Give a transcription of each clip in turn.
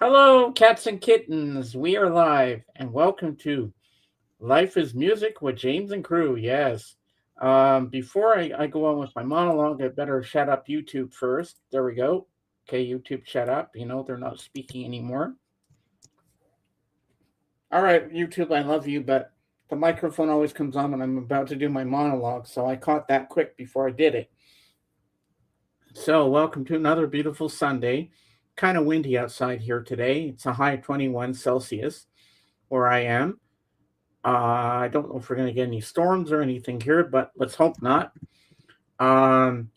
Hello, cats and kittens. We are live, and welcome to Life is Music with James and Crew. Yes. Before I go on with my monologue, I better shut up YouTube first. There we go. Okay, YouTube, shut up. They're not speaking anymore. All right, YouTube, I love you, but the microphone always comes on when I'm about to do my monologue, so I caught that quick before I did it. So, welcome to another beautiful Sunday. Kind of windy outside here today. It's a high of 21 Celsius where I am. I don't know if we're going to get any storms or anything here, but let's hope not. And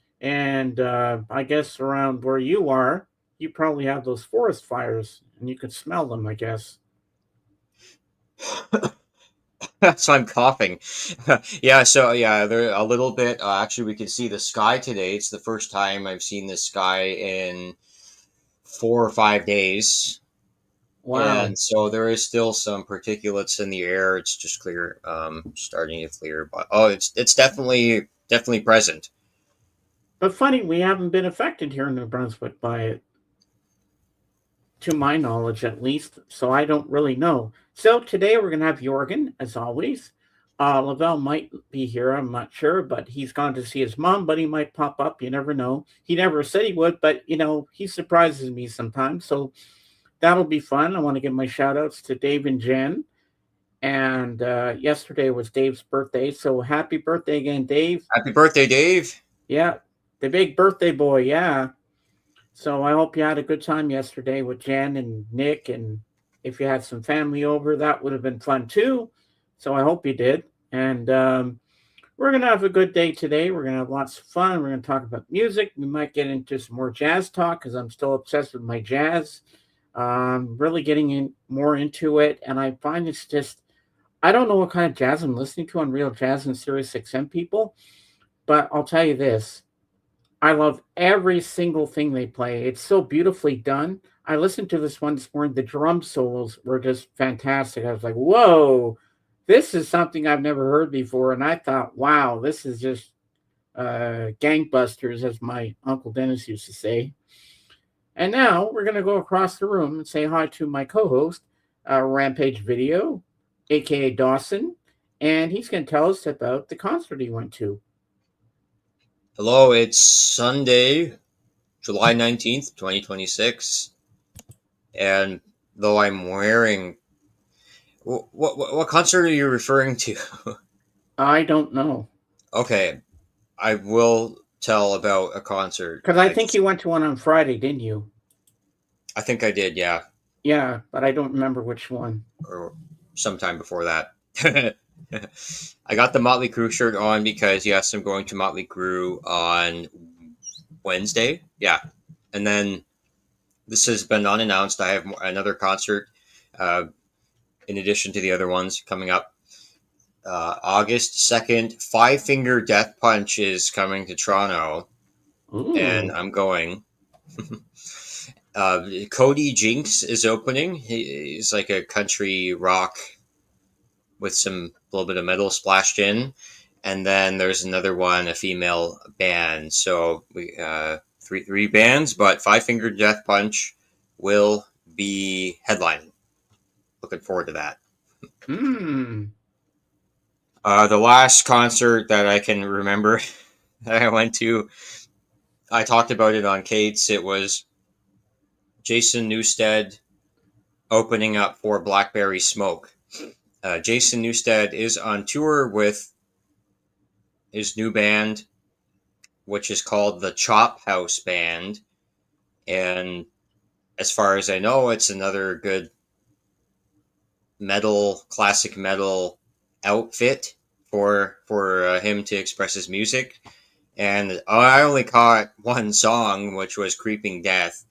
I guess around where you are, you probably have those forest fires and you can smell them, I guess. So I'm coughing. Yeah, there a little bit. Actually, we can see the sky today. It's the first time I've seen the sky in 4 or 5 days, Wow. and so there is still some particulates in the air. It's just clear, starting to clear, but it's definitely present. But funny, we haven't been affected here in New Brunswick by it, to my knowledge at least, so I don't really know. So today we're going to have Jorgen, as always. Lavelle might be here, I'm not sure, but he's gone to see his mom, but he might pop up. You never know. He never said he would, but he surprises me sometimes. So that'll be fun. I want to give my shout outs to Dave and Jen. And yesterday was Dave's birthday. So happy birthday again, Dave. Happy birthday, Dave! Yeah, the big birthday boy. Yeah. So I hope you had a good time yesterday with Jen and Nick. And if you had some family over, that would have been fun too. So I hope you did. And we're going to have a good day today. We're going to have lots of fun. We're going to talk about music. We might get into some more jazz talk because I'm still obsessed with my jazz. Really getting more into it. And I find it's just, I don't know what kind of jazz I'm listening to on Real Jazz and Sirius XM people, but I'll tell you this. I love every single thing they play. It's so beautifully done. I listened to this one this morning. The drum solos were just fantastic. I was like, whoa, this is something I've never heard before. And I thought, wow, this is just gangbusters, as my Uncle Dennis used to say. And now we're going to go across the room and say hi to my co host, Rampage Video, aka Dawson. And he's going to tell us about the concert he went to. Hello, it's Sunday, July 19th, 2026, and though I'm wearing what concert are you referring to? I don't know. Okay, I will tell about a concert. Because I think you went to one on Friday, didn't you? I think I did, yeah, Yeah, but I don't remember which one. or sometime before that. I got the Motley Crue shirt on because yes, I'm going to Motley Crue on Wednesday. Yeah, and then this has been unannounced. I have another concert uh, in addition to the other ones coming up. August 2nd, Five Finger Death Punch is coming to Toronto, and Ooh. I'm going. Cody Jinks is opening. He's like a country rock with some little bit of metal splashed in, and then there's another one, a female band. So we three bands, but Five Finger Death Punch will be headlining. Looking forward to that. Hmm. The last concert that I can remember that I went to, I talked about it on Kate's. It was Jason Newsted opening up for Blackberry Smoke. Jason Newsted is on tour with his new band, which is called the Chop House Band. And as far as I know, it's another good classic metal outfit for him to express his music. And I only caught one song, which was "Creeping Death."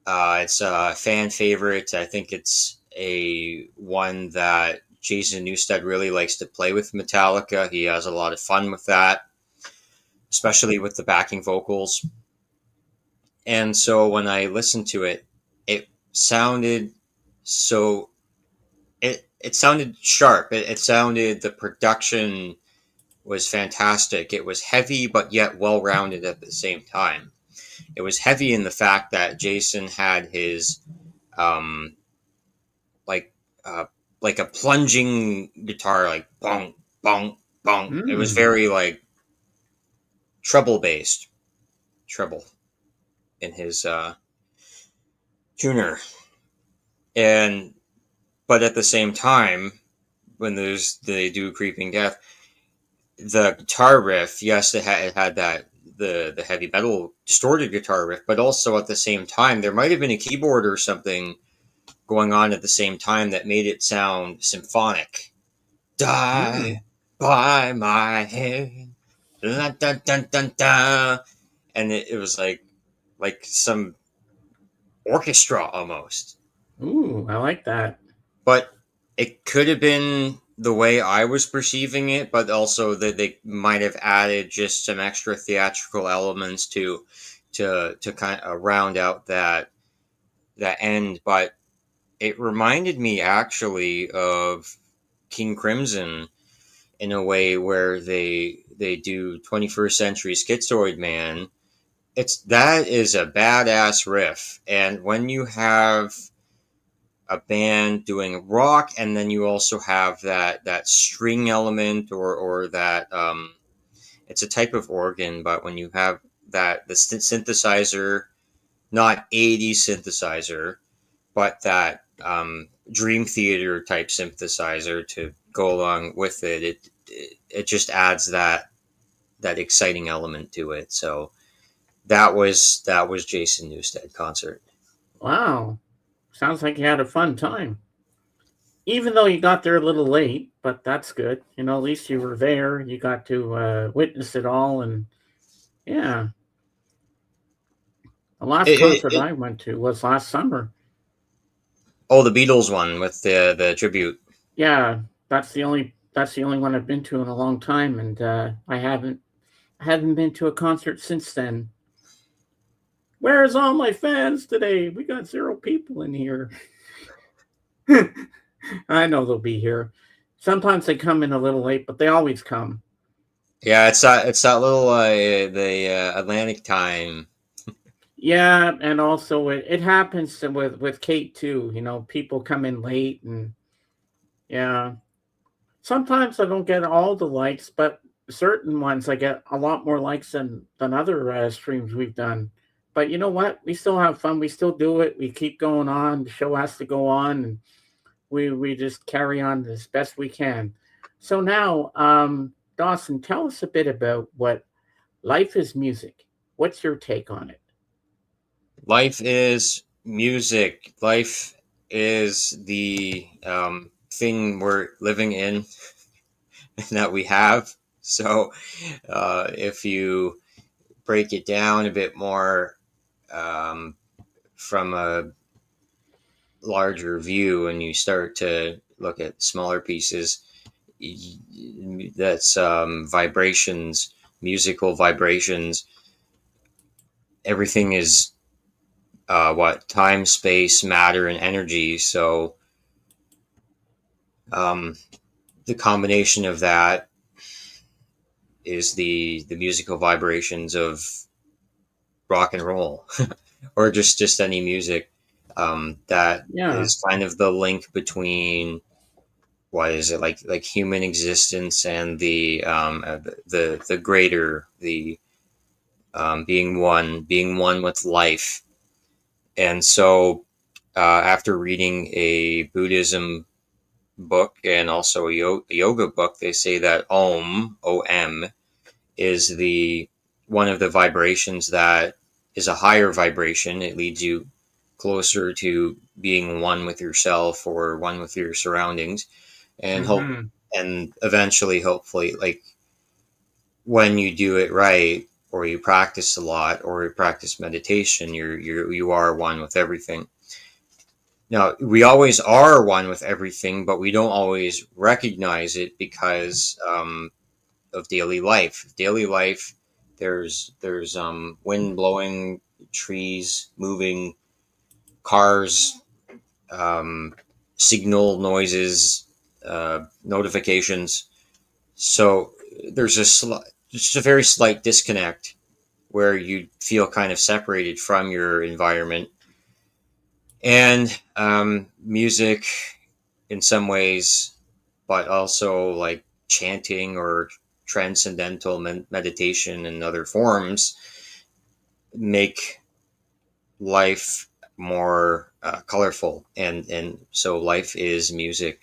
It's a fan favorite. I think it's a one that Jason Newsted really likes to play with Metallica. He has a lot of fun with that, especially with the backing vocals. And so when I listened to it, it sounded so it sounded sharp. It sounded the production was fantastic. It was heavy but yet well rounded at the same time. It was heavy in the fact that Jason had his um, like uh, like a plunging guitar, like bong bong bong. It was Mm. very like treble based, treble in his tuner, and but at the same time, when they do Creeping Death, the guitar riff, yes, it had that the heavy metal distorted guitar riff, but also at the same time, there might have been a keyboard or something going on at the same time that made it sound symphonic. Die Mm. by my head, dun, dun, dun, dun, dun. And it was like some orchestra almost. Ooh, I like that. But it could have been the way I was perceiving it, but also that they might have added just some extra theatrical elements to kind of round out that end. But it reminded me actually of King Crimson in a way where they do 21st Century Schizoid Man. That is a badass riff, and when you have a band doing rock, and then you also have that string element or that it's a type of organ, but when you have that the synthesizer, not 80s synthesizer, but that Dream Theater type synthesizer to go along with it, it just adds that exciting element to it. So that was Jason Newsted concert. Wow. Sounds like you had a fun time. Even though you got there a little late, but that's good. At least you were there. You got to witness it all. And yeah, the last It, it, concert it, I went to was last summer. oh, the Beatles one with the tribute. Yeah, that's the only one I've been to in a long time, and I haven't been to a concert since then. Where's all my fans today? We got 0 people in here. I know they'll be here. Sometimes they come in a little late, but they always come. Yeah, it's that little the Atlantic time. Yeah, and also it happens with Kate too. People come in late, and yeah, sometimes I don't get all the likes, but certain ones I get a lot more likes than other streams we've done. But you know what? We still have fun. We still do it. We keep going on. The show has to go on, and we just carry on as best we can. So now, Dawson, tell us a bit about what life is music. What's your take on it? Life is music. Life is the thing we're living in that we have. So, if you break it down a bit more um, from a larger view and you start to look at smaller pieces, that's vibrations, musical vibrations. Everything is what time, space, matter, and energy. So um, the combination of that is the musical vibrations of rock and roll, or just any music. That Yeah, is kind of the link between what is it like human existence and the greater, the being one with life. And so after reading a Buddhism book and also a yoga book, they say that Om is the one of the vibrations that is a higher vibration. It leads you closer to being one with yourself or one with your surroundings, and hope hmm, and eventually, hopefully, like when you do it right, or you practice a lot, or you practice meditation, you are one with everything. Now, we always are one with everything, but we don't always recognize it because of daily life. Daily life, there's wind blowing, trees moving, cars, um, signal noises, notifications. So there's just a very slight disconnect where you feel kind of separated from your environment, And music in some ways, but also like chanting or transcendental meditation and other forms make life more colorful, and so life is music.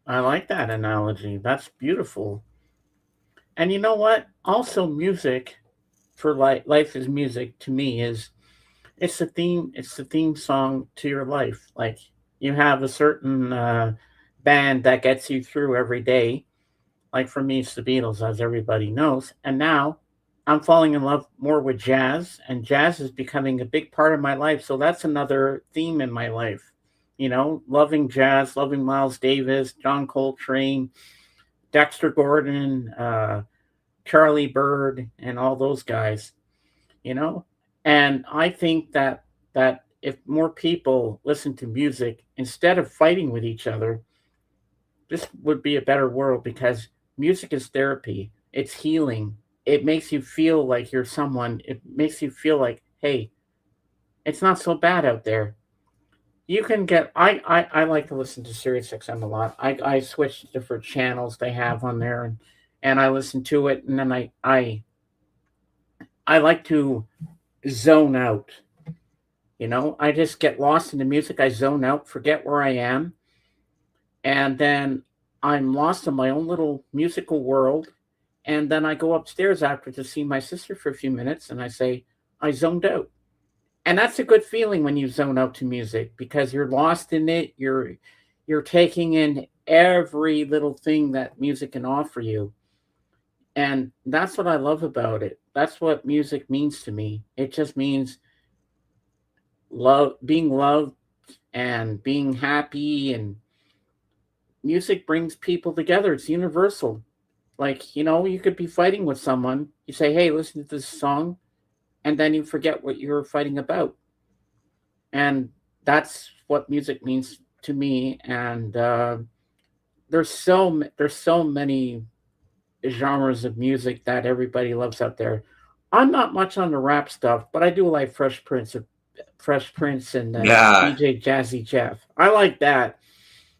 I like that analogy. That's beautiful. And you know what? Also, music for life is music to me is it's the theme. It's the theme song to your life. Like you have a certain band that gets you through every day. Like for me, it's the Beatles, as everybody knows. And now I'm falling in love more with jazz, and jazz is becoming a big part of my life. So that's another theme in my life. You know, loving jazz, loving Miles Davis, John Coltrane, Dexter Gordon, Charlie Bird, and all those guys. You know, and I think that if more people listen to music instead of fighting with each other, this would be a better world because music is therapy. It's healing. It makes you feel like you're someone. It makes you feel like, hey, it's not so bad out there. You can get. I like to listen to Sirius XM a lot. I switch to different channels they have on there, and I listen to it, and then I like to zone out. You know, I just get lost in the music. I zone out, forget where I am, and then I'm lost in my own little musical world. And then I go upstairs after to see my sister for a few minutes, and I say, I zoned out. And that's a good feeling when you zone out to music because you're lost in it. You're taking in every little thing that music can offer you. And that's what I love about it. That's what music means to me. It just means love, being loved and being happy, and music brings people together. It's universal. Like, you know, you could be fighting with someone. You say, hey, listen to this song. And then you forget what you're fighting about. And that's what music means to me. And there's so many genres of music that everybody loves out there. I'm not much on the rap stuff, but I do like Fresh Prince and Yeah. DJ Jazzy Jeff. I like that.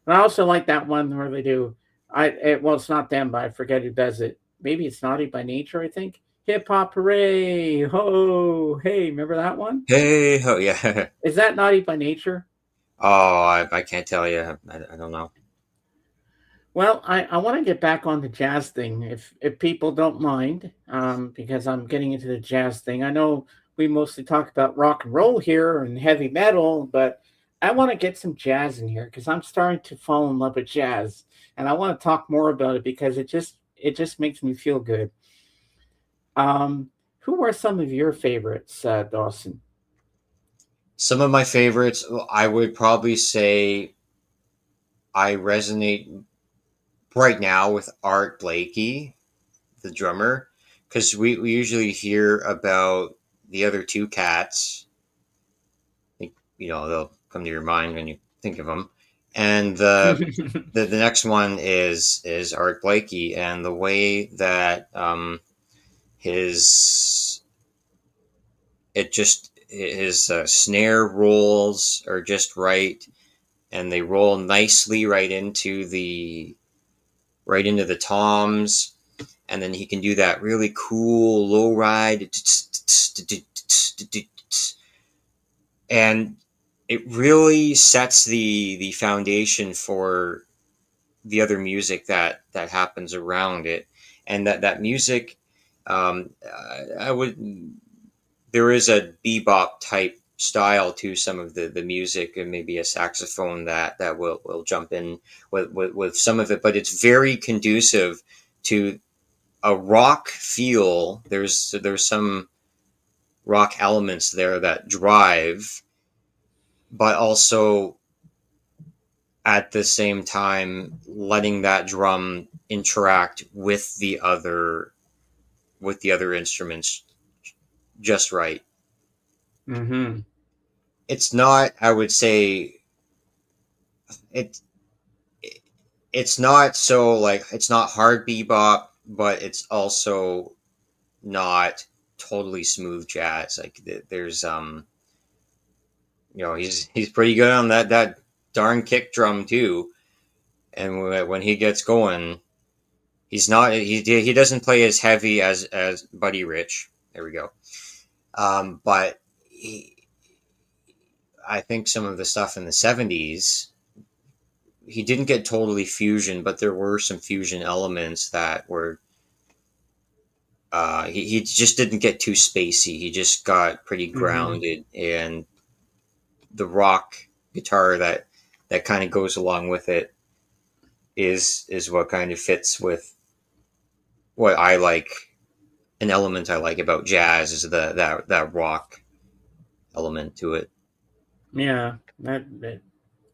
And I also like that one where they do. Well, it's not them, but I forget who does it. Maybe it's Naughty by Nature. I think Hip Hop Hooray Ho Hey. Remember that one? Hey, oh yeah. Is that Naughty by Nature? Oh, I can't tell you. I don't know. Well, I want to get back on the jazz thing, if people don't mind, because I'm getting into the jazz thing. I know we mostly talk about rock and roll here and heavy metal, but I want to get some jazz in here because I'm starting to fall in love with jazz, and I want to talk more about it because it just makes me feel good. Um, who are some of your favorites, Dawson? Some of my favorites, well, I would probably say I resonate right now with Art Blakey, the drummer, because we usually hear about the other two cats. You know, they'll come to your mind when you think of them. And the next one is Art Blakey, and the way that his it just his snare rolls are just right, and they roll nicely right into the toms, and then he can do that really cool low ride, and it really sets the foundation for the other music that happens around it, and that music, I would there is a bebop type style to some of the music, and maybe a saxophone that will jump in with some of it, but it's very conducive to a rock feel. There's some rock elements there that drive, but also at the same time letting that drum interact with the other instruments just right. Hmm. It's not, I would say, it it's not so like it's not hard bebop, but it's also not totally smooth jazz. Like there's he's pretty good on that darn kick drum too. And when he gets going, he doesn't play as heavy as Buddy Rich. There we go. But I think some of the stuff in the '70s, he didn't get totally fusion, but there were some fusion elements that were. He just didn't get too spacey. He just got pretty Mm-hmm. grounded, and the rock guitar that kind of goes along with it is what kind of fits with what I like. An element I like about jazz is that rock element to it. Yeah, that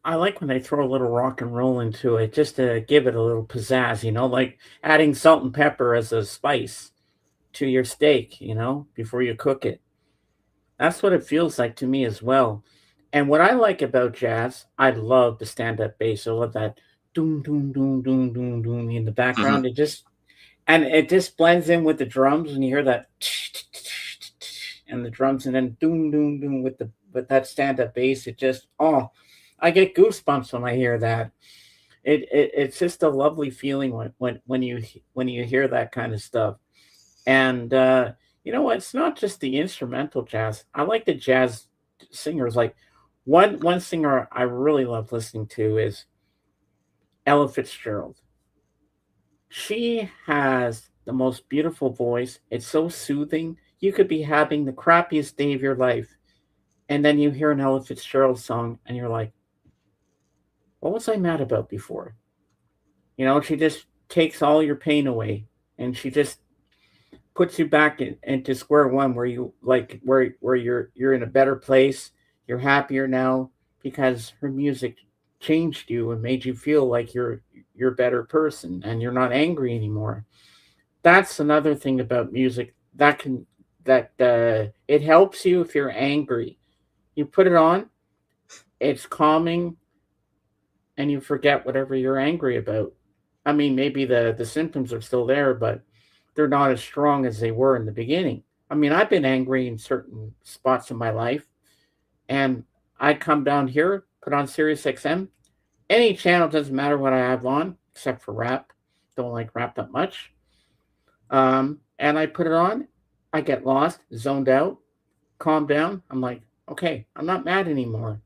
I like when they throw a little rock and roll into it just to give it a little pizzazz, like adding salt and pepper as a spice to your steak, before you cook it. That's what it feels like to me as well. And what I like about jazz, I love the stand-up bass. I love that doom doom doom doom doom doom in the Hmm. background. It just blends in with the drums and you hear that and the drums and then doom doom doom with that stand-up bass. It just I get goosebumps when I hear that. It's just a lovely feeling when you hear that kind of stuff. And it's not just the instrumental jazz. I like the jazz singers. Like one singer I really love listening to is Ella Fitzgerald. She has the most beautiful voice. It's so soothing. You could be having the crappiest day of your life, and then you hear an Ella Fitzgerald song, and you're like, "What was I mad about before?" She just takes all your pain away, and she just puts you back into square one where you like where you're in a better place. You're happier now because her music changed you and made you feel like you're a better person and you're not angry anymore. That's another thing about music that it helps you if you're angry. You put it on, it's calming, and you forget whatever you're angry about. I mean, maybe the symptoms are still there, but they're not as strong as they were in the beginning. I mean, I've been angry in certain spots in my life, and I come down here, put on Sirius XM. Any channel doesn't matter what I have on, except for rap. Don't like rap that much. And I put it on. I get lost, zoned out, calm down. I'm like, okay, I'm not mad anymore.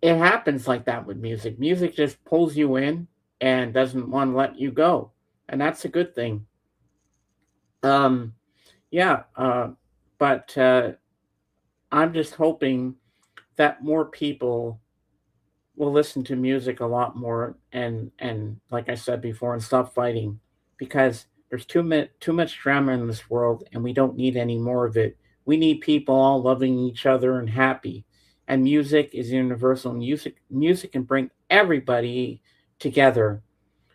It happens like that with music. Music just pulls you in and doesn't want to let you go, and that's a good thing. Um, yeah, but I'm just hoping that more people will listen to music a lot more, and like I said before, and stop fighting because there's too much drama in this world, and we don't need any more of it. We need people all loving each other and happy. And music is universal. Music can bring everybody together.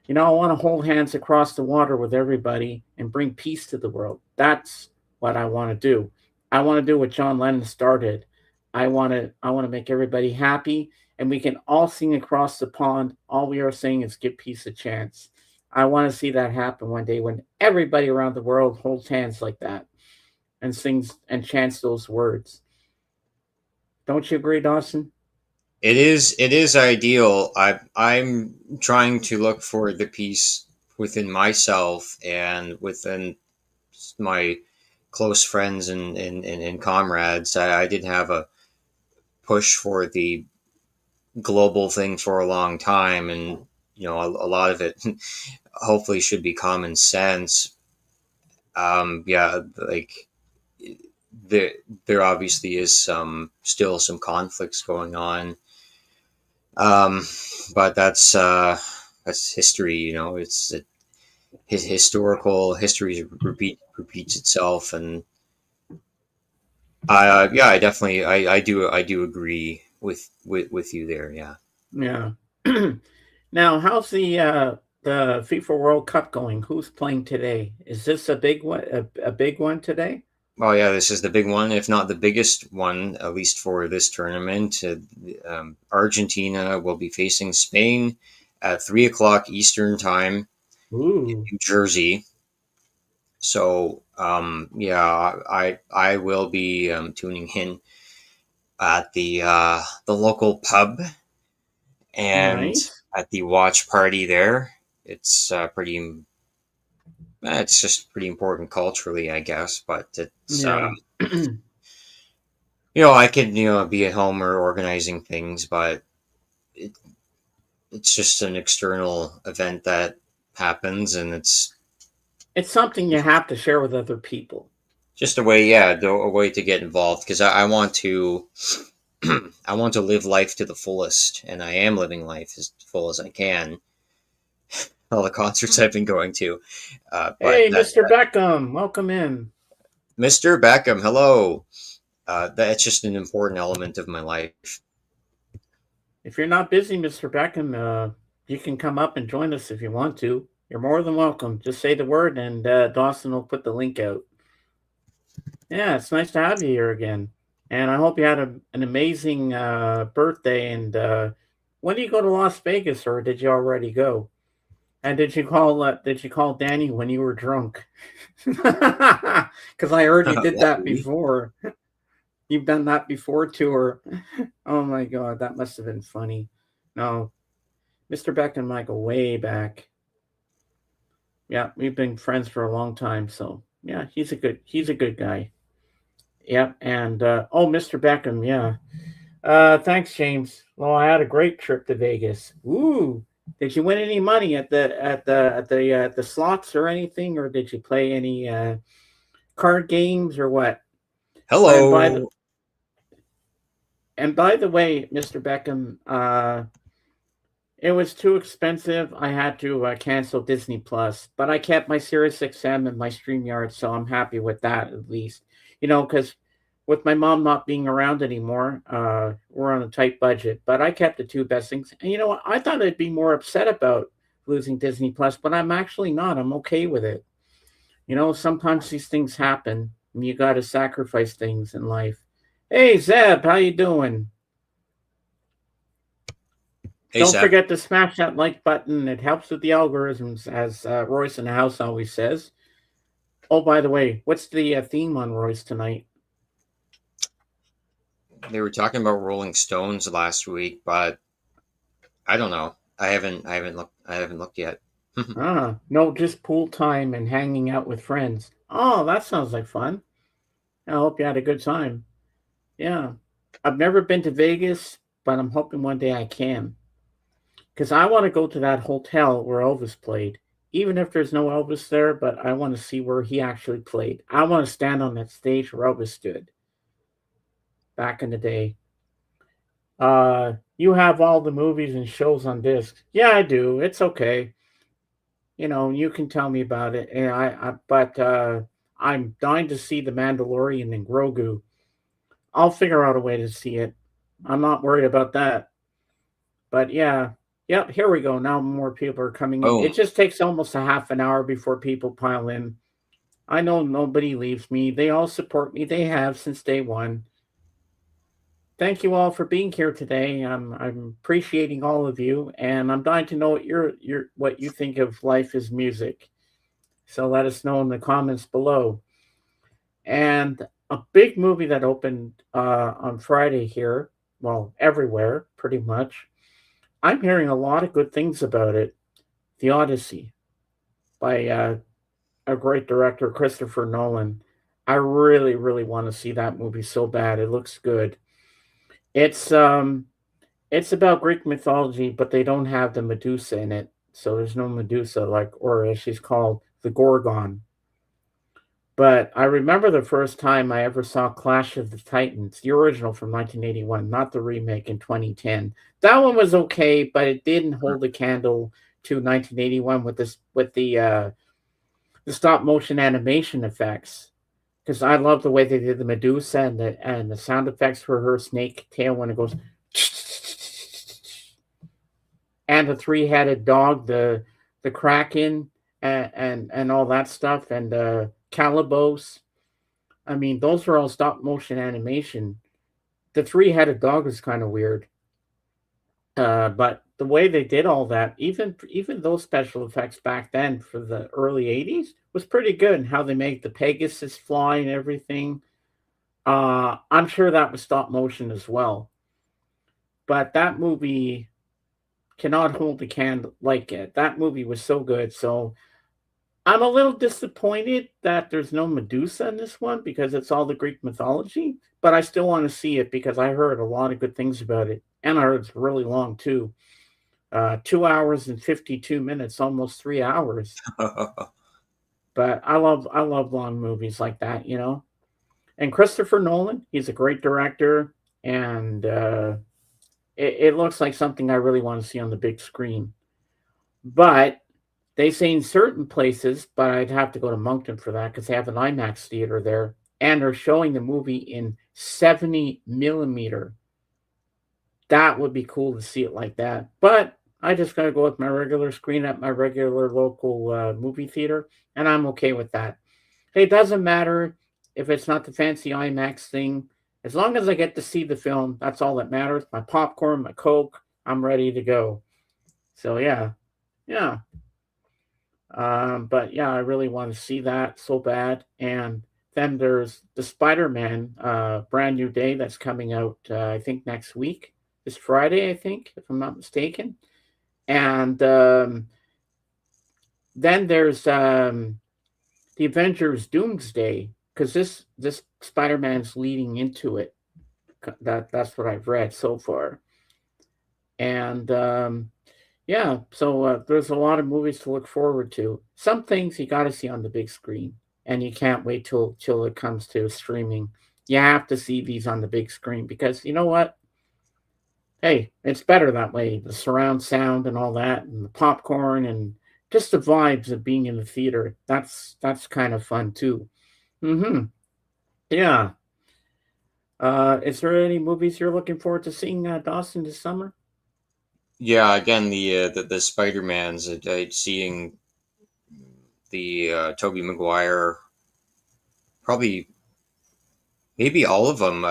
I want to hold hands across the water with everybody and bring peace to the world. That's what I want to do. I want to do what John Lennon started. I want to make everybody happy and we can all sing across the pond. All we are saying is give peace a chance. I want to see that happen one day when everybody around the world holds hands like that and sings and chants those words. Don't you agree, Dawson? It is ideal. I'm trying to look for the peace within myself and within my close friends and comrades. I did have a push for the global thing for a long time, and a lot of it hopefully should be common sense. Yeah, like there there obviously is still some conflicts going on, um, but that's history. His historical history repeats itself, and yeah, I do agree with you there. Yeah. Yeah. Now, how's the FIFA World Cup going? Who's playing today? Is this a big one? A big one today? Oh yeah, this is the big one, if not the biggest one, at least for this tournament. Argentina will be facing Spain at 3 o'clock Eastern time in Ooh. New Jersey. So yeah, I will be tuning in. at the local pub and Nice. at the watch party there. It's it's just pretty important culturally, I guess. But it's Yeah. I could be at home or organizing things, but it, it's just an external event that happens, and it's It's something you have to share with other people. just a way, yeah, a way to get involved because I want to. I want to live life to the fullest, and I am living life as full as I can. All the concerts I've been going to, but Hey, Mr. Beckham, welcome in. Mr. Beckham, hello. That's just an important element of my life. If you're not busy, Mr. Beckham, you can come up and join us if you want to. You're more than welcome. Just say the word, and Dawson will put the link out. Yeah, it's nice to have you here again. And I hope you had an amazing birthday. And when do you go to Las Vegas, or did you already go? And did you call Danny when you were drunk? Because I heard you did What? that before. You've done that before too, or oh my god, that must have been funny. No, Mr. Beck and Michael way back. Yeah, we've been friends for a long time, so yeah, he's a good guy. Yep, and Mr. Beckham, yeah. Thanks, James. Well, I had a great trip to Vegas. Ooh, did you win any money at the slots or anything, or did you play any card games or what? And by the Hello. and by the way, Mr. Beckham, it was too expensive. I had to cancel Disney Plus, but I kept my Sirius XM and my StreamYard, so I'm happy with that at least. Because with my mom not being around anymore, we're on a tight budget. But I kept the two best things. And you know what? I thought I'd be more upset about losing Disney Plus, but I'm actually not. I'm okay with it. Sometimes these things happen, and you got to sacrifice things in life. Hey Zeb, how you doing? Hey, Don't Seb. forget to smash that like button. It helps with the algorithms, as Royce in the house always says. Oh, by the way, what's the theme on Royce tonight? They were talking about Rolling Stones last week, but I don't know. I haven't looked yet. No, just pool time and hanging out with friends. Oh, that sounds like fun. I hope you had a good time. Yeah. I've never been to Vegas, but I'm hoping one day I can. Because I want to go to that hotel where Elvis played. Even if there's no Elvis there, but I want to see where he actually played. I want to stand on that stage where Elvis stood back in the day. You have all the movies and shows on disc. Yeah, I do. It's okay. You can tell me about it. And but I'm dying to see The Mandalorian and Grogu. I'll figure out a way to see it. I'm not worried about that. But yeah, yep. Here we go. Now more people are coming in. It Boom. just takes almost a half an hour before people pile in. I know nobody leaves me. They all support me. They have since day one. Thank you all for being here today. I'm appreciating all of you, and I'm dying to know what you think of life as music. So let us know in the comments below. And a big movie that opened on Friday here, well, everywhere pretty much. I'm hearing a lot of good things about it. The Odyssey by a great director, Christopher Nolan. I really, really want to see that movie so bad. It looks good. It's um It's about Greek mythology, but they don't have the Medusa in it. So there's no Medusa, or as she's called, the Gorgon. But I remember the first time I ever saw Clash of the Titans, the original from 1981, not the remake in 2010. That one was okay, but it didn't hold a candle to 1981 with the stop motion animation effects. Because I love the way they did the Medusa and the sound effects for her snake tail when it goes and the three-headed dog, the kraken, and all that stuff, and Calibos. I mean, those are all stop motion animation. The three-headed dog is kind of weird, but the way they did all that, even those special effects back then for the early '80s, was pretty good. And how they made the Pegasus fly and everything. I'm sure that was stop motion as well. But that movie cannot hold a candle like it. That movie was so good. So I'm a little disappointed that there's no Medusa in this one because it's all the Greek mythology. But I still want to see it because I heard a lot of good things about it. And I heard it's really long too. 2 hours and 52 minutes, almost 3 hours. But I love long movies like that, you know. And Christopher Nolan, he's a great director, and it looks like something I really want to see on the big screen. But they say in certain places, but I'd have to go to Moncton for that because they have an IMAX theater there, and they're showing the movie in 70 millimeter. That would be cool to see it like that. But I just got to go with my regular screen at my regular local movie theater, and I'm okay with that. Hey, it doesn't matter if it's not the fancy IMAX thing. As long as I get to see the film, that's all that matters. My popcorn, my Coke, I'm ready to go. So yeah. But yeah, I really want to see that so bad. And then there's the Spider-Man brand new day that's coming out. I think next week, this Friday, I think, if I'm not mistaken. And then there's the Avengers Doomsday because this Spider-Man's leading into it. That's what I've read so far. And yeah, so there's a lot of movies to look forward to. Some things you got to see on the big screen, and you can't wait till it comes to streaming. You have to see these on the big screen because you know what? Hey, it's better that way. The surround sound and all that, and the popcorn, and just the vibes of being in the theater. That's kind of fun too. Mm-hmm. Yeah. Is there any movies you're looking forward to seeing, Dawson, this summer? Yeah, again, the Spider Mans. Seeing the Toby Maguire, probably maybe all of them.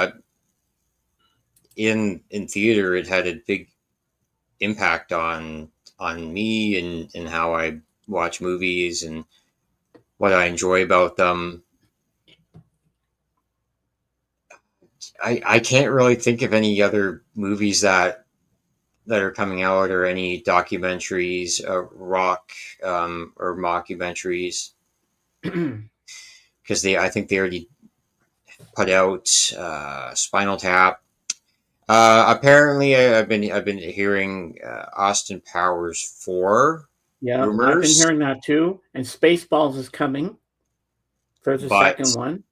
In theater, it had a big impact on me and how I watch movies and what I enjoy about them. I can't really think of any other movies that are coming out or any documentaries, rock or mockumentaries, because they I think they already put out Spinal Tap. Apparently, I've been hearing Austin Powers 4 Yeah, I've been rumors, hearing that too. And Spaceballs is coming. There's a second but one.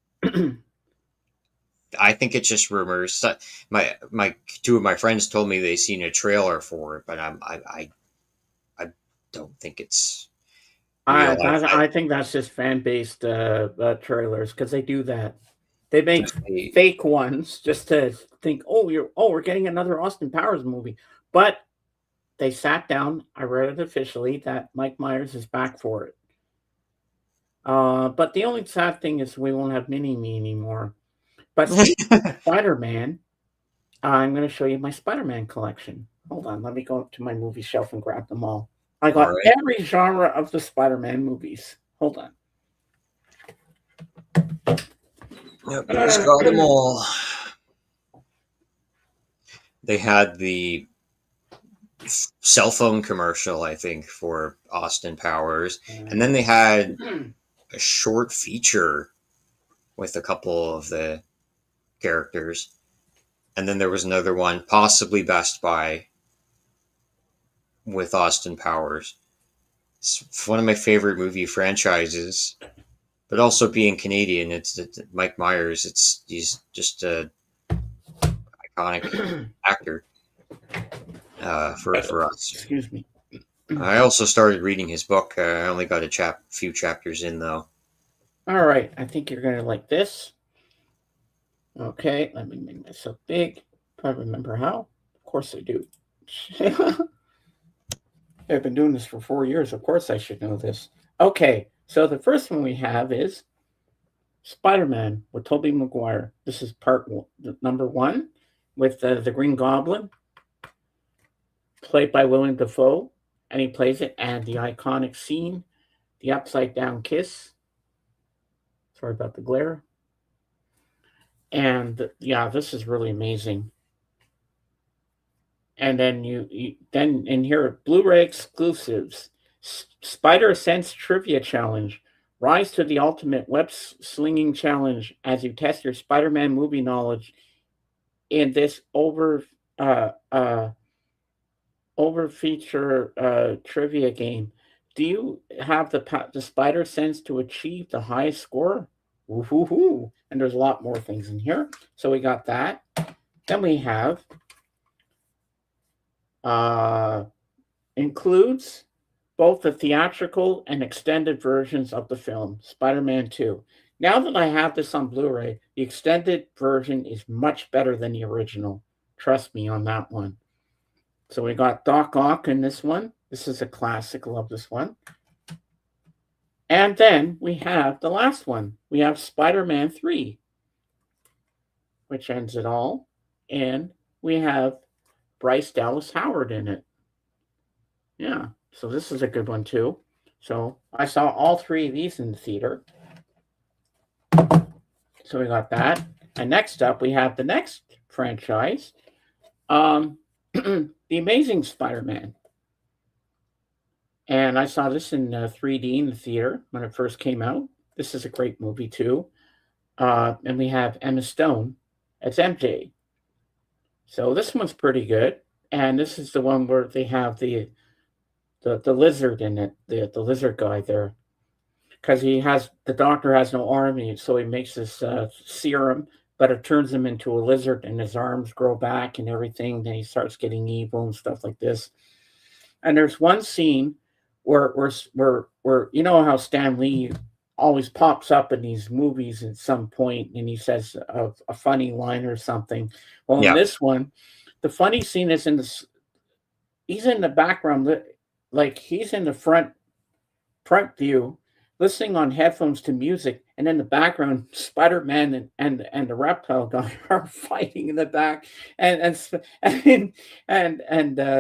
I think it's just rumors. My two of my friends told me they seen a trailer for it, but I don't think it's real. I think that's just fan based trailers because they do that. They make I fake ones just to think, we're getting another Austin Powers movie. But they sat down. I read it officially that Mike Myers is back for it. But the only sad thing is we won't have Mini Me anymore. But speaking of Spider Man, I'm going to show you my Spider Man collection. Hold on, let me go up to my movie shelf and grab them all. I All got right. every genre of the Spider Man movies. Hold on. Yep, he's got them all. They had the cell phone commercial, I think, for Austin Powers, and then they had a short feature with a couple of the characters, and then there was another one, possibly Best Buy, with Austin Powers. It's one of my favorite movie franchises, but also being Canadian, it's Mike Myers. He's just a iconic actor for us. Excuse me. I also started reading his book. I only got few chapters in though. All right, I think you're going to like this. Okay, let me make myself big. If I remember how. Of course I do. I've been doing this for 4 years. Of course I should know this. Okay, so the first one we have is Spider-Man with Tobey Maguire. This is number 1 with the Green Goblin, played by Willem Dafoe, and he plays it, and the iconic scene, the upside down kiss. Sorry about the glare. And yeah, this is really amazing. And then then in here, Blu-ray exclusives, Spider Sense Trivia Challenge. Rise to the ultimate web slinging challenge as you test your Spider-Man movie knowledge in this uh, uh, over feature trivia game. Do you have the spider sense to achieve the highest score? Woohoo! And there's a lot more things in here. So we got that. Then we have includes both the theatrical and extended versions of the film, Spider-Man 2. Now that I have this on Blu-ray, the extended version is much better than the original. Trust me on that one. So we got Doc Ock in this one. This is a classic. Love this one. And then we have the last one. We have Spider-Man 3, which ends it all. And we have Bryce Dallas Howard in it. Yeah, so this is a good one too. So I saw all three of these in the theater. So we got that. And next up, we have the next franchise, The Amazing Spider-Man. And I saw this in 3D in the theater when it first came out. This is a great movie too. And we have Emma Stone as MJ. So this one's pretty good. And this is the one where they have the lizard in it, the lizard guy there. Because the doctor has no arm, so he makes this serum, but it turns him into a lizard, and his arms grow back and everything. Then he starts getting evil and stuff like this. And there's one scene where you know how Stan Lee always pops up in these movies at some point, and he says a funny line or something. Well, in this one, the funny scene is he's in the background, like he's in the front view, listening on headphones to music, and in the background, Spider-Man and the reptile guy are fighting in the back, and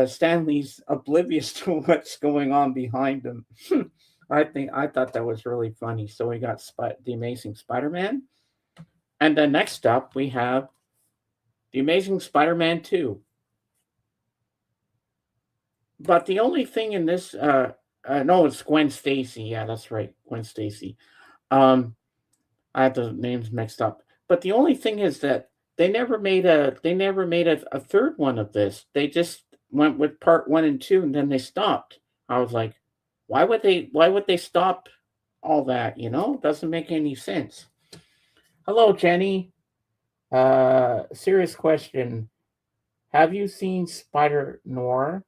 Stanley's oblivious to what's going on behind him. I thought that was really funny. So we got The Amazing Spider-Man, and then next up we have The Amazing Spider-Man 2. But the only thing in this, no, it's Gwen Stacy. Yeah, that's right, Gwen Stacy. I had the names mixed up. But the only thing is that they never made a third one of this. They just went with part 1 and 2, and then they stopped. I was like, why would they stop all that? It doesn't make any sense. Hello, Jenny. Serious question. Have you seen Spider-Noir?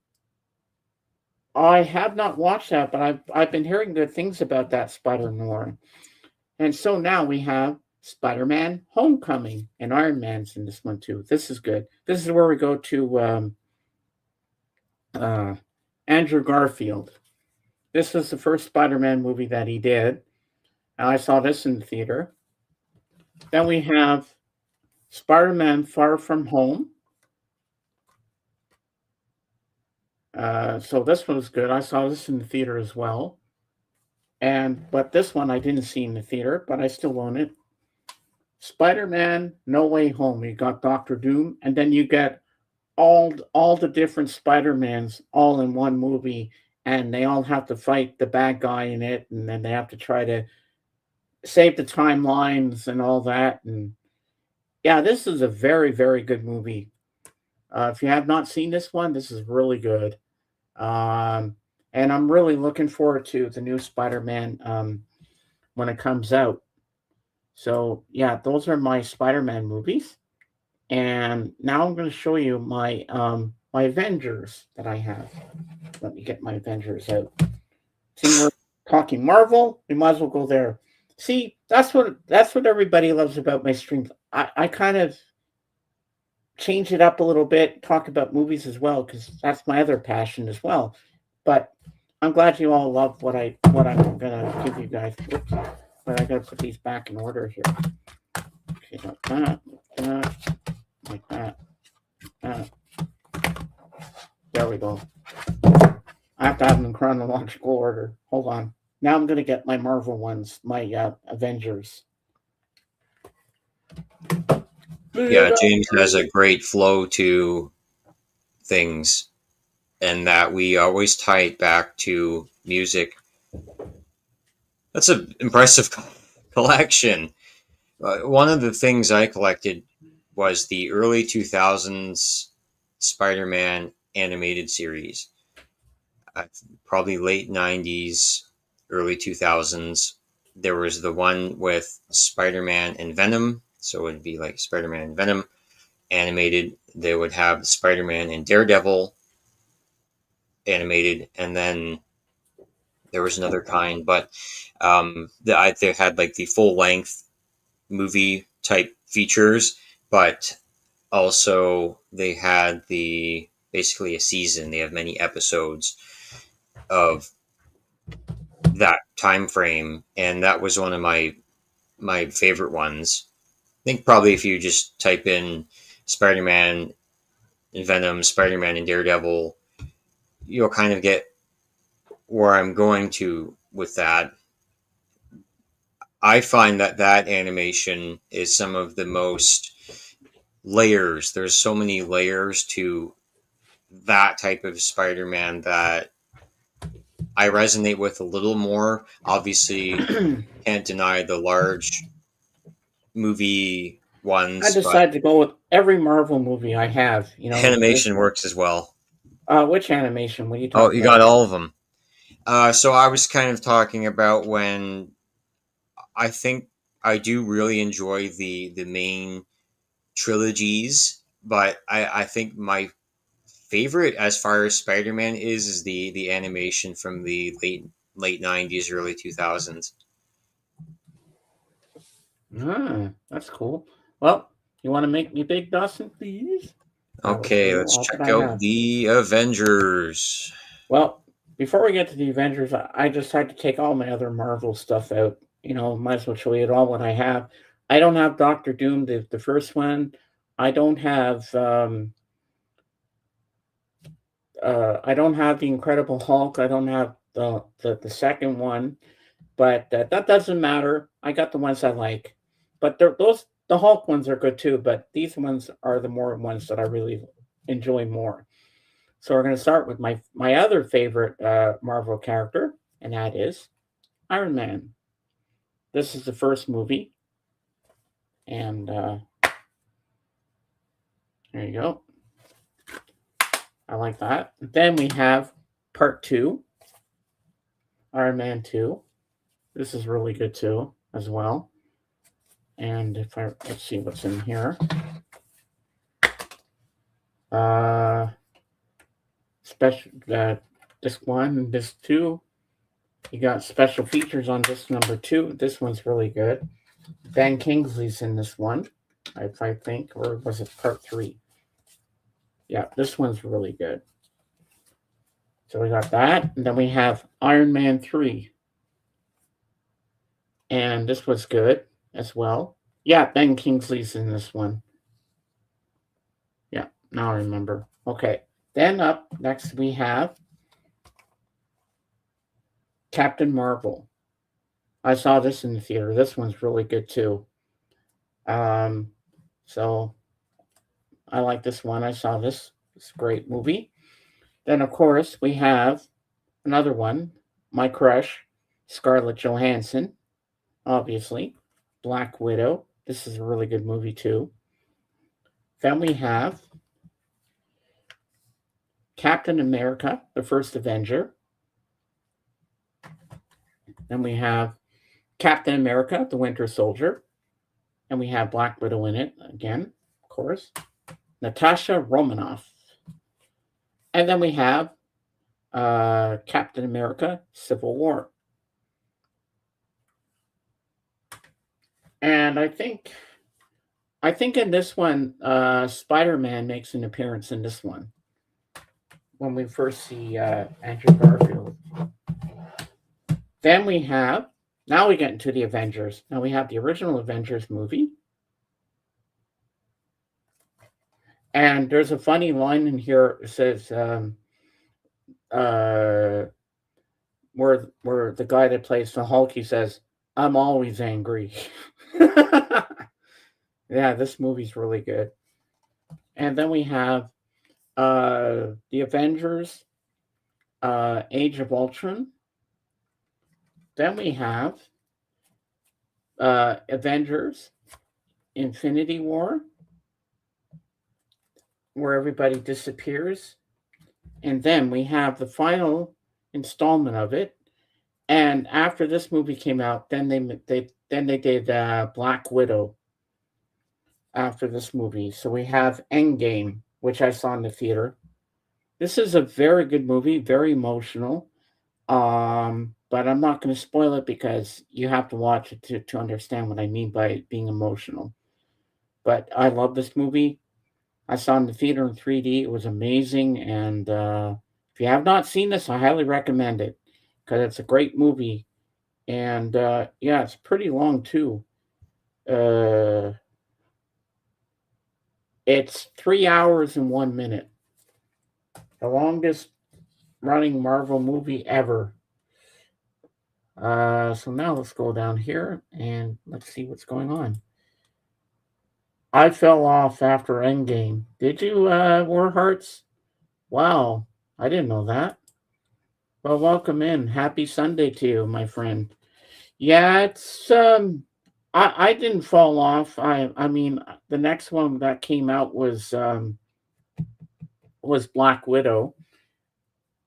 I have not watched that, but I've been hearing good things about that Spider-Noir. And so now we have Spider-Man Homecoming, and Iron Man's in this one too. This is good. This is where we go to Andrew Garfield. This was the first Spider-Man movie that he did. And I saw this in the theater. Then we have Spider-Man Far From Home. So this one was good. I saw this in the theater as well. But this one I didn't see in the theater, but I still own it. Spider-Man No Way Home. You got Doctor Doom, and then you get all the different Spider-Mans all in one movie, and they all have to fight the bad guy in it, and then they have to try to save the timelines and all that. And yeah, this is a very, very good movie. If you have not seen this one, this is really good. And I'm really looking forward to the new Spider-Man when it comes out. So yeah, those are my Spider-Man movies. And now I'm going to show you my my Avengers that I have. Let me get my Avengers out. See, we're talking Marvel. We might as well go there. See, that's what everybody loves about my streams. I kind of change it up a little bit, talk about movies as well, because that's my other passion as well. But I'm glad you all love what I'm gonna give you guys. Oops, but I gotta put these back in order here. Okay, like that. There we go. I have to have them in chronological order. Hold on. Now I'm gonna get my Marvel ones, my Avengers. Yeah, James has a great flow to things, and that we always tie it back to music. That's an impressive collection. One of the things I collected was the early 2000s Spider-Man animated series. Uh, Probably late 90s, early 2000s. There was the one with Spider-Man and Venom, so it would be like Spider-Man and Venom animated. They would have Spider-Man and Daredevil animated, and then there was another kind, but they had like the full length movie type features, but also they had the basically a season. They have many episodes of that time frame, and that was one of my favorite ones. I think probably if you just type in Spider-Man and Venom, Spider-Man and Daredevil, you'll kind of get where I'm going to with that. I find that animation is some of the most layers. There's so many layers to that type of Spider-Man that I resonate with a little more. Obviously, can't deny the large movie I ones, but decided to go with every Marvel movie I have. animation works as well. Which animation? What are you Oh, talking you got about? all of them. So I was kind of talking about when I think I do really enjoy the main trilogies, but I think my favorite as far as Spider-Man is the animation from the late 90s, early 2000s. That's cool. Well, you want to make me big, Dawson, please? I will show Okay, you let's all that check I out have. the Avengers. Well, before we get to the Avengers, I just had to take all my other Marvel stuff out. Might as well show you all what I have. I don't have Doctor Doom, the first one. I don't have I don't have the Incredible Hulk. I don't have the second one, but that doesn't matter. I got the ones I like, but the Hulk ones are good too. But these ones are the more ones that I really enjoy more. So we're going to start with my other favorite Marvel character, and that is Iron Man. This is the first movie, and there you go. I like that. Then we have part two, Iron Man 2. This is really good too, as well. And let's see what's in here. Special disc one and disc two. You got special features on disc number 2. This one's really good. Ben Kingsley's in this one, I think, or was it part 3? Yeah, this one's really good. So we got that, and then we have Iron Man 3, and this was good as well. Yeah, Ben Kingsley's in this one. Yeah, now I remember. Okay, then up next we have Captain Marvel. I saw this in the theater. This one's really good too. So I like this one. I saw this. It's a great movie. Then of course we have another one, my crush, Scarlett Johansson, obviously. Black Widow. This is a really good movie too. Then we have Captain America, the first Avenger. Then we have Captain America, the Winter Soldier. And we have Black Widow in it again, of course. Natasha Romanoff. And then we have Captain America, Civil War. And I think in this one, Spider-Man makes an appearance in this one when we first see Andrew Garfield. Then we have, now we get into the Avengers. Now we have the original Avengers movie. And there's a funny line in here. It says, where the guy that plays the Hulk, he says, "I'm always angry." Yeah, this movie's really good. And then we have the Avengers, Age of Ultron. Then we have Avengers, Infinity War, where everybody disappears. And then we have the final installment of it. And after this movie came out, then they did Black Widow after this movie. So we have Endgame, which I saw in the theater. This is a very good movie, very emotional. But I'm not going to spoil it because you have to watch it to understand what I mean by it being emotional. But I love this movie. I saw it in the theater in 3D. It was amazing. And if you have not seen this, I highly recommend it because it's a great movie. And yeah, it's pretty long too. Uh, it's 3 hours and 1 minute, the longest running Marvel movie ever. So now let's go down here and let's see what's going on. I fell off after Endgame. Did you, Warhearts? Wow, I didn't know that. Well, welcome in. Happy Sunday to you, my friend. Yeah, it's I didn't fall off. I mean the next one that came out was Black Widow.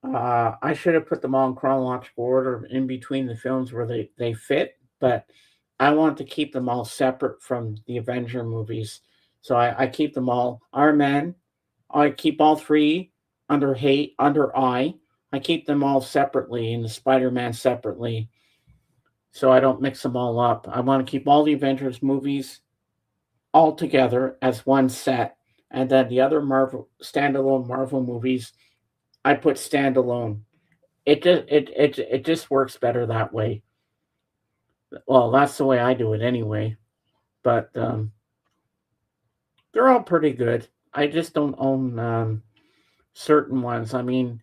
I should have put them all in chronological order in between the films where they fit, but I want to keep them all separate from the Avenger movies. So I keep them all. Iron Man, I keep all three under hate under I. I keep them all separately and the Spider-Man separately. So I don't mix them all up. I want to keep all the Avengers movies all together as one set. And then the other Marvel standalone Marvel movies I put standalone. It just works better that way. Well, that's the way I do it anyway. But they're all pretty good. I just don't own certain ones. I mean,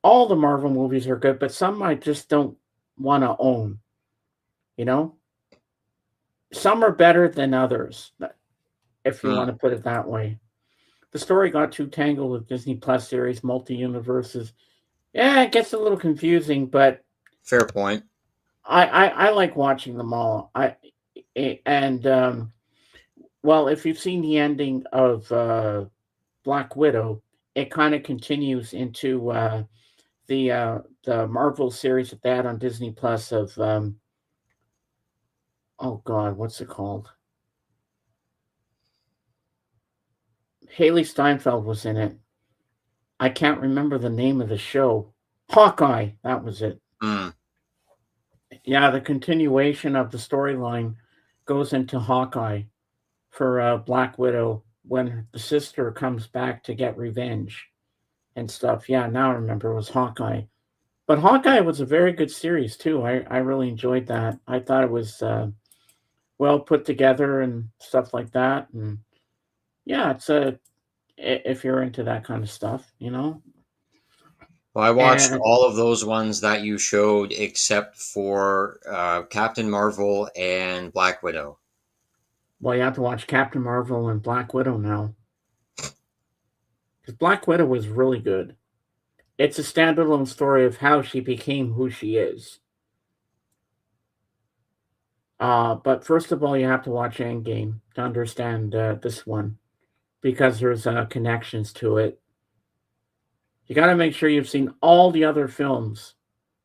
all the Marvel movies are good, but some I just don't want to own. You know, some are better than others, if you want Hmm. to put it that way. The story got too tangled with Disney Plus series, multi universes. Yeah, it gets a little confusing, but Fair point. I like watching them all. And well, if you've seen the ending of Black Widow, it kind of continues into the Marvel series that they had on Disney Plus of oh God, what's it called? Haley Steinfeld was in it. I can't remember the name of the show. Hawkeye, that was it. Hmm. Yeah, the continuation of the storyline goes into Hawkeye for Black Widow when the sister comes back to get revenge and stuff. Yeah, now I remember it was Hawkeye. But Hawkeye was a very good series too. I really enjoyed that. I thought it was well put together and stuff like that. And yeah, it's a if you're into that kind of stuff, you know. Well, I watched And all of those ones that you showed except for Captain Marvel and Black Widow. well, you have to watch Captain Marvel and Black Widow now because Black Widow was really good. It's a standalone story of how she became who she is. But first of all, you have to watch Endgame to understand this one because there's connections to it. You got to make sure you've seen all the other films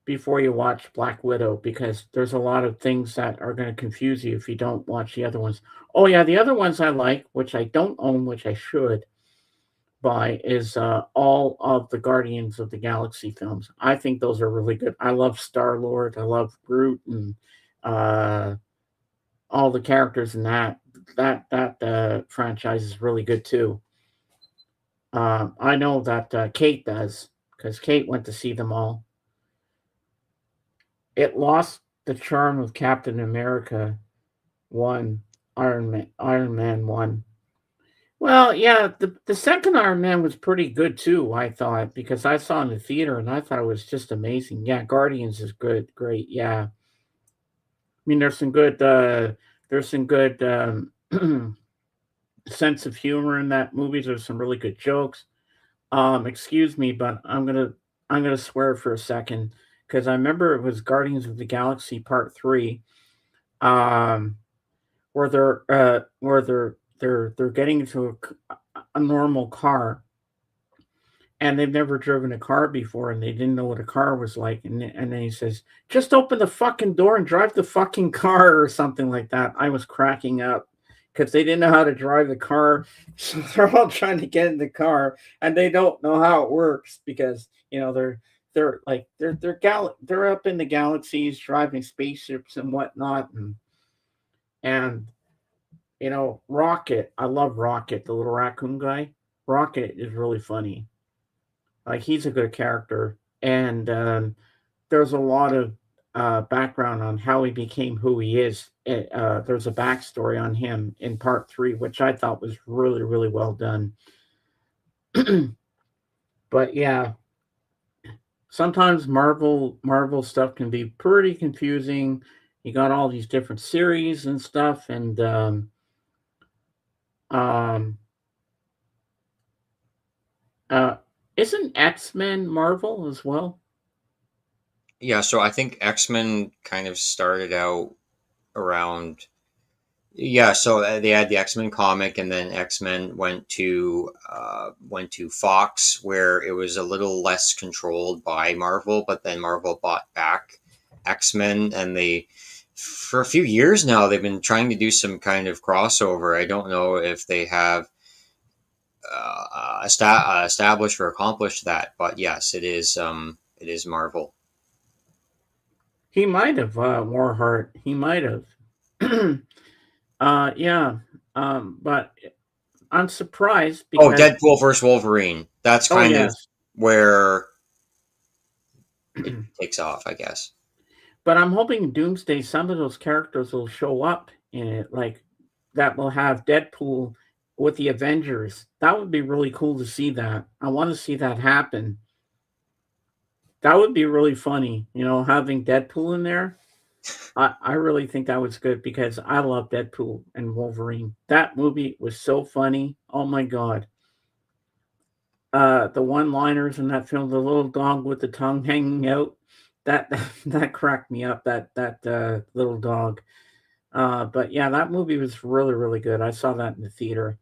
before you watch Black Widow because there's a lot of things that are going to confuse you if you don't watch the other ones. Oh yeah, the other ones I like, which I don't own, which I should buy, is all of the Guardians of the Galaxy films. I think those are really good. I love Star Lord. I love Groot and uh, all the characters in that franchise is really good too. I know that Kate does because Kate went to see them all. It lost the charm of Captain America one, Iron Man one. Well, yeah, the second Iron Man was pretty good too. I thought because I saw it in the theater and I thought it was just amazing. Yeah, Guardians is good, great. Yeah, I mean there's some good sense of humor in that movie. There's some really good jokes. Excuse me, but I'm gonna swear for a second because I remember it was Guardians of the Galaxy Part Three, um, where they're getting into a normal car, and they've never driven a car before, and they didn't know what a car was like, and then he says, "Just open the fucking door and drive the fucking car," or something like that. I was cracking up because they didn't know how to drive the car, so they're all trying to get in the car, and they don't know how it works because they're up in the galaxies driving spaceships and whatnot, and Rocket. I love Rocket, the little raccoon guy. Rocket is really funny. Like he's a good character, and there's a lot of background on how he became who he is. There's a backstory on him in part three, which I thought was really, really well done. But yeah, sometimes Marvel stuff can be pretty confusing. You got all these different series and stuff, and um, uh, isn't X-Men Marvel as well? Yeah, so I think X-Men kind of started out around. Yeah, so they had the X-Men comic, and then X-Men went to Fox, where it was a little less controlled by Marvel. But then Marvel bought back X-Men, and they, for a few years now, they've been trying to do some kind of crossover. I don't know if they have established or accomplished that, but yes, it is Marvel. He might have Warheart. He might have. Yeah. But I'm surprised Oh, because Deadpool versus Wolverine. That's oh kind of yes, where it takes off, I guess. but I'm hoping Doomsday. Some of those characters will show up in it, like that will have Deadpool with the Avengers. That would be really cool to see that. I want to see that happen. That would be really funny, having Deadpool in there. I really think that was good because I love Deadpool and Wolverine. That movie was so funny. Oh my god. The one-liners in that film, the little dog with the tongue hanging out, that that cracked me up. That little dog. But yeah, that movie was really really good. I saw that in the theater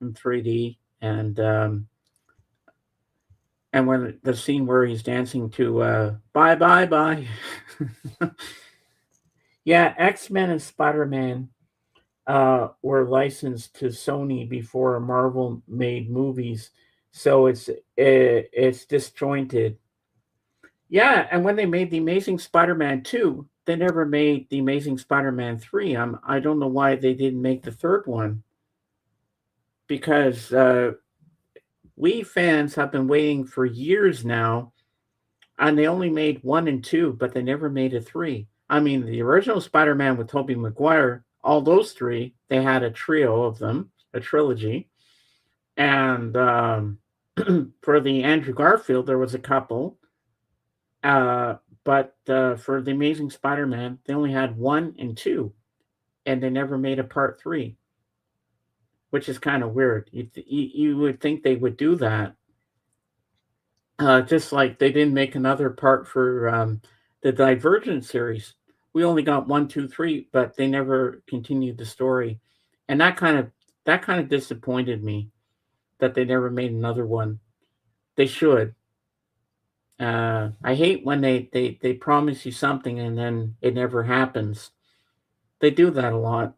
in 3D, and when the scene where he's dancing to "Bye Bye Bye." Yeah, X-Men and Spider-Man were licensed to Sony before Marvel made movies, so it's disjointed. Yeah, and when they made the Amazing Spider-Man 2, they never made the Amazing Spider-Man 3. I don't know why they didn't make the third one because we fans have been waiting for years now, and they only made 1 and 2, but they never made a 3. I mean, the original Spider-Man with Tobey Maguire, all those 3, they had a trio of them, a trilogy. And for the Andrew Garfield, there was a couple. But for the Amazing Spider-Man, they only had 1 and 2, and they never made a part 3, which is kind of weird. You would think they would do that, just like they didn't make another part for the Divergent series. We only got 1, 2, 3, but they never continued the story, and that kind of disappointed me that they never made another one. They should. I hate when they promise you something and then it never happens. They do that a lot.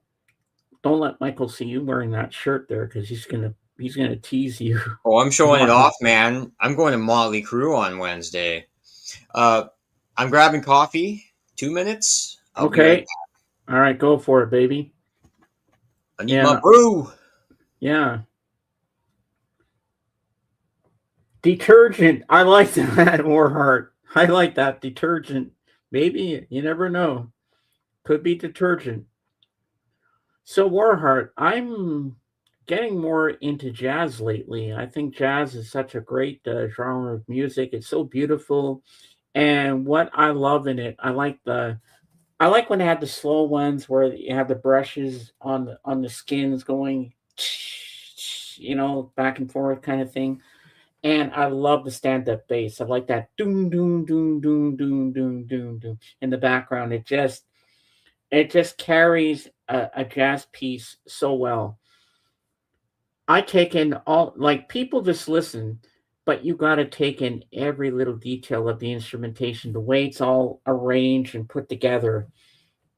Don't let Michael see you wearing that shirt there because he's gonna tease you. Oh, I'm showing it off, man. I'm going to Motley Crue on Wednesday. Uh, I'm grabbing coffee. 2 minutes. I'll be right Okay, back. all right, go for it, baby. I need my Yeah, brew. yeah. Detergent. I like that, Warheart. I like that detergent. Maybe you never know. Could be detergent. So Warheart, I'm getting more into jazz lately. I think jazz is such a great genre of music. It's so beautiful, and what I love in it, I like when they have the slow ones where you have the brushes on the skins going. back and forth kind of thing. And I love the stand-up bass. I like that doom doom doom doom doom doom doom doom in the background. It just carries a jazz piece so well. I take in all like people just listen, but you got to take in every little detail of the instrumentation, the way it's all arranged and put together.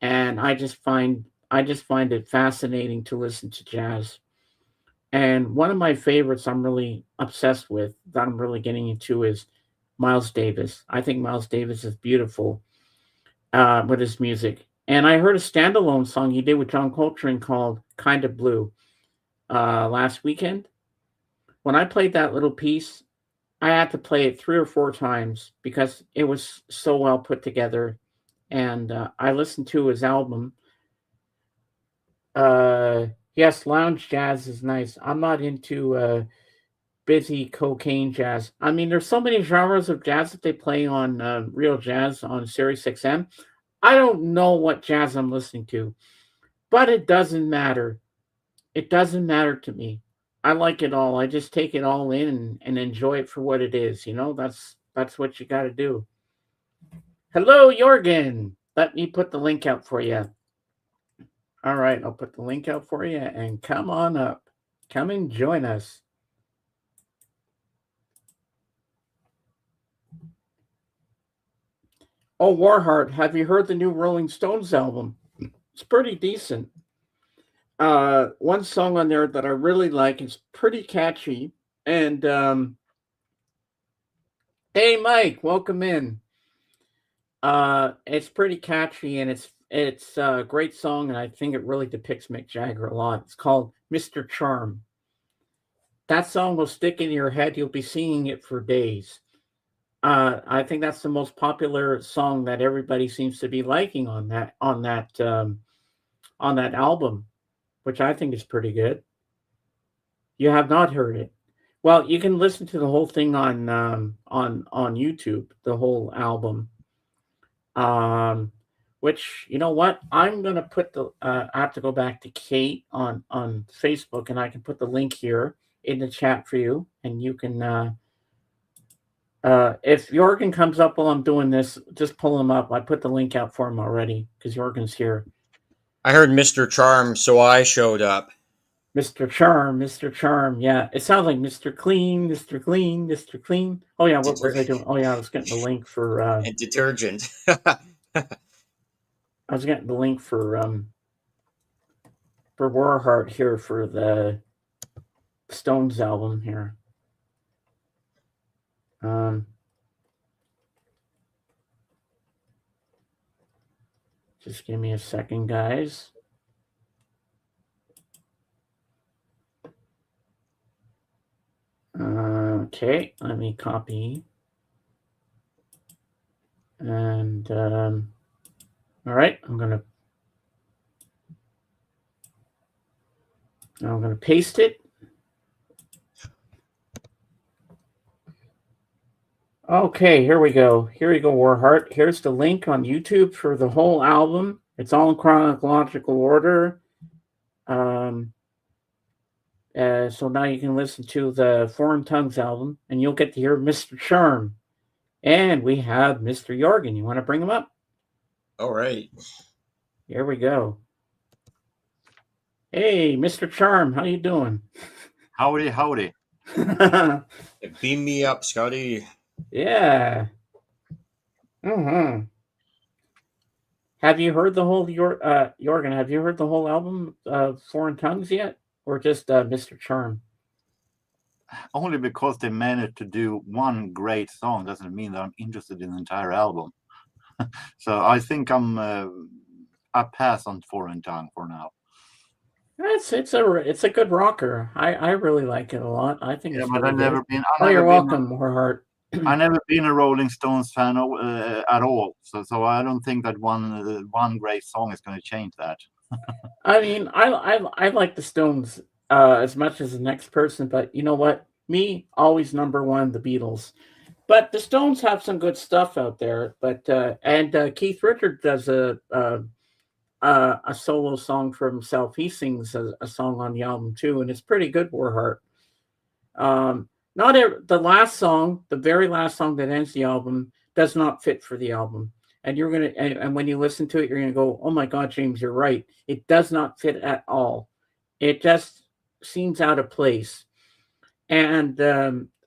And I just find it fascinating to listen to jazz. And one of my favorites I'm really obsessed with that I'm really getting into is Miles Davis. I think Miles Davis is beautiful with his music. And I heard a standalone song he did with John Coltrane called Kind of Blue last weekend. When I played that little piece, I had to play it 3 or 4 times because it was so well put together. And I listened to his album. Yes, lounge jazz is nice. I'm not into busy cocaine jazz. I mean, there's so many genres of jazz that they play on Real Jazz on Sirius XM. I don't know what jazz I'm listening to, but it doesn't matter. It doesn't matter to me. I like it all. I just take it all in and enjoy it for what it is. That's what you got to do. Hello, Jorgen. Let me put the link out for you. All right, I'll put the link out for you and come on up. Come and join us. Oh, Warheart, have you heard the new Rolling Stones album? It's pretty decent. One song on there that I really like is pretty catchy. And hey, Mike, welcome in. It's pretty catchy and it's a great song, and I think it really depicts Mick Jagger a lot. It's called Mr. Charm. That song will stick in your head. You'll be singing it for days. I think that's the most popular song that everybody seems to be liking on that album, which I think is pretty good. You have not heard it. Well, you can listen to the whole thing on YouTube, the whole album. Which you know what? I'm gonna put the. I have to go back to Kate on Facebook, and I can put the link here in the chat for you, and you can. If Jorgen comes up while I'm doing this, just pull him up. I put the link out for him already because Jorgen's here. I heard Mr. Charm, so I showed up. Mr. Charm, Mr. Charm. Yeah, it sounds like Mr. Clean, Mr. Clean, Mr. Clean. Oh yeah, what was I doing? Oh yeah, I was getting the link for And detergent. I was getting the link for Warheart here for the Stones album here. Just give me a second, guys. Okay, let me copy. And all right, I'm gonna paste it. Okay, here we go. Here you go, Warheart. Here's the link on YouTube for the whole album. It's all in chronological order. So now you can listen to the Foreign Tongues album, and you'll get to hear Mr. Charm. And we have Mr. Jorgen. You want to bring him up? All right. Here we go. Hey, Mr. Charm, how you doing? Howdy. Beam me up, Scotty. Yeah. Have you heard the whole Jorgen? Have you heard the whole album of Foreign Tongues yet, or just Mr. Charm? Only because they managed to do one great song doesn't mean that I'm interested in the entire album. So I think I pass on Foreign Tongue for now. It's a good rocker. I really like it a lot. I think it's but really I've good. never been. You're welcome, Warheart. I've never been a Rolling Stones fan at all. So I don't think that one great song is going to change that. I mean, I like the Stones as much as the next person, but you know what? Me, always number one, the Beatles. But the Stones have some good stuff out there. But and Keith Richards does a a solo song for himself. He sings a song on the album too, and it's pretty good. Warheart. Not the last song, the very last song that ends the album, does not fit for the album. And you're gonna, and when you listen to it, you're gonna go, "Oh my God, James, you're right. It does not fit at all. It just seems out of place." And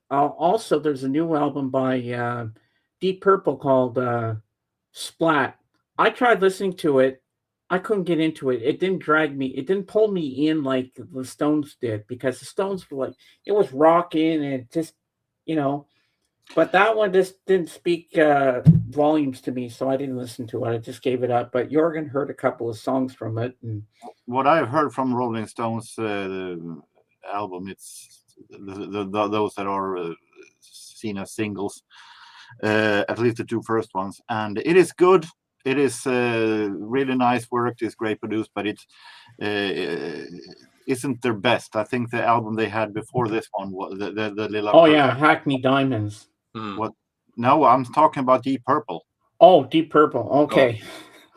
also, there's a new album by Deep Purple called Splat. I tried listening to it. I couldn't get into it. It didn't drag me. It didn't pull me in like the Stones did, because the Stones were like, it was rocking and it just, you know, but that one just didn't speak volumes to me, so I didn't listen to it. I just gave it up. But Jorgen heard a couple of songs from it. And What I've heard from Rolling Stones album, it's those that are seen as singles, at least the two first ones, and it is good. It is really nice work. It's great produced, but it isn't their best. I think the album they had before this one was the little. Oh yeah, Hackney Diamonds. What? No, I'm talking about Deep Purple. Oh, Deep Purple. Okay. Oh.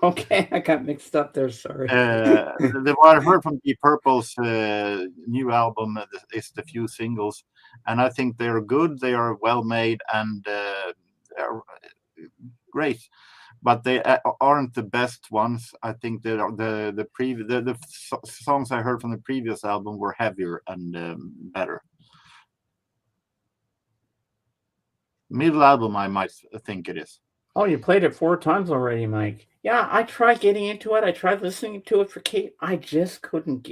Okay, I got mixed up there. Sorry. What I heard from Deep Purple's new album is the few singles, and I think they are good. They are well made and they're great, but they aren't the best ones. I think the songs I heard from the previous album were heavier and better. Middle album, I might think it is. Oh, you played it 4 times already, Mike. Yeah, I tried getting into it. I tried listening to it for Kate. I just couldn't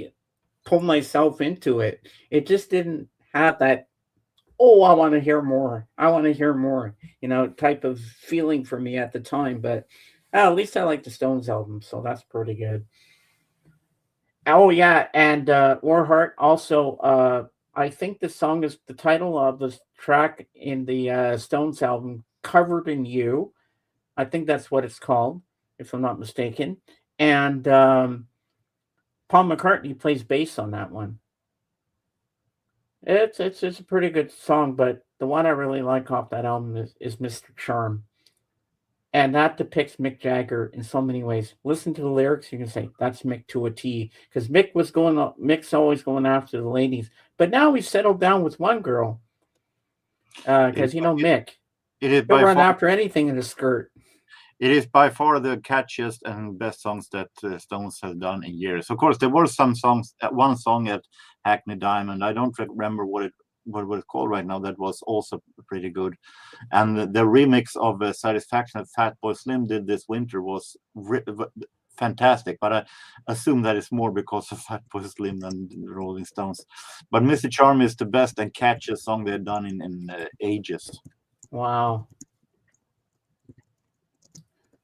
pull myself into it. It just didn't have that, oh, I want to hear more. I want to hear more, type of feeling for me at the time. But at least I like the Stones album, so that's pretty good. Oh, yeah, and Warheart also, I think the song is the title of the track in the Stones album, Covered in You. I think that's what it's called, if I'm not mistaken. And Paul McCartney plays bass on that one. It's a pretty good song, but the one I really like off that album is Mr. Charm. And that depicts Mick Jagger in so many ways. Listen to the lyrics, you can say that's Mick to a T. Because Mick's always going after the ladies. But now he's settled down with one girl. Because Mick, he'll run after anything in a skirt. It is by far the catchiest and best songs that Stones has done in years. Of course, there were some songs. One song at Hackney Diamond, I don't remember what it's called right now. That was also pretty good. And the remix of Satisfaction that Fatboy Slim did this winter was fantastic. But I assume that it's more because of Fatboy Slim than the Rolling Stones. But Mr. Charm is the best and catchiest song they've done in ages. Wow.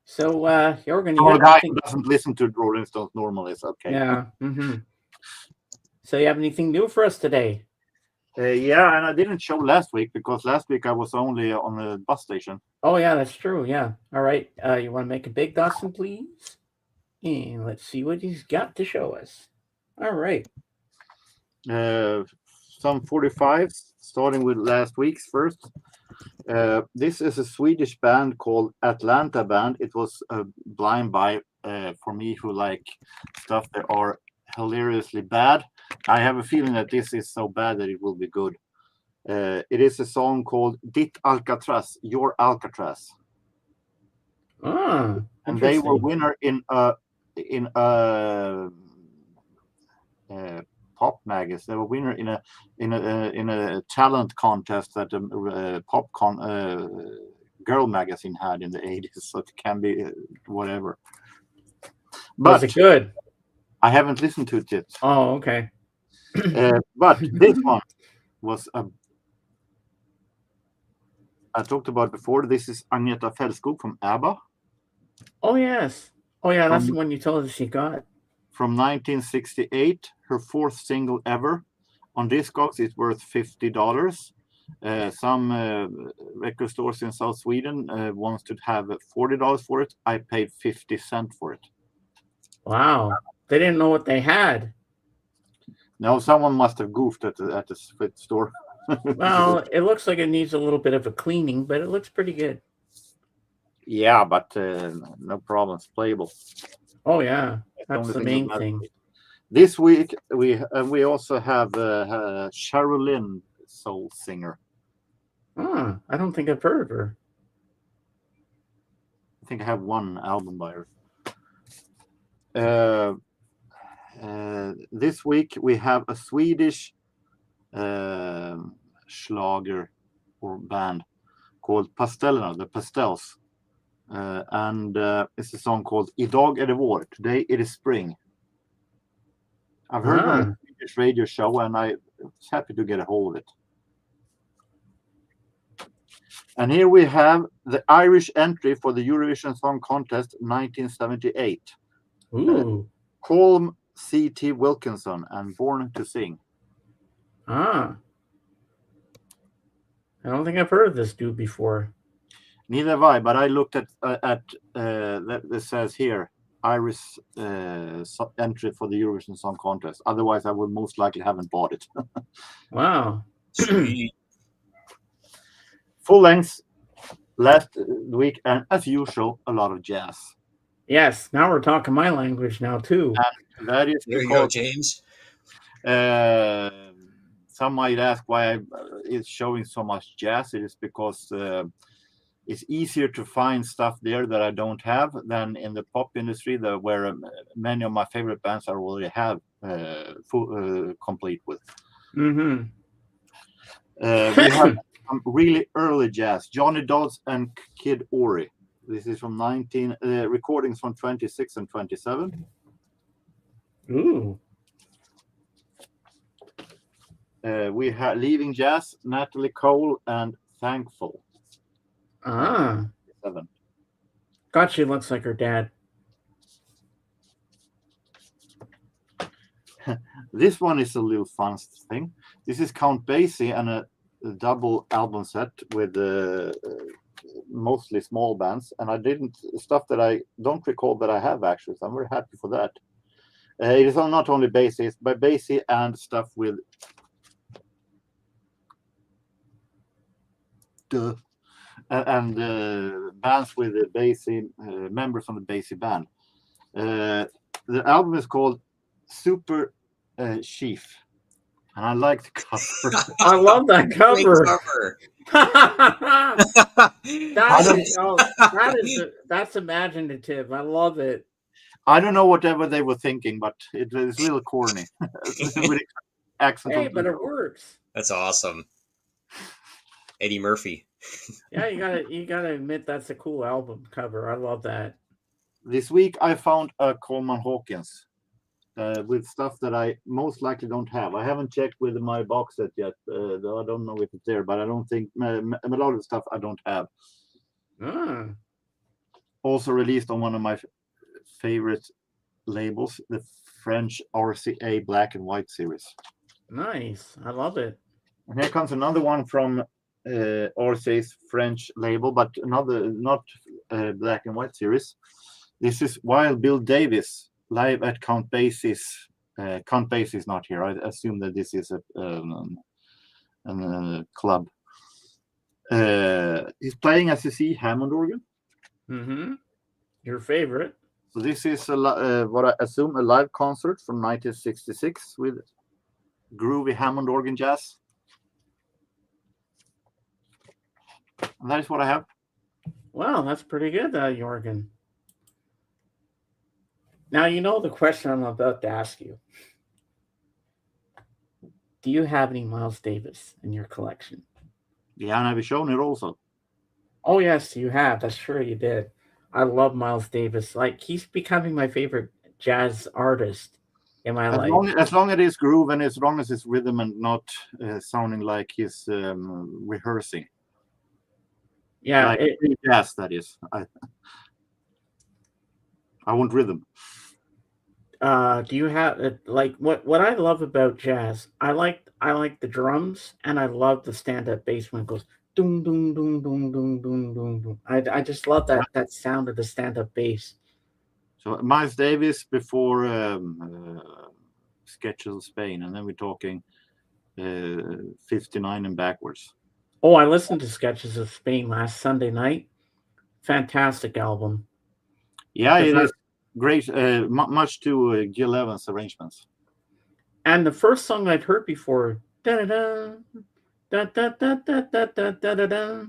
So, Jorgen, a guy who doesn't listen to Rolling Stones normally is okay. Yeah. Mm-hmm. So, you have anything new for us today? Yeah, and I didn't show last week because last week I was only on the bus station. Oh, yeah, that's true. Yeah. All right. You want to make a big Dawson, please? And let's see what he's got to show us. All right. Some 45s, starting with last week's first. This is a Swedish band called Atlanta Band. It was a blind buy for me who like stuff that are hilariously bad. I have a feeling that this is so bad that it will be good. It is a song called Ditt Alcatraz, Your Alcatraz. And they were winner in a pop magazine. They were winner in a talent contest that girl magazine had in the 80s. So it can be whatever. But was it good? I haven't listened to it yet. Oh, okay. But this one was I talked about before. This is Agneta Fältskog from ABBA. Oh yes. Oh yeah, that's the one you told us she got. From 1968, her 4th single ever. On Discogs, it's worth $50. Some record stores in South Sweden wants to have $40 for it. I paid 50 cents for it. Wow. They didn't know what they had. No, someone must have goofed at the store. Well, it looks like it needs a little bit of a cleaning, but it looks pretty good. Yeah, but no problem. It's playable. Oh, yeah. That's only the thing main that thing. matters. This week we also have Cheryl Lynn, soul singer. I don't think I've heard of her. I think I have one album by her. This week we have a Swedish schlager or band called Pastellerna, the Pastels. And it's a song called Idag är det vår, Today it is spring. I've heard it on a Swedish radio show and I was happy to get a hold of it. And here we have the Irish entry for the Eurovision Song Contest 1978. Ooh. Colm C.T. Wilkinson and Born to Sing. I don't think I've heard of this dude before. Neither have I, but I looked at that it says here Irish entry for the Eurovision Song Contest. Otherwise, I would most likely haven't bought it. Wow. Sweet. Full length last week, and as usual, a lot of jazz. Yes, now we're talking my language now too. And that is There you go, because James. some might ask why it's showing so much jazz. It is because it's easier to find stuff there that I don't have than in the pop industry, where many of my favorite bands I already have complete with. Mm-hmm. We have some really early jazz. Johnny Dodds and Kid Ory. This is from recordings from 26 and 27. Ooh. We have Leaving Jazz, Natalie Cole, and Thankful. 7. God, she looks like her dad. This one is a little fun thing. This is Count Basie and a double album set with mostly small bands, and I didn't stuff that I don't recall that I have actually. So I'm very happy for that. It is not only Basie, it's by Basie and stuff with and bands with the Basie members from the Basie band. The album is called Super Chief, and I like the cover. I love that Great cover. That's imaginative. I love it. I don't know whatever they were thinking, but it's a little corny. Accent. Hey, but it works. That's awesome. Eddie Murphy. Yeah, you gotta admit that's a cool album cover. I love that. This week I found a Coleman Hawkins with stuff that I most likely don't have. I haven't checked with my box set yet. I don't know if it's there, but I don't think a lot of the stuff I don't have. Also released on one of my favorite labels, the French RCA Black and White series. Nice. I love it. And here comes another one from RCA's French label, but another not Black and White series. This is Wild Bill Davis live at Count Basie's. Count Basie is not here. I assume that this is a club. He's playing, as you see, Hammond organ. Mm-hmm. Your favorite. So this is what I assume a live concert from 1966 with groovy Hammond organ jazz. And that is what I have. Wow, that's pretty good, Jorgen. Now, you know the question I'm about to ask you. Do you have any Miles Davis in your collection? Yeah, and I've shown it also. Oh, yes, you have. That's true, you did. I love Miles Davis. Like, he's becoming my favorite jazz artist in my life. As long as it's groove and as long as it's rhythm and not sounding like he's rehearsing. Yeah, like jazz, that is. I want rhythm. Do you have like what I love about jazz? I like the drums, and I love the stand-up bass when it goes doom doom doom doom doom doom doom doom. I just love that sound of the stand-up bass. So Miles Davis before Sketches of Spain, and then we're talking 59 and backwards. Oh, I listened to Sketches of Spain last Sunday night. Fantastic album. Yeah, it is. great, much to Gil Evans' arrangements. And the first song I'd heard before, da da da da da da da da da da da.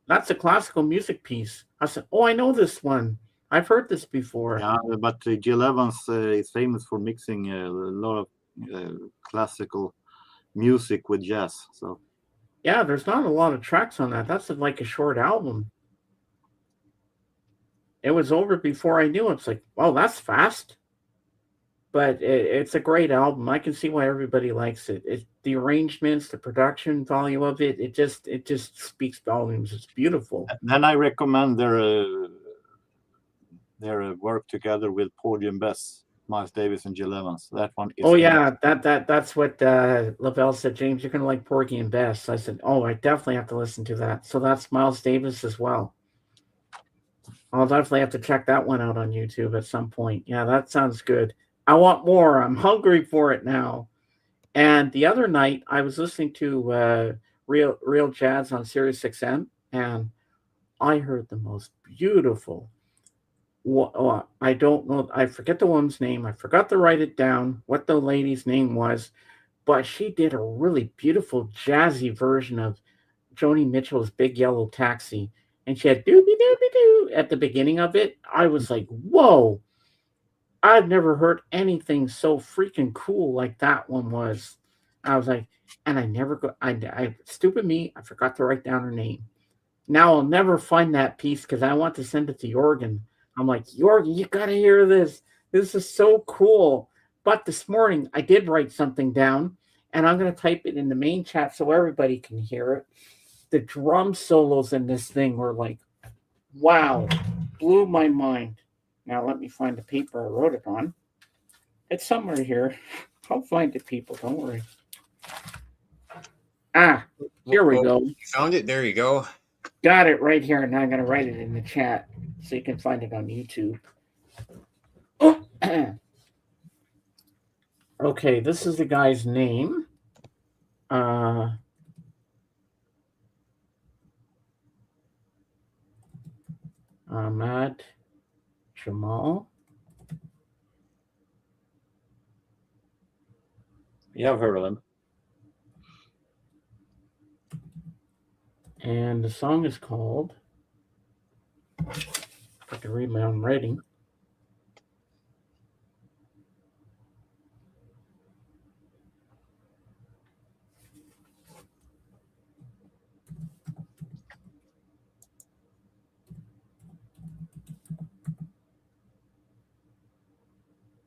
That's a classical music piece. I said, "Oh, I know this one. I've heard this before." Yeah, but Gil Evans is famous for mixing a lot of classical music with jazz. So Yeah, there's not a lot of tracks on that. That's like a short album. It was over before I knew it. It's like, well, that's fast. But it's a great album. I can see why everybody likes it. The arrangements, the production value of it, it just speaks volumes. It's beautiful. then I recommend their work together with Porgy and Bess, Miles Davis and Gil Evans. That one is. Oh yeah, that's what Lavelle said. James, you're gonna like Porgy and Bess. I said, oh, I definitely have to listen to that. So that's Miles Davis as well. I'll definitely have to check that one out on YouTube at some point. Yeah, that sounds good. I want more. I'm hungry for it now. And the other night, I was listening to Real Jazz on Sirius XM, and I heard the most beautiful. I don't know. I forget the woman's name. I forgot to write it down. What the lady's name was, but she did a really beautiful jazzy version of Joni Mitchell's Big Yellow Taxi, and she had doobie doobie doo at the beginning of it. I was like, whoa. I've never heard anything so freaking cool like that one was. I was like, and I never go. I stupid me. I forgot to write down her name. Now I'll never find that piece because I want to send it to Jorgen. I'm like, Jorgen, you gotta hear this. This is so cool. But this morning I did write something down, and I'm gonna type it in the main chat so everybody can hear it. The drum solos in this thing were like, wow, blew my mind. Now let me find the paper I wrote it on. It's somewhere here. I'll find it, people. Don't worry. Ah, here we go. You found it? There you go. Got it right here. Now I'm going to write it in the chat so you can find it on YouTube. Oh. Okay, this is the guy's name. Ahmad Jamal. Yeah, I've heard of them. And the song is called, I can read my own writing.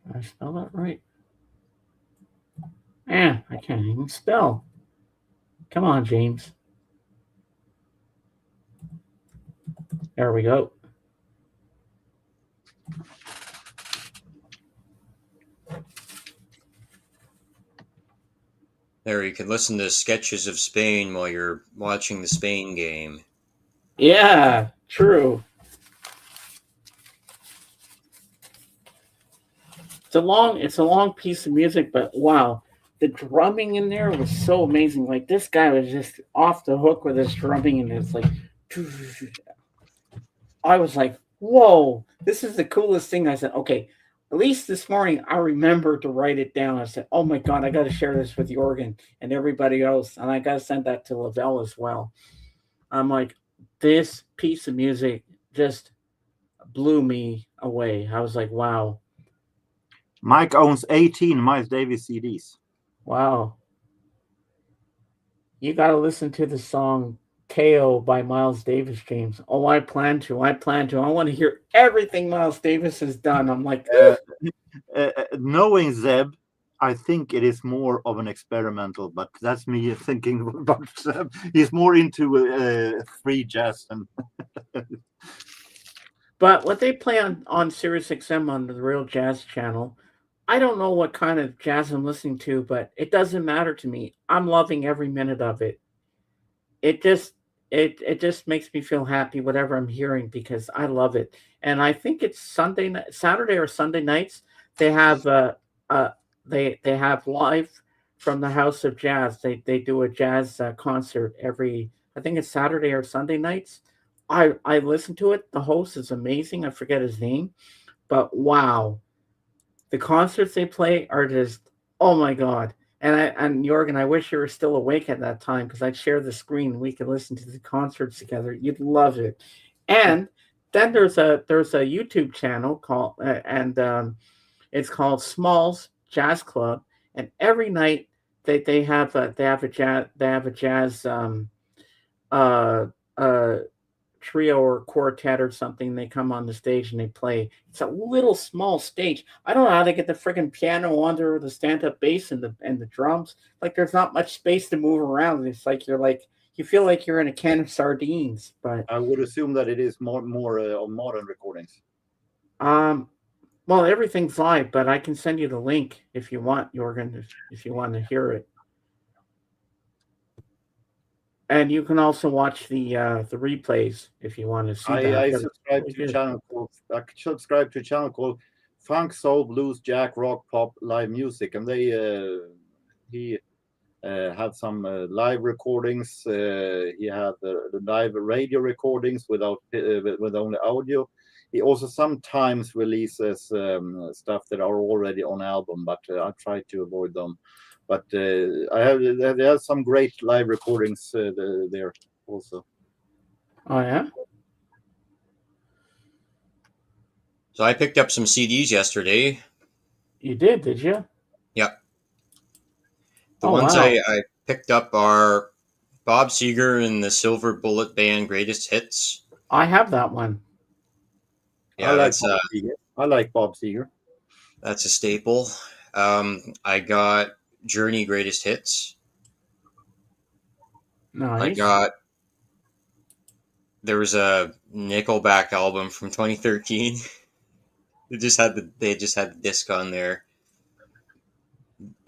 Did I spell that right? I can't even spell. Come on, James. There we go. There, you can listen to sketches of Spain while you're watching the Spain game. Yeah, true. It's a long piece of music, but wow, the drumming in there was so amazing. Like this guy was just off the hook with his drumming, and it's like, I was like, whoa, this is the coolest thing. I said, okay, at least this morning I remembered to write it down. I said, oh my God, I got to share this with Jorgen and everybody else. And I got to send that to Lavelle as well. I'm like, this piece of music just blew me away. I was like, wow. Mike owns 18 Miles Davis CDs. Wow. You got to listen to the song KO by Miles Davis, James. Oh, I plan to. I want to hear everything Miles Davis has done. I'm like, knowing Zeb, I think it is more of an experimental, but that's me thinking about Zeb. He's more into free jazz. But what they play on Sirius XM on the Real Jazz channel, I don't know what kind of jazz I'm listening to, but it doesn't matter to me. I'm loving every minute of it. It just makes me feel happy, whatever I'm hearing, because I love it. And I think it's Saturday or Sunday nights. They have they have live from the House of Jazz. They do a jazz concert every. I think it's Saturday or Sunday nights. I listen to it. The host is amazing. I forget his name, but wow, the concerts they play are just, oh my god. And Jorgen, I wish you were still awake at that time because I'd share the screen and we could listen to the concerts together. You'd love it. And then there's a YouTube channel called it's called Smalls Jazz Club, and every night they have a jazz uh, uh, trio or quartet or something. They come on the stage and they play. It's a little small stage. I don't know how they get the freaking piano under the stand-up bass and the drums. Like there's not much space to move around. It's like you feel like you're in a can of sardines. But I would assume that it is more on modern recordings. well, everything's live, but I can send you the link if you want, Jorgen, if you want to hear it. And you can also watch the replays if you want to see that. I subscribe to a channel called Funk, Soul, Blues, Jack, Rock, Pop, Live Music, and he had some live recordings. He had the live radio recordings with only audio. He also sometimes releases stuff that are already on album, but I try to avoid them. But there are some great live recordings there also. Oh yeah. So I picked up some CDs yesterday. You did you? Yep. The ones wow. I picked up are Bob Seger and the Silver Bullet Band Greatest Hits. I have that one. Yeah, I like Bob Seger. That's a staple. I got Journey Greatest Hits. Nice. There was a Nickelback album from 2013. They just had the disc on there.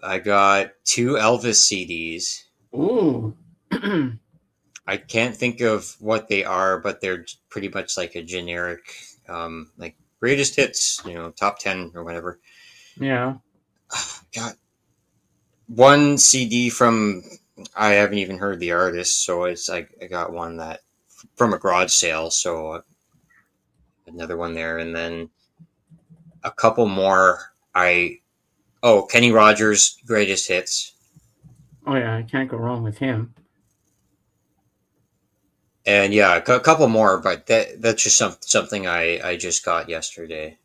I got 2 Elvis CDs. Ooh. I can't think of what they are, but they're pretty much like a generic, like greatest hits, top 10 or whatever. Yeah. Got 1 CD from, I haven't even heard the artist, so it's like I got one that from a garage sale, so another one there, and then a couple more. Kenny Rogers Greatest Hits. Oh yeah, I can't go wrong with him. And yeah, a couple more, but that's just something I just got yesterday.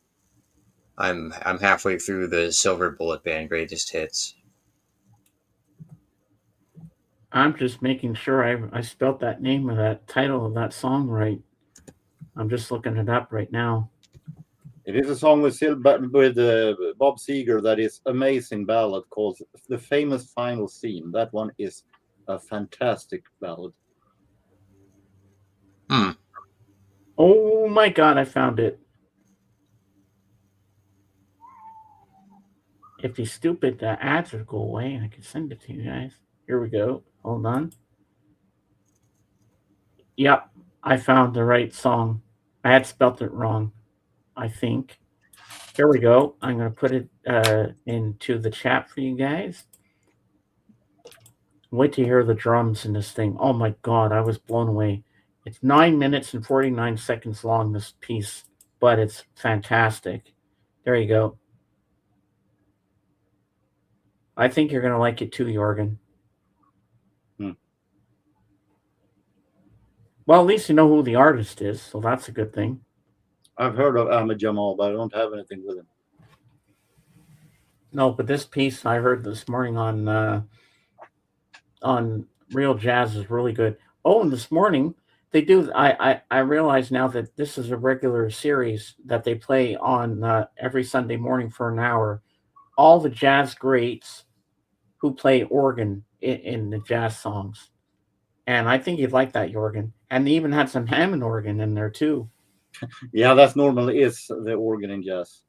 I'm halfway through the Silver Bullet Band Greatest Hits. I'm just making sure I spelt that name of that title of that song right. I'm just looking it up right now. It is a song with Bob Seger that is amazing ballad called The Famous Final Scene. That one is a fantastic ballad. Oh my god, I found it. If he's stupid, the ads would go away and I can send it to you guys. Here we go. Hold on. Yep, I found the right song. I had spelt it wrong, I think. Here we go. I'm going to put it into the chat for you guys. Wait to hear the drums in this thing. Oh my god, I was blown away. It's 9 minutes and 49 seconds long, this piece, but it's fantastic. There you go. I think you're going to like it too, Jorgen. Well, at least you know who the artist is, so that's a good thing. I've heard of Ahmed Jamal, but I don't have anything with him. No, but this piece I heard this morning on Real Jazz is really good. Oh, and this morning they do. I realize now that this is a regular series that they play on every Sunday morning for an hour. All the jazz greats who play organ in the jazz songs, and I think you'd like that, Jorgen. And they even had some Hammond organ in there too. Yeah, that normally is the organ in jazz.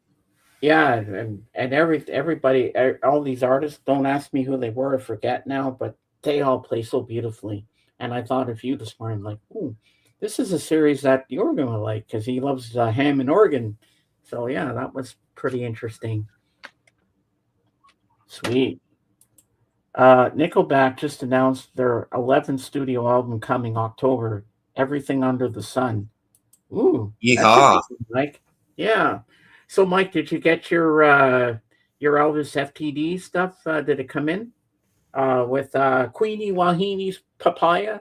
Yeah, and everybody, all these artists, don't ask me who they were, I forget now, but they all play so beautifully. And I thought of you this morning, like, ooh, this is a series that you're going to like because he loves Hammond organ. So yeah, that was pretty interesting. Sweet. Nickelback just announced their 11th studio album coming October, Everything Under the Sun. Ooh. Yeehaw. Like, yeah. So, Mike, did you get your Elvis FTD stuff? Did it come in with Queenie Wahini's Papaya?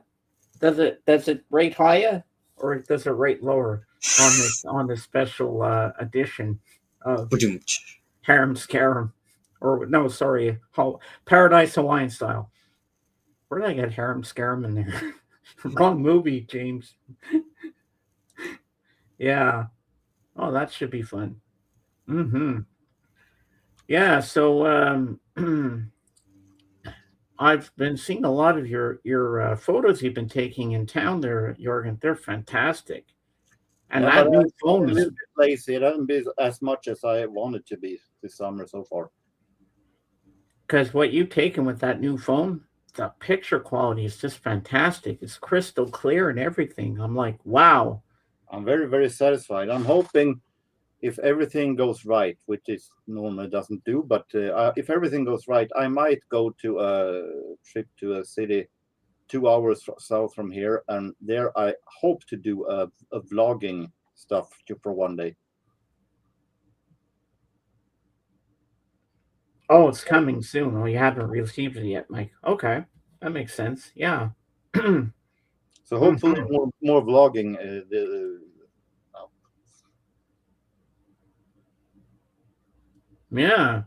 Does it rate higher or does it rate lower on the special edition of Ba-doom-tsh. Harem Scarum? Or no, sorry, Paradise Hawaiian Style. Where did I get Harem Scarum in there? Wrong movie, James. Yeah. Oh, that should be fun. Mm-hmm. Yeah. So I've been seeing a lot of your photos you've been taking in town there, Jorgen. They're fantastic. And Yeah, but that new I'm a phone is little bit lazy. It hasn't been as much as I wanted to be this summer so far. because what you've taken with that new phone, the picture quality is just fantastic. It's crystal clear and everything. I'm like, wow. I'm very, very satisfied. I'm hoping if everything goes right, which is normally doesn't do, but if everything goes right, I might go to a trip to a city 2 hours south from here, and there I hope to do a vlogging stuff for one day. Oh, it's coming soon. Oh, you haven't received it yet, Mike. Okay, that makes sense. Yeah. So hopefully Mhm. more vlogging. Yeah.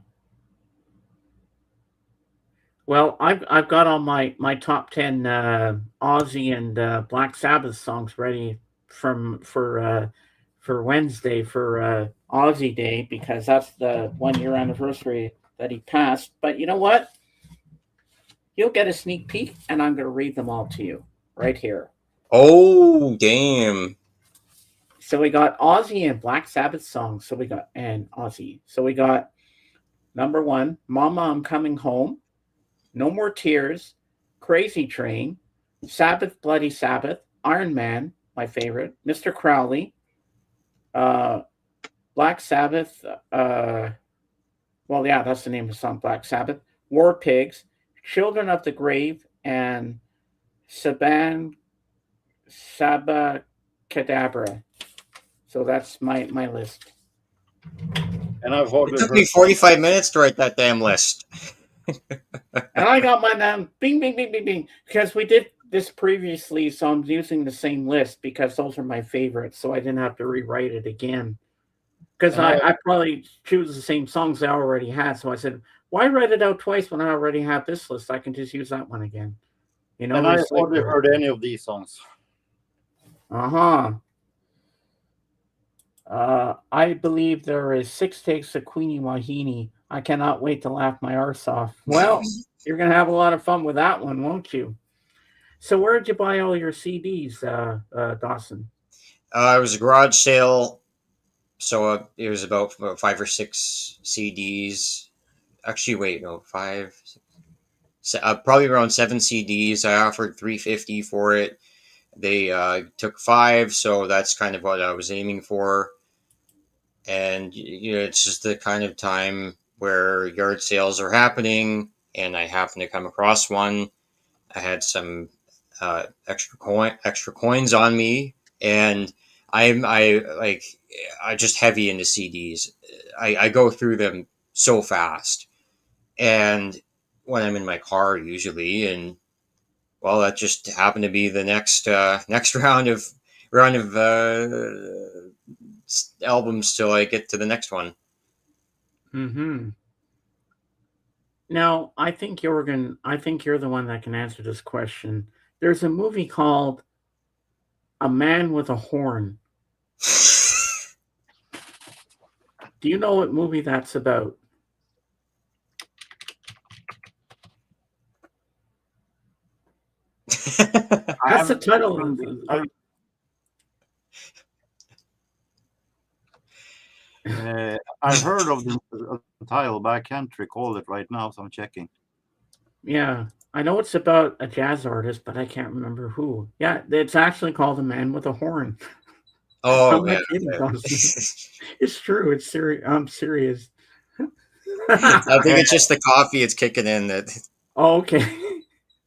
Well, I've got all my top 10 Aussie and Black Sabbath songs ready for Wednesday for Aussie Day because that's the 1 year anniversary that he passed. But you know what? You'll get a sneak peek, and I'm going to read them all to you right here. Oh, damn. So we got Aussie and Black Sabbath songs. So we got and Aussie. So we got number one, Mama, I'm Coming Home. No More Tears, Crazy Train, Sabbath, Bloody Sabbath, Iron Man, my favorite, Mr. Crowley, uh, Black Sabbath. Well, yeah, that's the name of the song, Black Sabbath. War Pigs, Children of the Grave, and Saban Saba Cadabra. So that's my list. And I've It hardly took heard. me 45 minutes to write that damn list. And I got my bing, bing, bing, bing, bing, because we did this previously, so I'm using the same list because those are my favorites, so I didn't have to rewrite it again. Because And I probably choose the same songs I already had, so I said, why write it out twice when I already have this list? I can just use that one again. You know, and I hardly recycle. heard any of these songs. Uh-huh. I believe there is 6 takes of Queenie Wahini. I cannot wait to laugh my arse off. Well, you're going to have a lot of fun with that one, won't you? So where did you buy all your CDs, Dawson? It was a garage sale, so it was about 5 or 6 CDs. Actually, wait, no, five. Probably around 7 CDs. I offered $350 for it. They took 5, so that's kind of what I was aiming for. And it's just the kind of time where yard sales are happening, and I happened to come across one. I had some extra coins on me, and I just heavy into CDs. I go through them so fast, and when I'm in my car usually, and well, that just happened to be the next round of albums till I get to the next one. Mm-hmm. Now, I think you're the one that can answer this question. There's a movie called A Man with a Horn. Do you know what movie that's about? That's the title. I've heard of the title, but I can't recall it right now, so I'm checking. Yeah, I know it's about a jazz artist, but I can't remember who. Yeah, it's actually called A Man with a Horn. Oh, I'm yeah. not kidding, it's true. It's serious. I'm serious. I think it's just the coffee it's kicking in that. Oh, okay.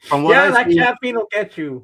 From what Yeah, I that see, caffeine will get you.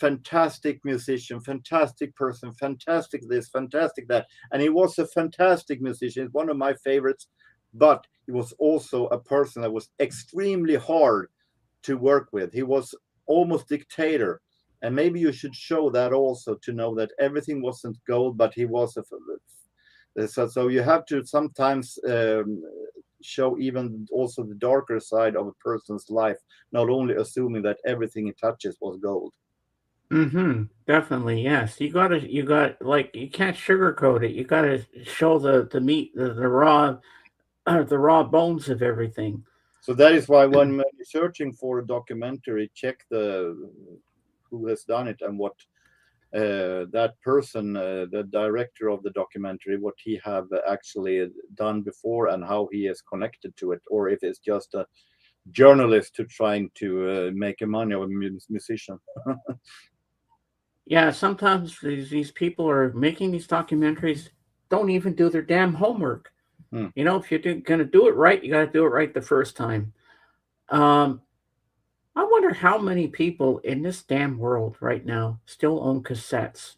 fantastic musician, fantastic person, fantastic this, fantastic that. And he was a fantastic musician, one of my favorites, but he was also a person that was extremely hard to work with. He was almost dictator. And maybe you should show that also, to know that everything wasn't gold, but he was so you have to sometimes show even also the darker side of a person's life, not only assuming that everything he touches was gold. Mm-hmm. Definitely, yes. You got like you can't sugarcoat it. You gotta show the meat, the raw bones of everything. So that is why when you're searching for a documentary, check who has done it and what that person, the director of the documentary, what he have actually done before and how he is connected to it, or if it's just a journalist who trying to make money of a musician. Yeah, sometimes these people are making these documentaries, don't even do their damn homework. You know, if you're gonna do it right, you got to do it right the first time. Um, I wonder how many people in this damn world right now still own cassettes.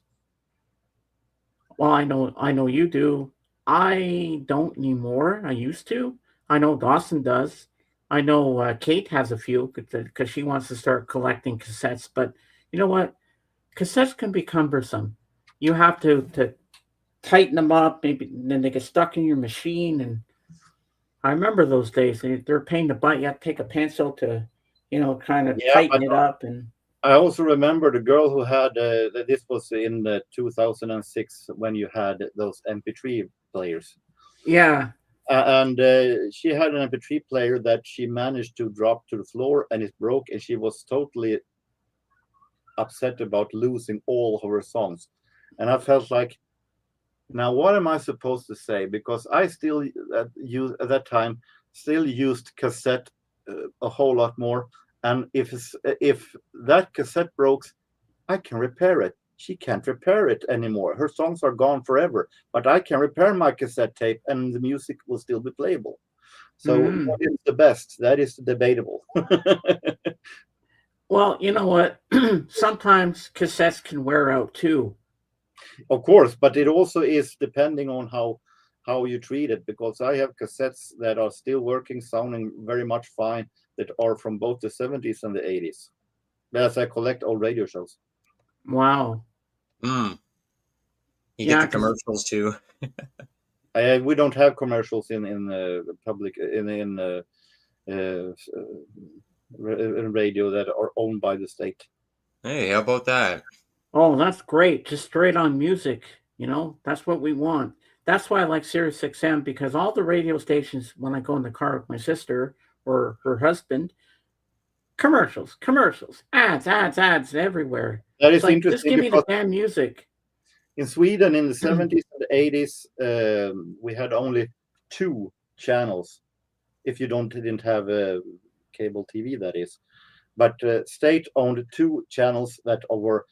Well, I know you do. I don't anymore. I used to. I know Dawson does. I know Kate has a few because she wants to start collecting cassettes. But you know what? Cassettes can be cumbersome. You have to tighten them up, maybe then they get stuck in your machine. And I remember those days. They're a pain to butt. You have to take a pencil to, kind of Yeah, tighten but it up. And I also remember the girl who had this was in 2006 when you had those MP3 players. yeah, And she had an MP3 player that she managed to drop to the floor, and it broke, and she was totally upset about losing all of her songs. And I felt like, now what am I supposed to say? Because I still at that time still used cassette a whole lot more. And if that cassette breaks, I can repair it. She can't repair it anymore. Her songs are gone forever, but I can repair my cassette tape and the music will still be playable. So what is the best? That is debatable. Well, you know what? Sometimes cassettes can wear out too. Of course, but it also is depending on how you treat it, because I have cassettes that are still working, sounding very much fine, that are from both the 70s and the 80s. As I collect old radio shows. Wow. You Yeah, get the commercials too. We don't have commercials in the public in radio that are owned by the state. Hey, how about that? Oh, that's great. Just straight on music. That's what we want. That's why I like Sirius XM, because all the radio stations, when I go in the car with my sister or her husband, commercials, ads everywhere. That is It's like, interesting. just give me the damn music. In Sweden, in the 70s and the 80s, we had only 2 channels. If you didn't have cable TV, that is. But state owned 2 channels that were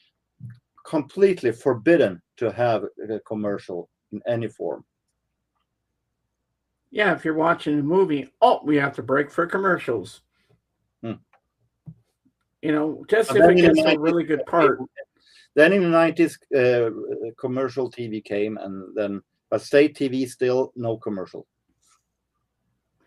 completely forbidden to have a commercial in any form. Yeah, if you're watching a movie, we have to break for commercials. Just if it gets a really good part. Then in the 90s, commercial TV came, but state TV still no commercial.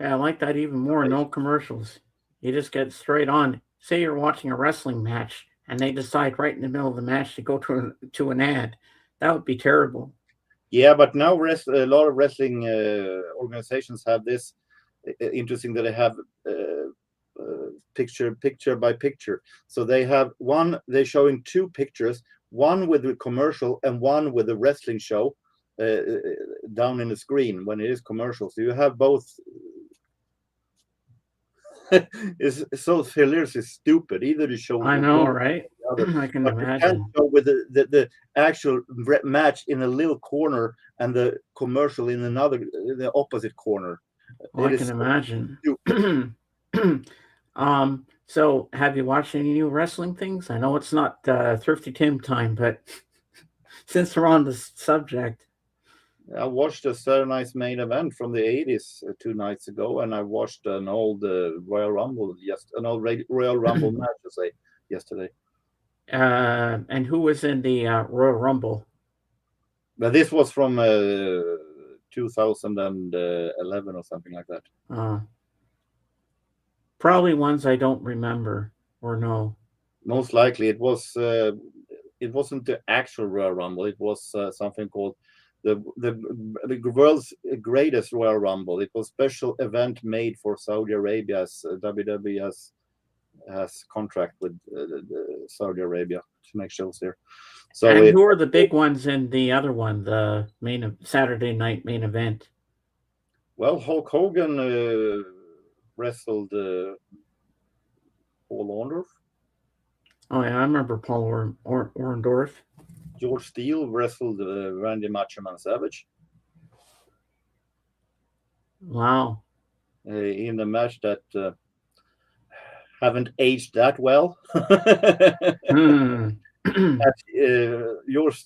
Yeah, I like that even more. No commercials. You just get straight on. Say you're watching a wrestling match, and they decide right in the middle of the match to go to an ad. That would be terrible. Yeah, but now a lot of wrestling organizations have this interesting that they have picture by picture. So they're showing 2 pictures, one with the commercial and one with the wrestling show down in the screen when it is commercial. So you have both. It's so hilariously stupid. Either you show. I know, right? I can imagine. You go with the actual match in a little corner and the commercial in the opposite corner. Well, I can imagine. So have you watched any new wrestling things? I know it's not Thrifty Tim time, but since we're on the subject. I watched a Saturday Night's Main Event from the 80s 2 nights ago, and I watched an old Royal Rumble Royal Rumble match yesterday. And who was in the Royal Rumble? But this was from 2011 or something like that. Probably ones I don't remember or know. Most likely, it was. It wasn't the actual Royal Rumble. It was something called the world's greatest Royal Rumble. It was a special event made for Saudi Arabia's WWE has contract with Saudi Arabia to make shows there. So and who are the big ones in the other one, the main Saturday night main event? Well, Hulk Hogan wrestled Paul Orndorff. Oh yeah, I remember Paul Orndorff. George Steele wrestled Randy Macho Man Savage. Wow. In the match that haven't aged that well. The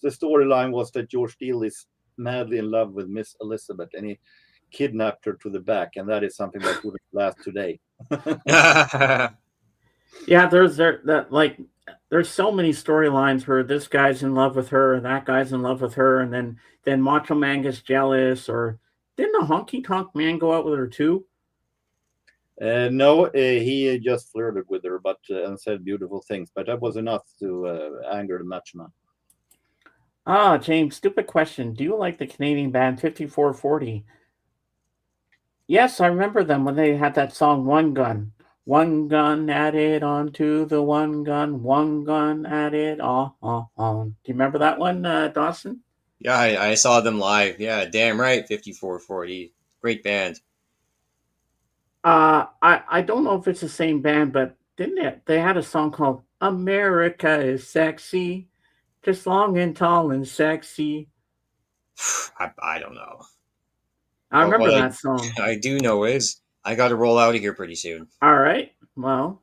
storyline was that George Steele is madly in love with Miss Elizabeth, and he kidnapped her to the back, and that is something that wouldn't last today. Yeah, there's so many storylines where this guy's in love with her and that guy's in love with her, and then Macho Man gets jealous, or didn't the Honky Tonk Man go out with her too? No, he just flirted with her, but and said beautiful things. But that was enough to anger the Macho Man. James, stupid question. Do you like the Canadian band 5440? Yes, I remember them when they had that song One Gun. One gun added onto the one gun added on. Do you remember that one, Dawson? Yeah, I saw them live. Yeah, damn right, 5440. Great band. I don't know if it's the same band, but didn't they had a song called America is Sexy, just long and tall and sexy. I don't know. I remember that song. I do know is I got to roll out of here pretty soon. All right. Well,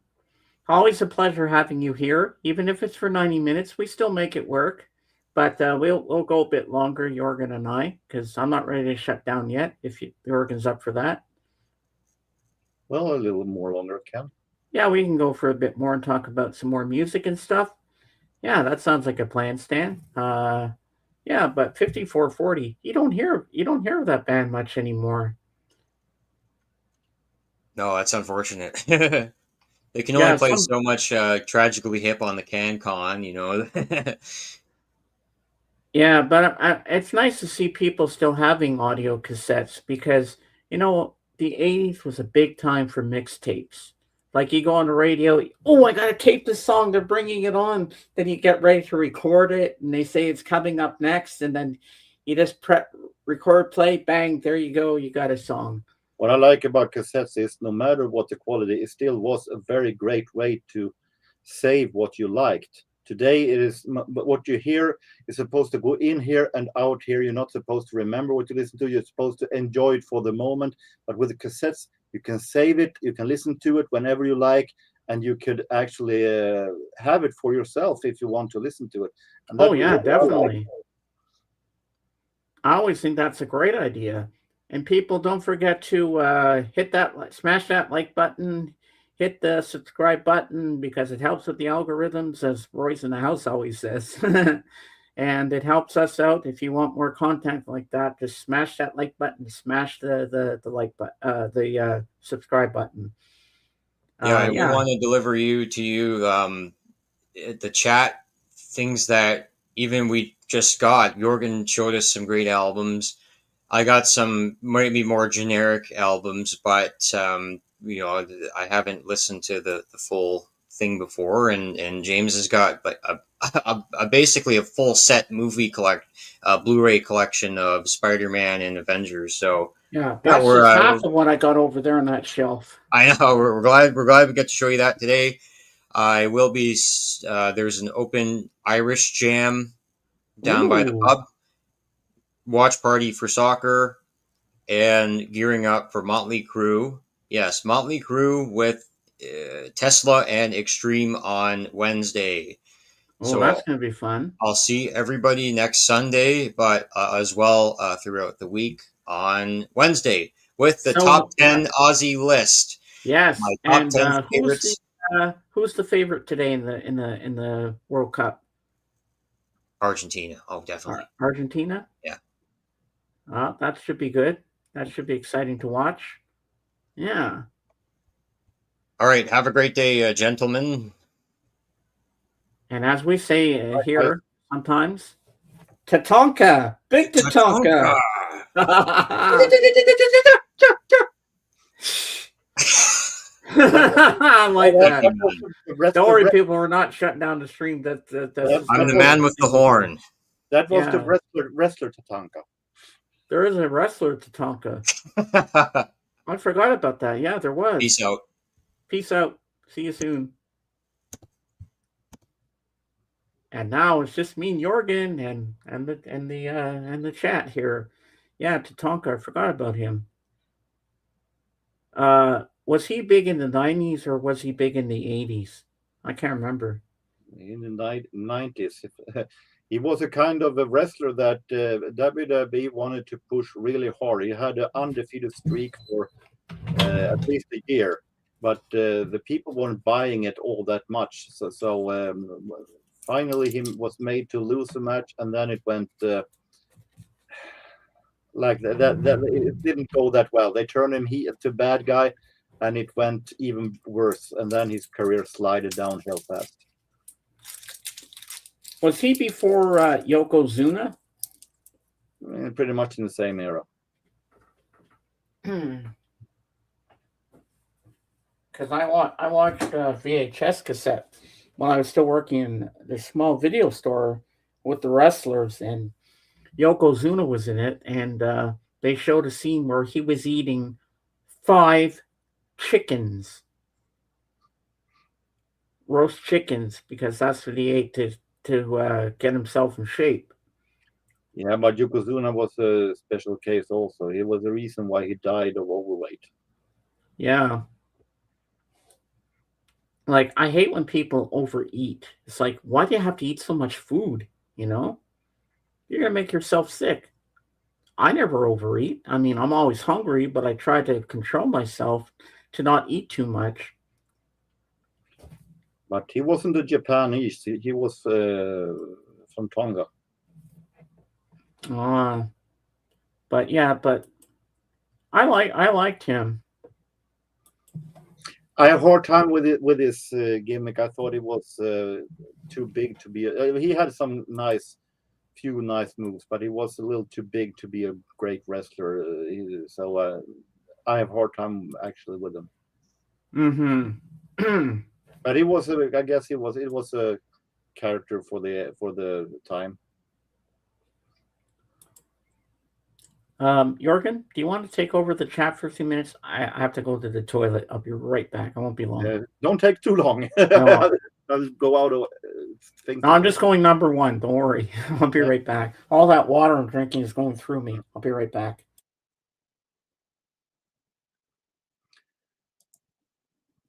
always a pleasure having you here. Even if it's for 90 minutes, we still make it work. But we'll go a bit longer, Jorgen and I, because I'm not ready to shut down yet, if Jorgen's up for that. Well, a little more longer, Ken. Yeah, we can go for a bit more and talk about some more music and stuff. Yeah, that sounds like a plan, Stan. Yeah, but 5440, you don't hear that band much anymore. No, that's unfortunate. They can only play so much Tragically Hip on the CanCon, you know. Yeah, but it's nice to see people still having audio cassettes because, you know, the 80s was a big time for mixtapes. Like you go on the radio, oh, I got to tape this song. They're bringing it on. Then you get ready to record it, and they say it's coming up next, and then you just record, play, bang, there you go. You got a song. What I like about cassettes is no matter what the quality, it still was a very great way to save what you liked. Today, it is what you hear is supposed to go in here and out here. You're not supposed to remember what you listen to. You're supposed to enjoy it for the moment. But with the cassettes, you can save it. You can listen to it whenever you like, and you could actually have it for yourself if you want to listen to it. And oh yeah, definitely. I always think that's a great idea. And people, don't forget to smash that like button, hit the subscribe button because it helps with the algorithms, as Royce in the house always says. And it helps us out. If you want more content like that, just smash that like button, smash the like button, the subscribe button. Yeah, we want to deliver to you the chat things that even we just got. Jorgen showed us some great albums. I got some maybe more generic albums, but you know, I haven't listened to the full thing before, and James has got like a basically a full set movie Blu-ray collection of Spider-Man and Avengers. So yeah, that's just half of what I got over there on that shelf. I know we're glad we get to show you that today. I will be there's an open Irish jam down by the pub. Watch party for soccer and gearing up for Motley Crue. Yes, Motley Crue with Tesla and Extreme on Wednesday. Oh, so that's going to be fun. I'll see everybody next Sunday, but as well throughout the week on Wednesday with the top 10 Aussie list. Yes. My top 10 favorites Who's the favorite today in the World Cup? Argentina. Oh, definitely. Argentina. Yeah. That should be good. That should be exciting to watch. Yeah. All right. Have a great day, gentlemen. And as we say here sometimes, Tatanka, big Tatanka. I like that. Don't worry, people. We're not shutting down the stream. I'm the man with the horn. That was the wrestler Tatanka. There is a wrestler Tatanka. I forgot about that. Yeah, there was. Peace out. Peace out. See you soon. And now it's just me and Jorgen and the chat here. Yeah, Tatanka. I forgot about him. Was he big in the 90s or was he big in the 80s? I can't remember. In the 90s. He was a kind of a wrestler that WWE wanted to push really hard. He had an undefeated streak for at least a year, but the people weren't buying it all that much. So finally, he was made to lose a match, and then it went like that. It didn't go that well. They turned him to bad guy, and it went even worse. And then his career slided downhill fast. Was he before Yokozuna? Pretty much in the same era. Because I watched VHS cassette when I was still working in the small video store with the wrestlers, and Yokozuna was in it, and they showed a scene where he was eating 5 chickens, roast chickens, because that's what he ate to get himself in shape. Yeah, but Yokozuna was a special case also. It was the reason why he died of overweight. Yeah. Like, I hate when people overeat. It's like, why do you have to eat so much food? You know? You're going to make yourself sick. I never overeat. I mean, I'm always hungry, but I try to control myself to not eat too much. But he wasn't a Japanese. He was from Tonga. But I liked him. I have a hard time with his gimmick. I thought it was too big to be. He had some few nice moves, but he was a little too big to be a great wrestler. So I have a hard time actually with him. Mm-hmm. But it was, I guess, it was a character for the time. Jorgen, do you want to take over the chat for a few minutes? I have to go to the toilet. I'll be right back. I won't be long. Don't take too long. I'll go out of things. No, I'm just going number 1. Don't worry. I'll be right back. All that water I'm drinking is going through me. I'll be right back.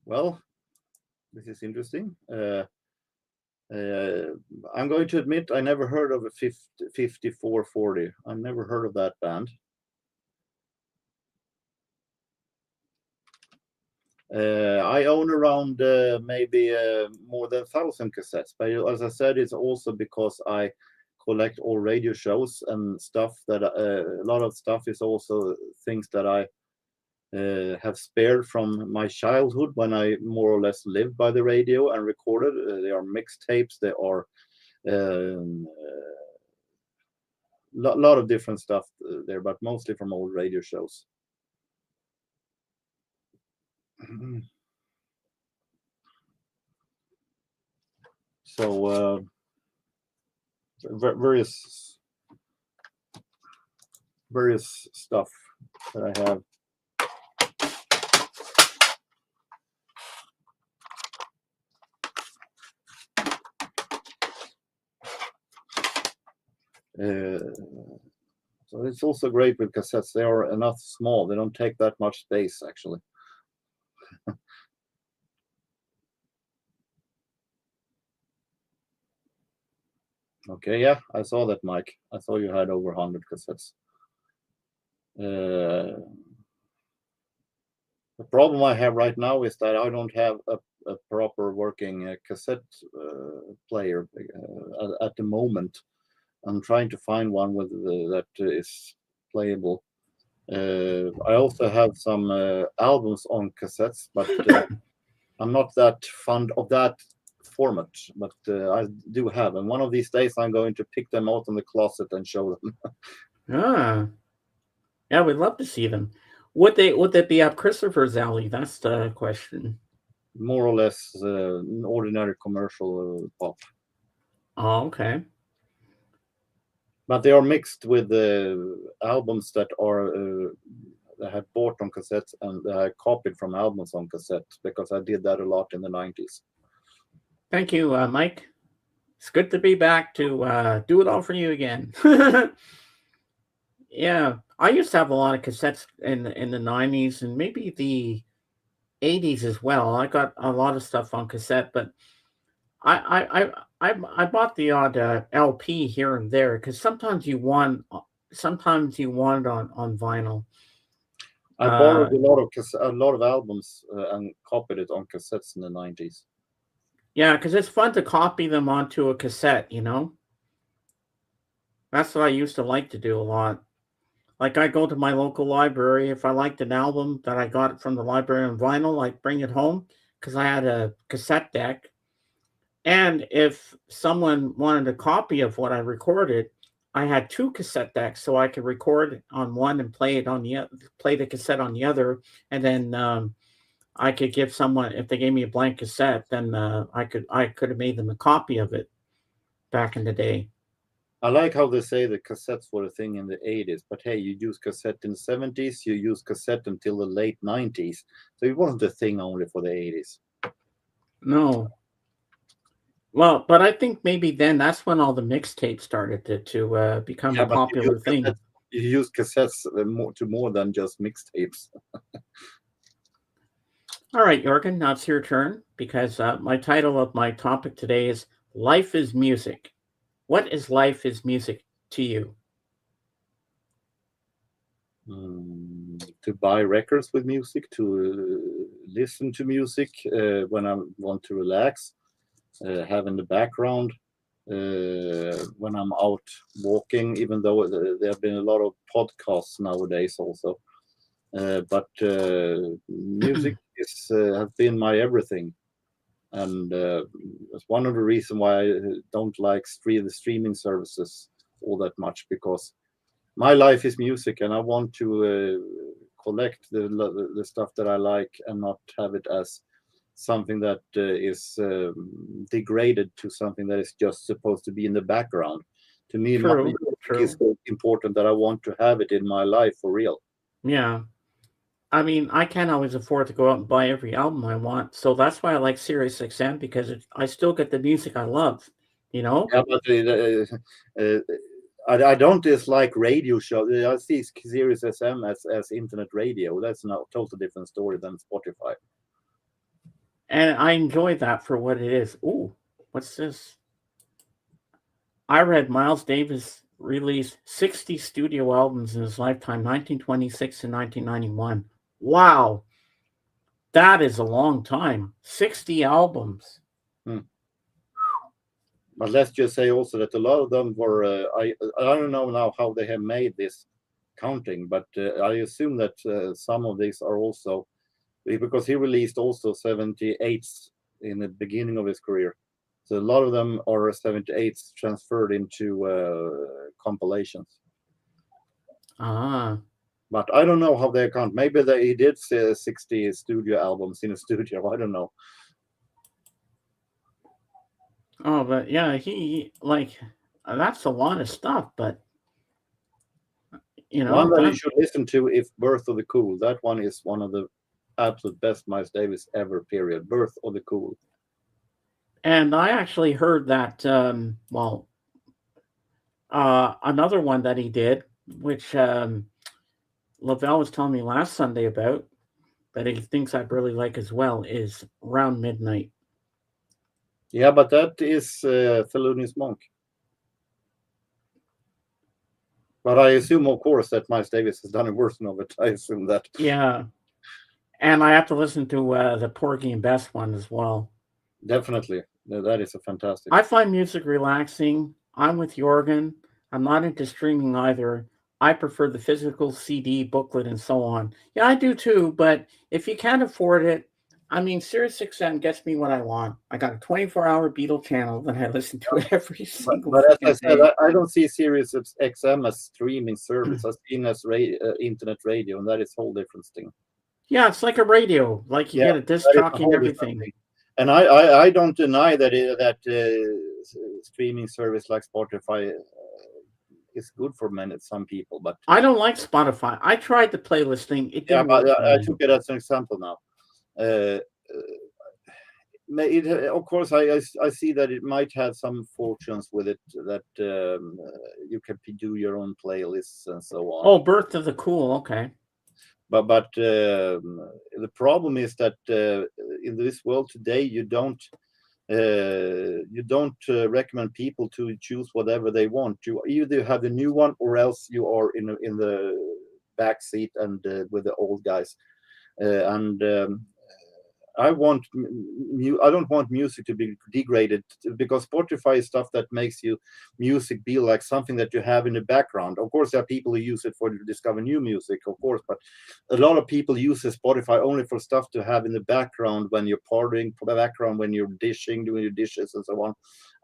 Well, this is interesting. I'm going to admit I never heard of a 5440. I've never heard of that band. I own around maybe more than 1,000 cassettes, but as I said, it's also because I collect all radio shows and stuff that a lot of stuff is also things that I have spared from my childhood when I more or less lived by the radio and recorded. They are mixtapes. They are a lot of different stuff there, but mostly from old radio shows. So various stuff that I have. So it's also great with cassettes. They are enough small. They don't take that much space, actually. Okay, yeah, I saw that, Mike. I saw you had over 100 cassettes. The problem I have right now is that I don't have a proper working cassette player at the moment. I'm trying to find one with that is playable. I also have some albums on cassettes, but I'm not that fond of that format. But I do have, and one of these days I'm going to pick them out in the closet and show them. Ah, yeah, we'd love to see them. Would they be up Christopher's alley? That's the question. More or less ordinary commercial pop. Oh, okay. But they are mixed with albums that are I had bought on cassettes and I copied from albums on cassette because I did that a lot in the 90s. Thank you, Mike. It's good to be back to do it all for you again. Yeah, I used to have a lot of cassettes in the 90s and maybe the 80s as well. I got a lot of stuff on cassette, but I bought the odd LP here and there because sometimes you want on vinyl. I borrowed a lot of albums and copied it on cassettes in the 90s. Yeah, because it's fun to copy them onto a cassette, you know? That's what I used to like to do a lot. Like I go to my local library. If I liked an album that I got from the library on vinyl, I'd bring it home because I had a cassette deck. And if someone wanted a copy of what I recorded, I had two cassette decks, so I could record on one and play it on play the cassette on the other, and then I could give someone, if they gave me a blank cassette, then I could have made them a copy of it back in the day. I like how they say the cassettes were a thing in the 80s, but hey, you use cassette in the 70s, you use cassette until the late 90s, so it wasn't a thing only for the 80s. No. Well, but I think maybe then that's when all the mixtapes started to become a popular thing. You use cassettes more than just mixtapes. All right, Jorgen, now it's your turn because my title of my topic today is Life is Music. What is life is music to you? To buy records with music, to listen to music when I want to relax, have in the background when I'm out walking, even though there have been a lot of podcasts nowadays also. But music has been my everything. And it's one of the reasons why I don't like the streaming services all that much, because my life is music and I want to collect the stuff that I like and not have it as something that is degraded to something that is just supposed to be in the background. To me, music is so important that I want to have it in my life for real. Yeah. I mean, I can't always afford to go out and buy every album I want. So that's why I like SiriusXM, because I still get the music I love, you know? Yeah, but I don't dislike radio shows. I see SiriusXM as internet radio. That's a totally different story than Spotify. And I enjoy that for what it is. Ooh, what's this? I read Miles Davis released 60 studio albums in his lifetime, 1926 and 1991. Wow. That is a long time. 60 albums. But let's just say also that a lot of them were, I don't know now how they have made this counting, but I assume that some of these are also, because he released also 78s in the beginning of his career. So a lot of them are 78s transferred into compilations. Ah. But I don't know how they count. Maybe he did 60 studio albums in a studio. I don't know. Oh, but yeah, he like that's a lot of stuff. But you know, one that you should listen to is "Birth of the Cool." That one is one of the absolute best Miles Davis ever. Period. "Birth of the Cool." And I actually heard that. Another one that he did, which Lavelle was telling me last Sunday about, that he thinks I'd really like as well, is "Round Midnight." Yeah, but that is Thelonious Monk. But I assume, of course, that Miles Davis has done a version of it. I assume that. Yeah. And I have to listen to the Porgy and Bess one as well. Definitely. That is a fantastic. I find music relaxing. I'm with Jorgen. I'm not into streaming either. I prefer the physical CD, booklet, and so on. Yeah, I do too, but if you can't afford it, I mean, SiriusXM gets me what I want. I got a 24-hour Beatle channel that I listen to every single But as I freaking said, day. I don't see Sirius XM as streaming service. I see it as internet radio, and that is a whole different thing. Yeah, it's like a radio. Like you Yeah, get a disc that is a jockey whole and different everything. thing. And I don't deny that streaming service like Spotify is good for some people, but I don't like Spotify. I tried the playlist thing. It yeah, didn't work but for I me. took it as an example now. Of course, I see that it might have some fortunes with it, that you can do your own playlists and so on. Oh, Birth of the Cool. Okay. But the problem is that in this world today, you don't recommend people to choose whatever they want. You either have the new one, or else you are in the back seat and with the old guys. I don't want music to be degraded, because Spotify is stuff that makes music be like something that you have in the background. Of course, there are people who use it to discover new music, of course, but a lot of people use Spotify only for stuff to have in the background when you're partying, for the background when you're doing your dishes and so on.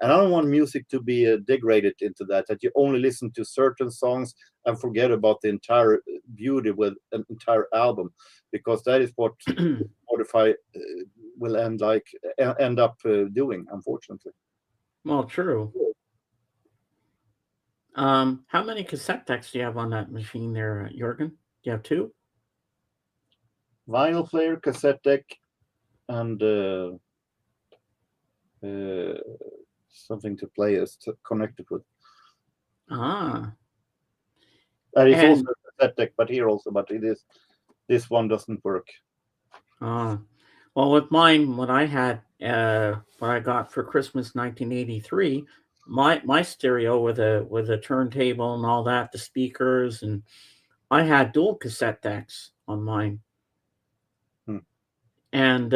And I don't want music to be degraded into that you only listen to certain songs and forget about the entire beauty with an entire album, because that is what Spotify will end up doing, unfortunately. Well, true. How many cassette decks do you have on that machine there, Jorgen? Do you have 2? Vinyl player, cassette deck, and something to play is connected with. Ah. That is also And a cassette deck, but here also, but this one doesn't work. well, with mine, what I got for Christmas 1983, my stereo with a turntable and all that, the speakers, and I had dual cassette decks on mine. And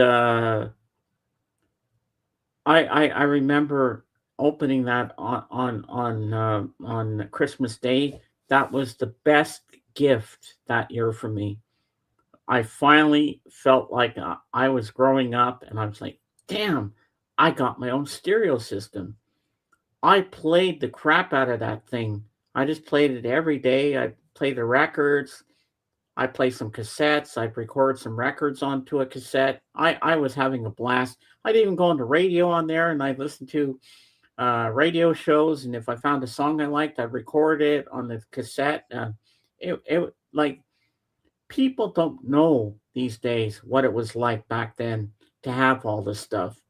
I remember opening that on Christmas Day. That was the best gift that year for me. I finally felt like I was growing up, and I was like, damn, I got my own stereo system. I played the crap out of that thing. I just played it every day. I played the records. I play some cassettes. I'd record some records onto a cassette. I was having a blast. I'd even go on the radio on there, and I'd listen to radio shows. And if I found a song I liked, I'd record it on the cassette. It like, people don't know these days what it was like back then to have all this stuff.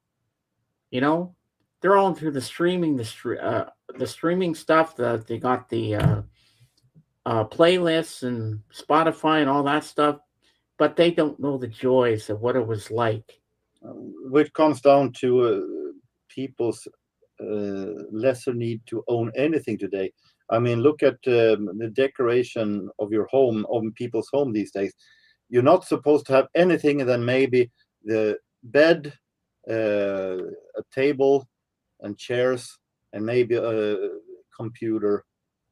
You know, they're all through the streaming, the streaming stuff. They got the playlists and Spotify and all that stuff, but they don't know the joys of what it was like. Which comes down to people's lesser need to own anything today. I mean, look at the decoration of your home, of people's home these days. You're not supposed to have anything than maybe the bed, a table, and chairs, and maybe a computer,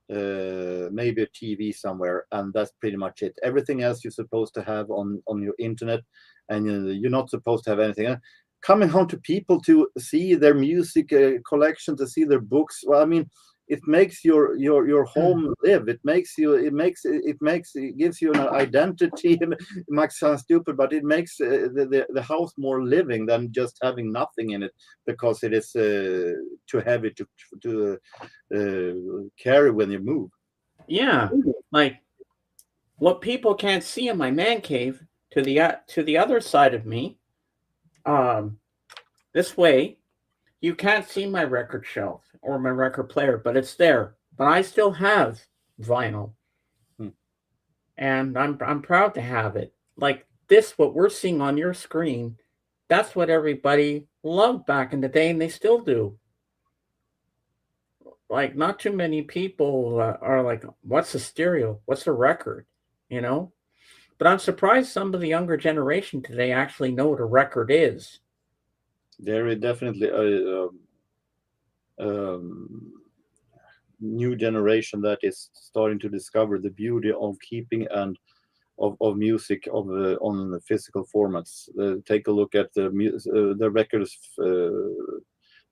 maybe a TV somewhere, and that's pretty much it. Everything else you're supposed to have on your internet, and you're not supposed to have anything. Coming home to people to see their music collection, to see their books. Well, I mean, it makes your home live. It gives you an identity. It might sound stupid, but it makes the house more living than just having nothing in it, because it is too heavy to carry when you move. Yeah, like what people can't see in my man cave, to the other side of me, this way, you can't see my record shelf or my record player, but it's there. But I still have vinyl, and I'm proud to have it. Like this, what we're seeing on your screen, that's what everybody loved back in the day, and they still do. Like, not too many people are like, "What's a stereo? What's a record?" You know. But I'm surprised some of the younger generation today actually know what a record is. There is definitely a new generation that is starting to discover the beauty of keeping and of music on the physical formats. Take a look at the records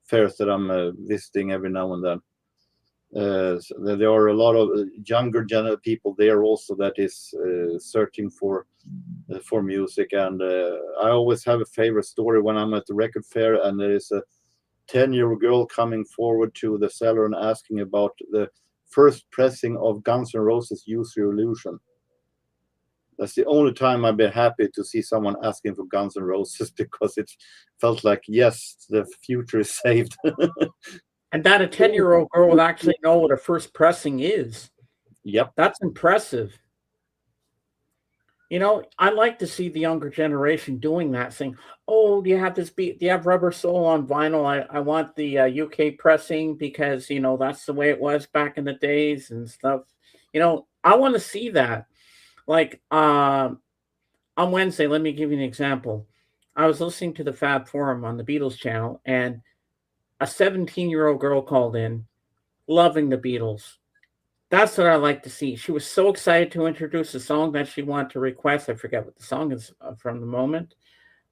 fairs that I'm visiting every now and then. So there are a lot of younger people there also that is searching for music, and I always have a favorite story when I'm at the record fair and there is a 10-year-old girl coming forward to the seller and asking about the first pressing of Guns N' Roses' Use Your Illusion. That's the only time I've been happy to see someone asking for Guns N' Roses, because it felt like, yes, the future is saved. And that a 10-year-old girl would actually know what a first pressing is. Yep. That's impressive. You know, I like to see the younger generation doing that, saying, oh, do you have this beat? Do you have Rubber Soul on vinyl? I want the UK pressing because, you know, that's the way it was back in the days and stuff. You know, I want to see that. Like on Wednesday, let me give you an example. I was listening to the Fab Forum on the Beatles channel, and a 17-year-old girl called in, loving the Beatles. That's what I like to see. She was so excited to introduce a song that she wanted to request. I forget what the song is from the moment.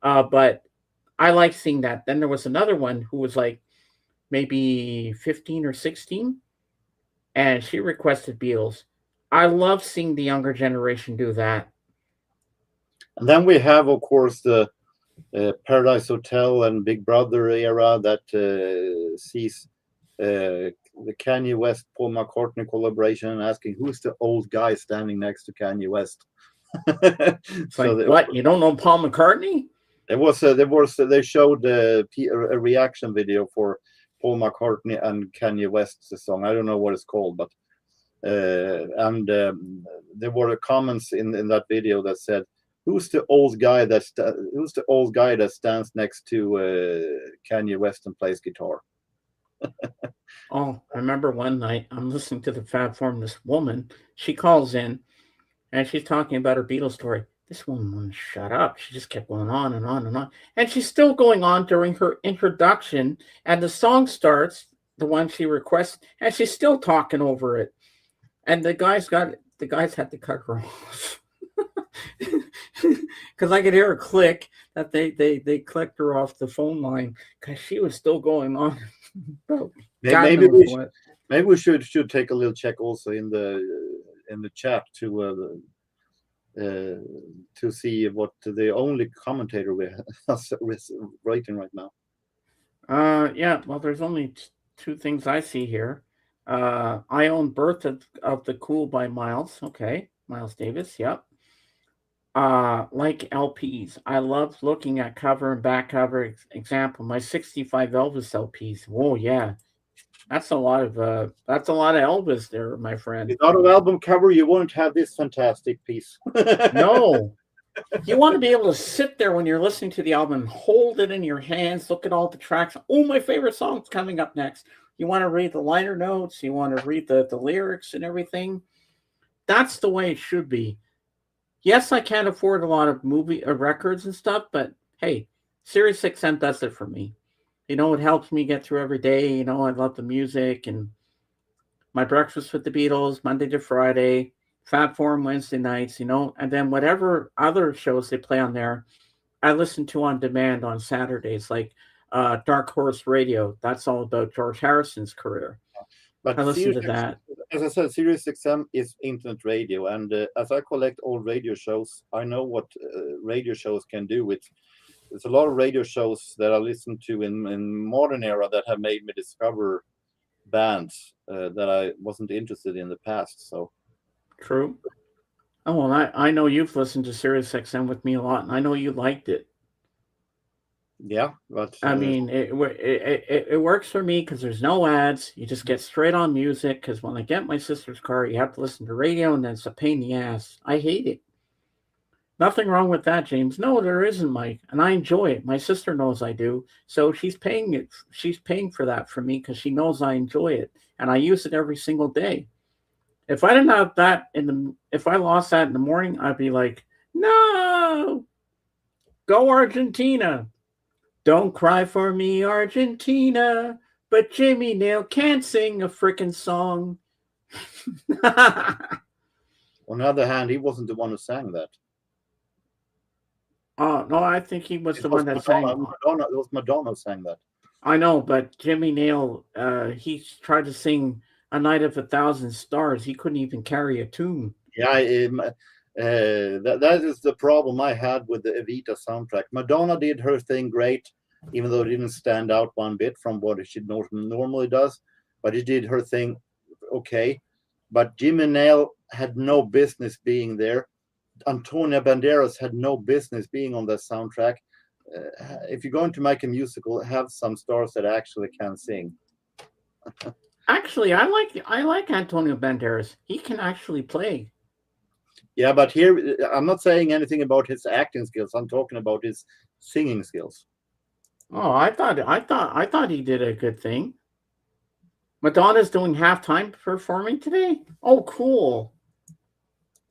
But I like seeing that. Then there was another one who was like maybe 15 or 16, and she requested Beatles. I love seeing the younger generation do that. And then we have, of course, the Paradise Hotel and Big Brother era that sees the Kanye West Paul McCartney collaboration and asking who's the old guy standing next to Kanye West. So like, what, you don't know Paul McCartney? They showed a reaction video for Paul McCartney and Kanye West's song. I don't know what it's called, but there were comments in that video that said, who's the old guy that stands next to Kanye West and plays guitar? Oh, I remember one night I'm listening to the Fab Forum. This woman, she calls in and she's talking about her Beatles story. This woman wouldn't shut up. She just kept going on and on and on. And she's still going on during her introduction. And the song starts, the one she requests, and she's still talking over it. And the guys had to cut her off. Because I could hear her click that they clicked her off the phone line because she was still going on. Maybe we should take a little check also in the chat to see what the only commentator we have writing right now. Yeah, well, there's only two things I see here. I own Birth of the Cool by Miles. Okay, Miles Davis. Yep. Like LPs, I love looking at cover and back cover. Example, my 65 Elvis LPs. Whoa, yeah, that's a lot of Elvis there, my friend. Without an album cover, you won't have this fantastic piece. No, you want to be able to sit there when you're listening to the album, hold it in your hands, look at all the tracks. Oh, my favorite song's coming up next. You want to read the liner notes. You want to read the lyrics and everything. That's the way it should be. Yes, I can't afford a lot of movie records and stuff, but hey, Sirius XM does it for me. You know, it helps me get through every day. You know, I love the music and my breakfast with the Beatles, Monday to Friday, Fab Forum Wednesday nights, you know, and then whatever other shows they play on there, I listen to on demand on Saturdays, like Dark Horse Radio. That's all about George Harrison's career. But I listen to that. As I said, Sirius XM is internet radio, and as I collect old radio shows, I know what radio shows can do. There's a lot of radio shows that I listen to in modern era that have made me discover bands that I wasn't interested in the past. So true. Oh, well, I know you've listened to Sirius XM with me a lot, and I know you liked it. Yeah, but I mean, it works for me because there's no ads. You just get straight on music. Because when I get my sister's car, you have to listen to radio, and then it's a pain in the ass. I hate it. Nothing wrong with that, James. No, there isn't, Mike, and I enjoy it. My sister knows I do, so she's paying it. She's paying for that for me because she knows I enjoy it, and I use it every single day. If I didn't have that if I lost that in the morning, I'd be like, No. Go Argentina. Don't cry for me, Argentina. But Jimmy Nail can't sing a frickin' song. On the other hand, he wasn't the one who sang that. Oh, no, I think he was It the was one that sang. Madonna. It was Madonna who sang that. I know, but Jimmy Nail, he tried to sing A Night of a Thousand Stars. He couldn't even carry a tune. Yeah, that is the problem I had with the Evita soundtrack. Madonna did her thing great, even though it didn't stand out one bit from what she normally does. But it did her thing okay. But Jimmy Nail had no business being there. Antonio Banderas had no business being on that soundtrack. If you're going to make a musical, have some stars that actually can sing. Actually, I like Antonio Banderas. He can actually play. Yeah, but here I'm not saying anything about his acting skills. I'm talking about his singing skills. Oh, I thought he did a good thing. Madonna's doing halftime performing today. Oh, cool.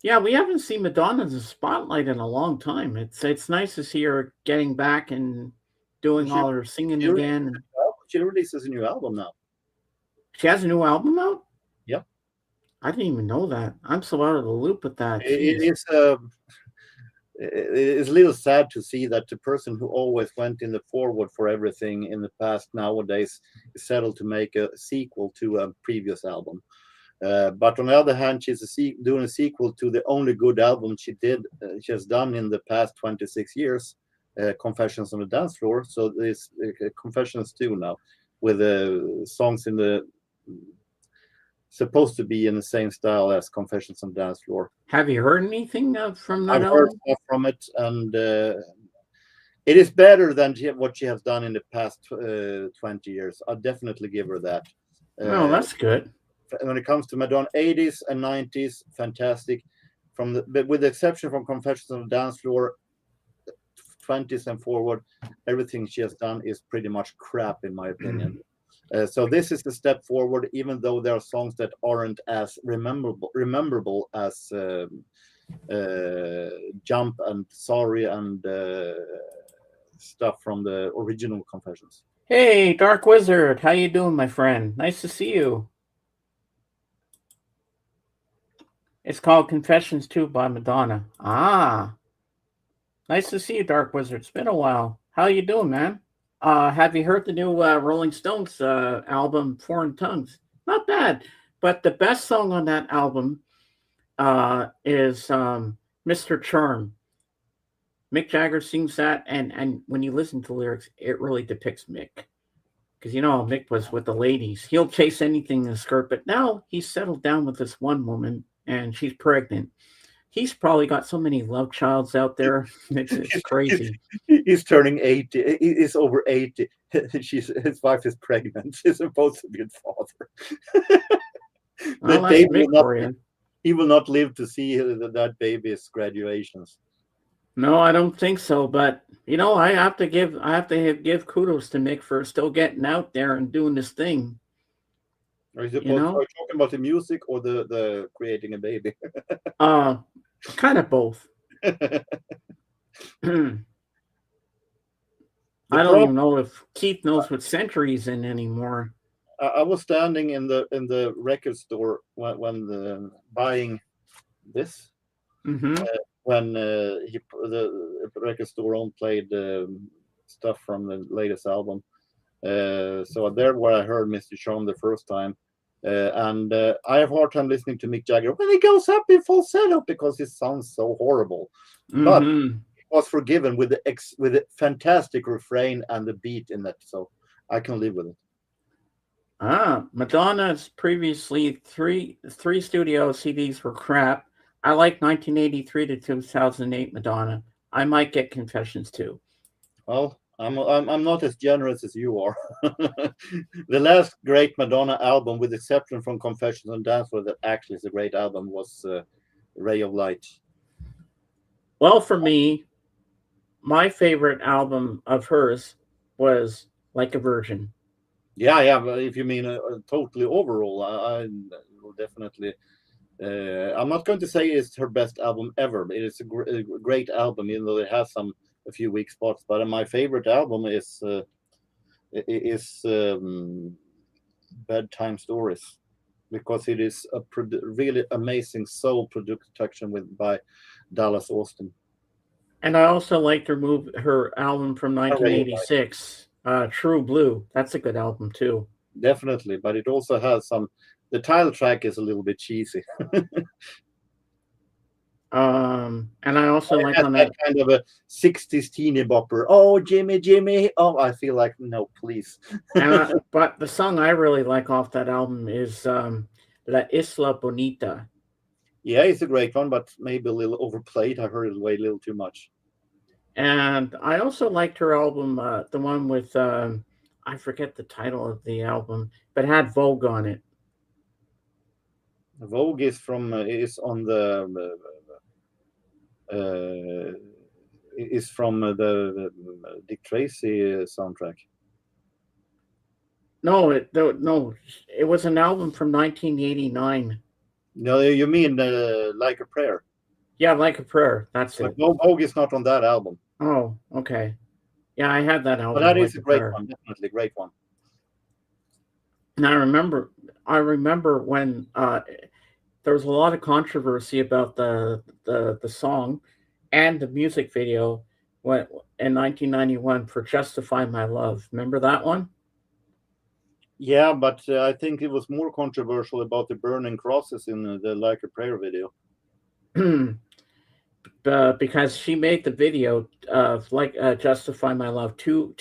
Yeah, we haven't seen Madonna in the spotlight in a long time. It's nice to see her getting back and doing all her singing again. She releases a new album now. She has a new album out? Yep. I didn't even know that. I'm so out of the loop with that. It's a little sad to see that the person who always went in the forward for everything in the past nowadays is settled to make a sequel to a previous album. But on the other hand, she's doing a sequel to the only good album she has done in the past 26 years, Confessions on the Dance Floor. So there's Confessions 2 now, with songs in the supposed to be in the same style as Confessions on the Dance Floor. Have you heard anything from that I've album? heard stuff from it, and it is better than what she has done in the past 20 years. I'll definitely give her that. Oh, that's good. When it comes to Madonna, 80s and 90s, fantastic. With the exception from Confessions on the Dance Floor, 20s and forward, everything she has done is pretty much crap, in my opinion. So this is a step forward, even though there are songs that aren't as rememberable as Jump and Sorry and stuff from the original Confessions. Hey, Dark Wizard, how you doing, my friend? Nice to see you. It's called Confessions 2 by Madonna. Ah, nice to see you, Dark Wizard. It's been a while. How you doing, man? Have you heard the new Rolling Stones album, Foreign Tongues? Not bad, but the best song on that album is Mr. Charm. Mick Jagger sings that, and when you listen to the lyrics, it really depicts Mick. Because you know Mick was with the ladies. He'll chase anything in a skirt, but now he's settled down with this one woman, and she's pregnant. He's probably got so many love childs out there. It's crazy. He's turning 80. He's over 80. His wife is pregnant. He's supposed to be a father. Well, he will not live to see that baby's graduations. No, I don't think so. But you know, I have to give kudos to Mick for still getting out there and doing this thing. Are you talking about the music or the creating a baby? Kind of both. I don't even know if Keith knows what century he's in anymore. I was standing in the record store when buying this. Mm-hmm. When the record store owner played stuff from the latest album. So there where I heard Mr. Charm the first time. And I have a hard time listening to Mick Jagger when he goes up in falsetto because it sounds so horrible. Mm-hmm. But it was forgiven with the fantastic refrain and the beat in it, so I can live with it. Madonna's previously three studio CDs were crap. I like 1983 to 2008 Madonna. I might get Confessions too. Well, I'm not as generous as you are. The last great Madonna album, with exception from Confessions on Dance Floor, that actually is a great album, was Ray of Light. Well, for me, my favorite album of hers was Like a Virgin. Yeah. But if you mean totally overall, I will definitely I'm not going to say it's her best album ever, but it is a great album, even though it has a few weak spots. But my favorite album is Bedtime Stories, because it is a really amazing soul production by Dallas Austin. And I also liked her album from 1986, True Blue. That's a good album too. Definitely, but it also has the title track is a little bit cheesy. And I also like on that kind of a 60s teeny bopper. Oh, Jimmy, Jimmy. Oh, I feel like, no, please. But the song I really like off that album is La Isla Bonita. Yeah, it's a great one, but maybe a little overplayed. I heard it way a little too much. And I also liked her album, the one with, I forget the title of the album, but had Vogue on it. Vogue is on the is from the Dick Tracy soundtrack. No, it was an album from 1989. No, you mean Like a Prayer? Yeah, Like a Prayer. That's it. Vogue is not on that album. Oh, okay. Yeah, I had that album. But that is a great one, definitely a great one. And I remember when there was a lot of controversy about the song and the music video in 1991 for Justify My Love. Remember that one? Yeah, but I think it was more controversial about the burning crosses in the Like a Prayer video. Because she made the video of Justify My Love too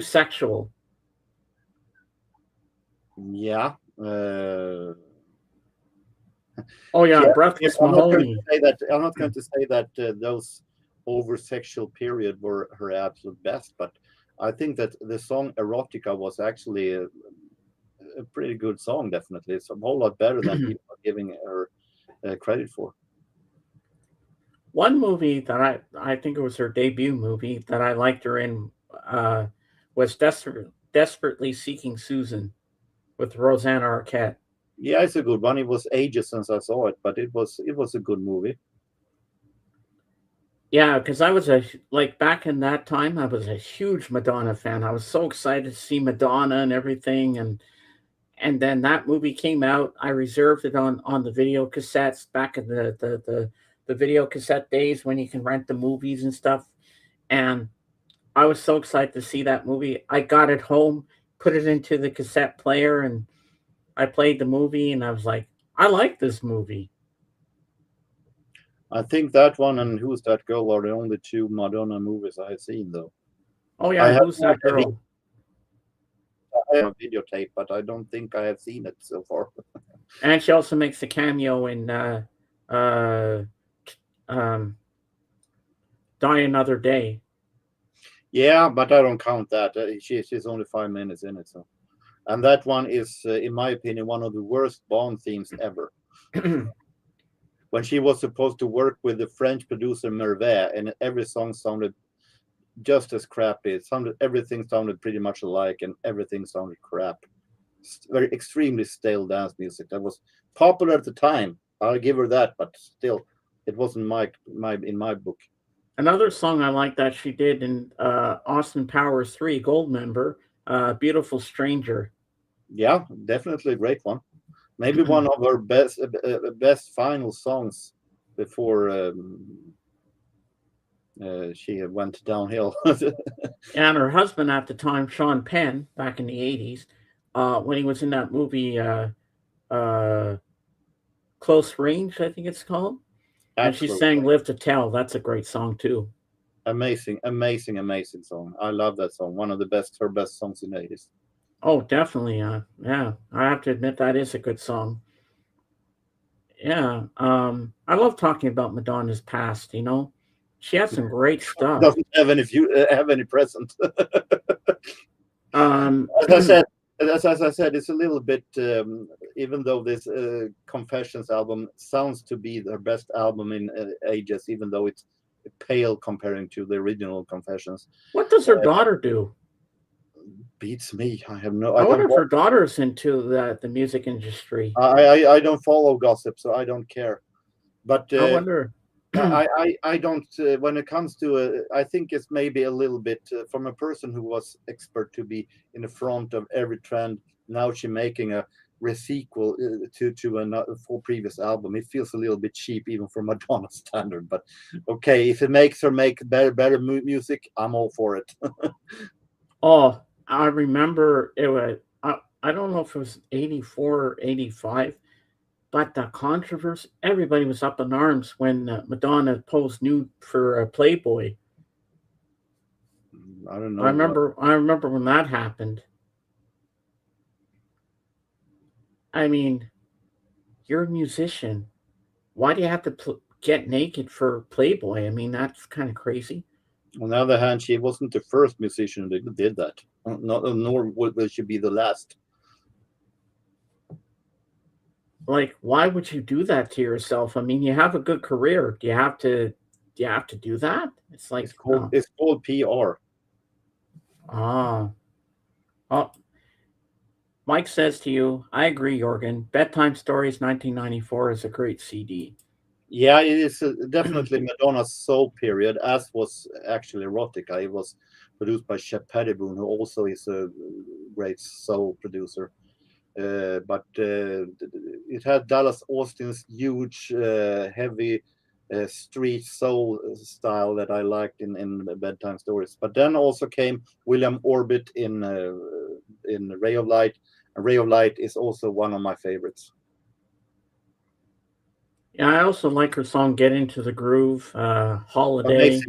sexual. Yeah. Oh yeah, Breathless Mahoney. I'm not going to say that those over sexual period were her absolute best, but I think that the song Erotica was actually a pretty good song. Definitely, it's a whole lot better than people are giving her credit for. One movie that I think it was her debut movie that I liked her in was Desperately Seeking Susan with Rosanna Arquette. Yeah, it's a good one. It was ages since I saw it, but it was a good movie. Yeah, because I was back in that time, I was a huge Madonna fan. I was so excited to see Madonna and everything, and then that movie came out. I reserved it on the video cassettes back in the video cassette days when you can rent the movies and stuff. And I was so excited to see that movie. I got it home, put it into the cassette player, and I played the movie, and I was like, I like this movie. I think that one and Who's That Girl are the only two Madonna movies I have seen, though. Oh yeah, Who's That Girl? I have a videotape, but I don't think I have seen it so far. And she also makes a cameo in Die Another Day. Yeah, but I don't count that. She's only 5 minutes in it, so. And that one is, in my opinion, one of the worst Bond themes ever. When she was supposed to work with the French producer Mervet, and every song sounded just as crappy. Everything sounded pretty much alike, and everything sounded crap. Very extremely stale dance music that was popular at the time. I'll give her that, but still, it wasn't in my book. Another song I like that she did in Austin Powers 3, Goldmember, Beautiful Stranger. Yeah, definitely a great one. Maybe one of her best final songs before she went downhill. And her husband at the time, Sean Penn, back in the 80s, when he was in that movie Close Range, I think it's called. And she sang Live to Tell. That's a great song too. Amazing song. I love that song. One of her best songs in the 80s. Oh, definitely. Yeah, I have to admit that is a good song. Yeah. I love talking about Madonna's past, She had some great stuff. Doesn't have any present. As I said, it's a little bit, even though this Confessions album sounds to be their best album in ages, even though it's pale comparing to the original Confessions. What does her daughter do? beats me. I have no. I I wonder don't. if her daughter's into the music industry. I don't follow gossip, so I don't care. But I wonder. I don't. When it comes to, I think it's maybe a little bit from a person who was expert to be in the front of every trend. Now she's making a resequel to a full previous album. It feels a little bit cheap, even for Madonna standard. But okay, if it makes her make better music, I'm all for it. Oh, I remember it was. I don't know if it was 84 or 85, but the controversy, everybody was up in arms when Madonna posed nude for Playboy. I don't know. I remember when that happened. I mean, you're a musician. Why do you have to get naked for Playboy? I mean, that's kind of crazy. On the other hand, she wasn't the first musician that did that. Nor will she be the last. Like, why would you do that to yourself? I mean, you have a good career. Do you have to? Do you have to do that? It's like It's called PR. Ah. Oh, Mike says to you, I agree, Jorgen. Bedtime Stories 1994 is a great CD. Yeah, it is definitely Madonna's soul period, as was actually Erotica. It was produced by Shep Pettibone, who also is a great soul producer. But it had Dallas Austin's huge, heavy street soul style that I liked in Bedtime Stories. But then also came William Orbit in Ray of Light. And Ray of Light is also one of my favorites. Yeah, I also like her song "Get Into the Groove," "Holiday."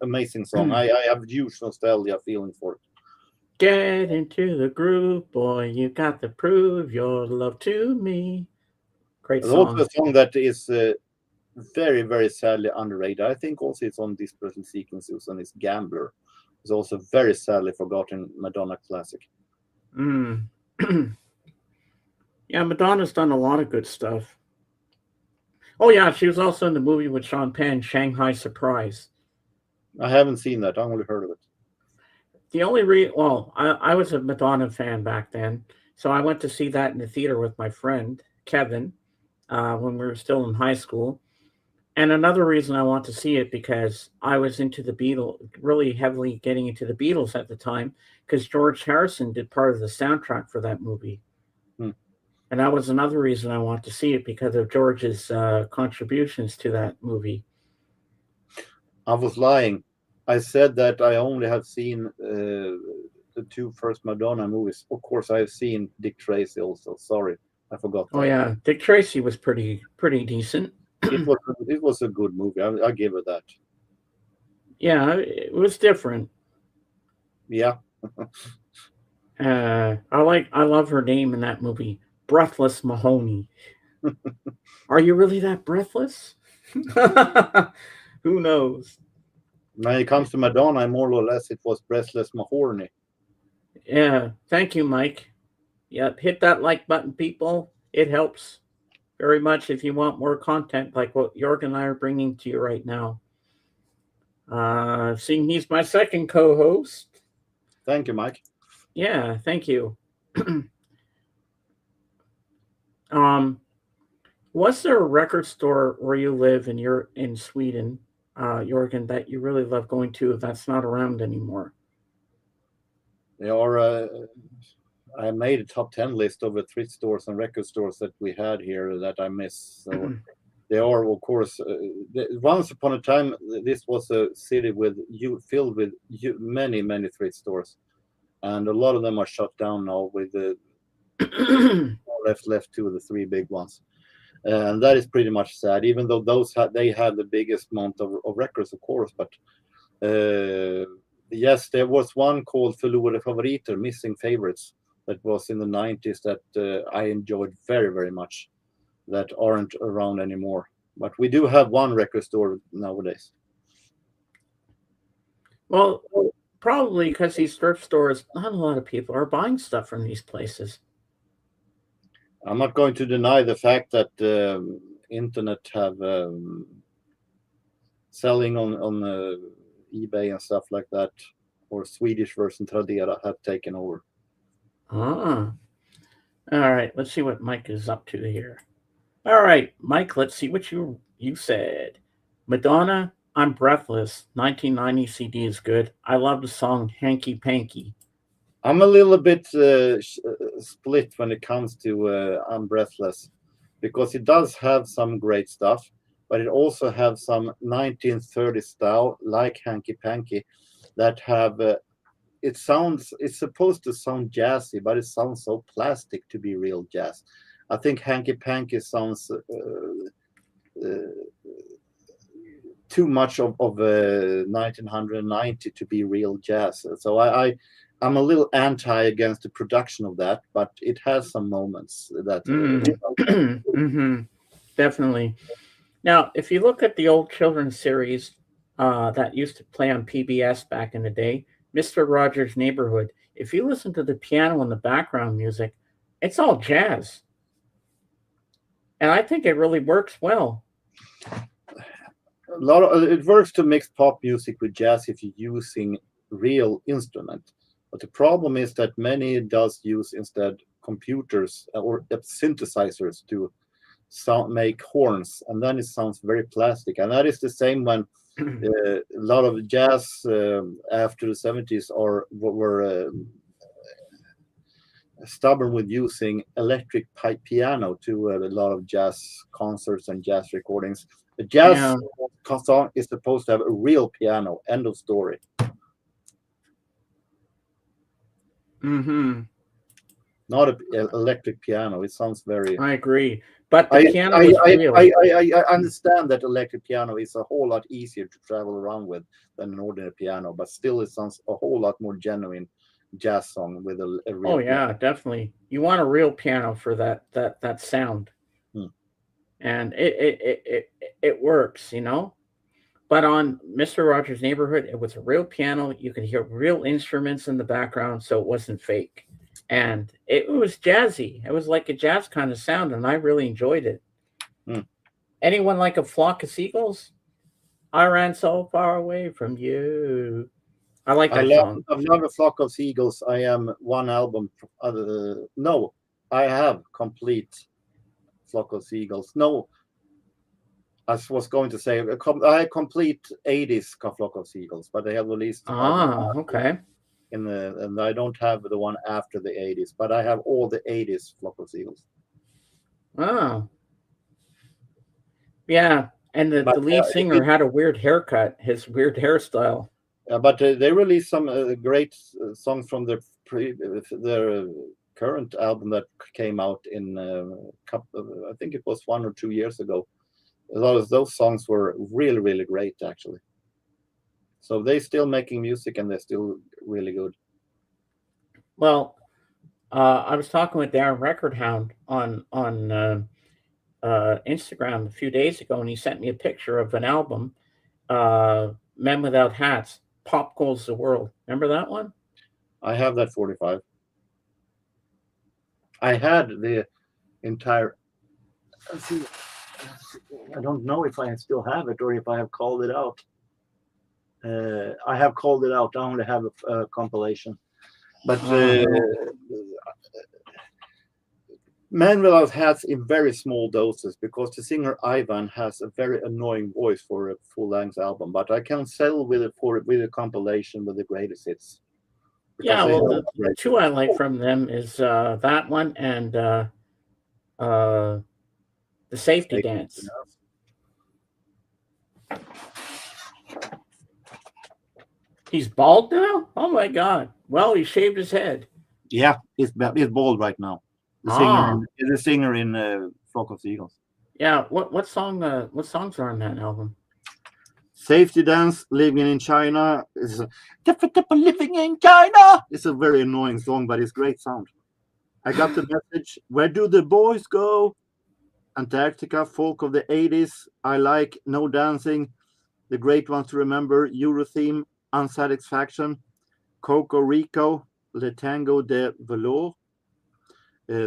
Amazing song. I have huge nostalgia feeling for it. Get into the groove, boy. You got to prove your love to me. Great There's song. also a song that is very, very sadly underrated. I think also it's on Dispersal Sequences and it's Gambler. It's also very sadly forgotten Madonna classic. Yeah, Madonna's done a lot of good stuff. Oh yeah, she was also in the movie with Sean Penn, Shanghai Surprise. I haven't seen that. I only heard of it. The only I was a Madonna fan back then, so I went to see that in the theater with my friend Kevin when we were still in high school. And another reason I want to see it because I was into the Beatles, really heavily getting into the Beatles at the time, because George Harrison did part of the soundtrack for that movie. And that was another reason I want to see it because of George's contributions to that movie. I was lying. I said that I only have seen the two first Madonna movies. Of course, I've seen Dick Tracy also. Sorry, I forgot that. Oh yeah, Dick Tracy was pretty decent. It was a good movie. I give it that. Yeah, it was different. Yeah. I love her name in that movie, Breathless Mahoney. Are you really that breathless? Who knows? When it comes to Madonna, more or less it was Breathless Mahoney. Yeah, thank you, Mike. Yep, hit that like button, people. It helps very much if you want more content like what Jorg and I are bringing to you right now. Seeing he's my second co-host. Thank you, Mike. Yeah, thank you. Was there a record store where you live and you're in Sweden, Jorgen, that you really love going to that's not around anymore? There are. I made a top 10 list of the thrift stores and record stores that we had here that I miss. So there are, of course, once upon a time, this was a city filled with many, many thrift stores. And a lot of them are shut down now with the left two of the three big ones. And that is pretty much sad, even though they had the biggest amount of records, of course. But yes, there was one called Förlorade Favoriter, Missing Favorites, that was in the 90s that I enjoyed very, very much, that aren't around anymore. But we do have one record store nowadays. Well, probably because these thrift stores, not a lot of people are buying stuff from these places. I'm not going to deny the fact that internet have selling on eBay and stuff like that or Swedish version Tradera have taken over. Ah. All right, let's see what Mike is up to here. All right, Mike, let's see what you said. Madonna, I'm Breathless. 1990 CD is good. I love the song Hanky Panky. I'm a little bit split when it comes to I'm Breathless, because it does have some great stuff, but it also has some 1930s style, like Hanky Panky, that have it's supposed to sound jazzy, but it sounds so plastic to be real jazz. I think Hanky Panky sounds too much of 1990 to be real jazz. So I'm a little anti against the production of that, but it has some moments that Definitely. Now, if you look at the old children's series that used to play on PBS back in the day, Mr. Rogers' Neighborhood, if you listen to the piano and the background music, it's all jazz. And I think it really works well. It works to mix pop music with jazz if you're using real instrument. But the problem is that many does use instead computers or synthesizers to make horns, and then it sounds very plastic. And that is the same when a lot of jazz after the 70s were stubborn with using electric piano to a lot of jazz concerts and jazz recordings. A jazz song is supposed to have a real piano. End of story. Not an electric piano. It sounds very. I agree, but the piano is real. I understand that electric piano is a whole lot easier to travel around with than an ordinary piano, but still, it sounds a whole lot more genuine jazz song with a real. Oh yeah, piano. Definitely. You want a real piano for that sound, and it works, you know. But on Mr. Rogers' Neighborhood, it was a real piano. You could hear real instruments in the background, so it wasn't fake. And it was jazzy. It was like a jazz kind of sound, and I really enjoyed it. Anyone like A Flock of Seagulls? I ran so far away from you. I like that song. I love A Flock of Seagulls. I am one album. No, I have complete Flock of Seagulls. No, I was going to say I complete 80s Flock of Seagulls, but they have released. Okay. And I don't have the one after the 80s, but I have all the 80s Flock of Seagulls. Oh. Yeah, and the lead singer had a weird haircut, his weird hairstyle. But they released some great songs from their current album that came out in I think it was 1 or 2 years ago. A lot of those songs were really, really great, actually. So they're still making music, and they're still really good. Well, I was talking with Darren Recordhound on Instagram a few days ago, and he sent me a picture of an album, Men Without Hats, Pop Goes the World. Remember that one? I have that 45. I had the entire. I don't know if I still have it or if I have called it out. I have called it out. I only have a compilation. But Men Without Hats in very small doses, because the singer Ivan has a very annoying voice for a full-length album. But I can sell with a compilation with the greatest hits. Yeah, well, the two I like from them is that one and the Safety Dance. He's bald now? Oh my God! Well, he shaved his head. Yeah, he's bald right now. The singer in Flock of Seagulls. Yeah. What songs are on that album? Safety Dance, Living in China. It's Living in China. It's a very annoying song, but it's great sound. I got the message. Where do the boys go? Antarctica, folk of the 80s. I like No Dancing. The great ones to remember. Eurotheme, Unsatisfaction. Coco Rico, Le Tango de Velour.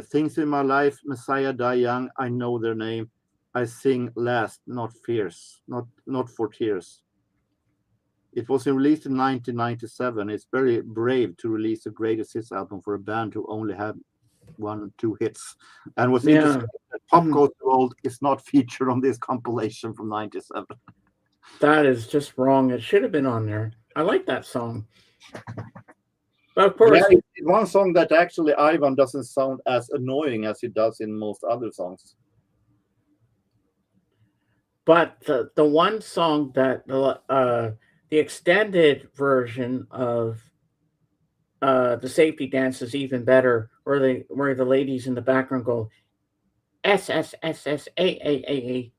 Things in My Life, Messiah Die Young. I know their name. I sing last, not fierce, not for tears. It was released in 1997. It's very brave to release a greatest hits album for a band who only had 1-2 hits. And what's interesting that Pop Goes the World is not featured on this compilation from 97. That is just wrong. It should have been on there. I like that song. But of course, yeah, it's one song that actually Ivan doesn't sound as annoying as he does in most other songs. but the one song that the extended version of the Safety Dance is even better, where the ladies in the background go S S S S A A A A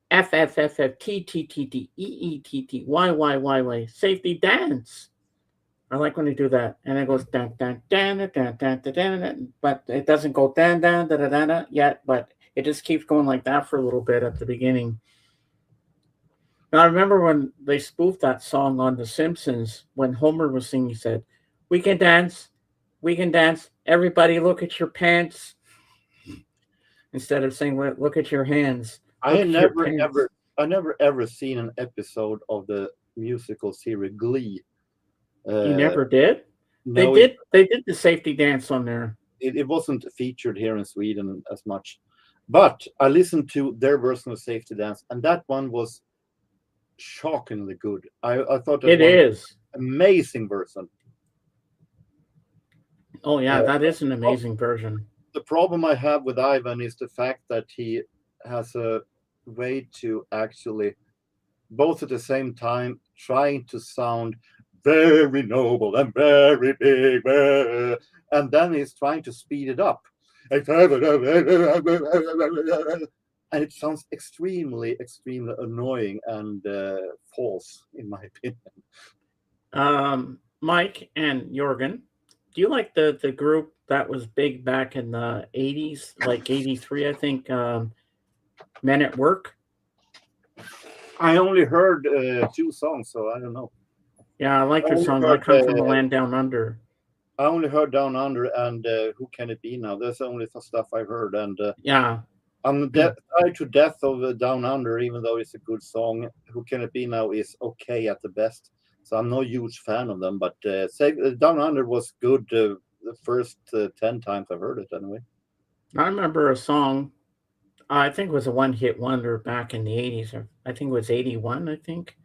F F F F T T T T E E T T Y Y Y Y Safety Dance. I like when they do that, and it goes dan dan dan dan dan dan dan, but it doesn't go dan dan da da da da yet, but it just keeps going like that for a little bit at the beginning. Now I remember when they spoofed that song on The Simpsons when Homer was singing, he said, we can dance, everybody look at your pants," instead of saying, look at your hands. I had never ever seen an episode of the musical series Glee. You never did? No, they did the Safety Dance on there. It wasn't featured here in Sweden as much, but I listened to their version of Safety Dance, and that one was shockingly good. I thought that it is amazing version. Oh yeah, that is an amazing version. The problem I have with Ivan is the fact that he has a way to actually both at the same time trying to sound very noble and very big, and then he's trying to speed it up, and it sounds extremely annoying and false, in my opinion. Mike and Jorgen, do you like the group that was big back in the 80s, like 83, I think, Men at Work? I only heard 2 songs, so I don't know. Yeah, I like the song. I Come From the Land Down Under. I only heard Down Under and Who Can It Be Now? That's the only stuff I heard. And yeah, I'm tired to death of Down Under, even though it's a good song. Who Can It Be Now is okay at the best. So I'm no huge fan of them. But Down Under was good the first 10 times I heard it anyway. I remember a song, I think it was a one-hit wonder back in the 80s. Or I think it was 81, I think.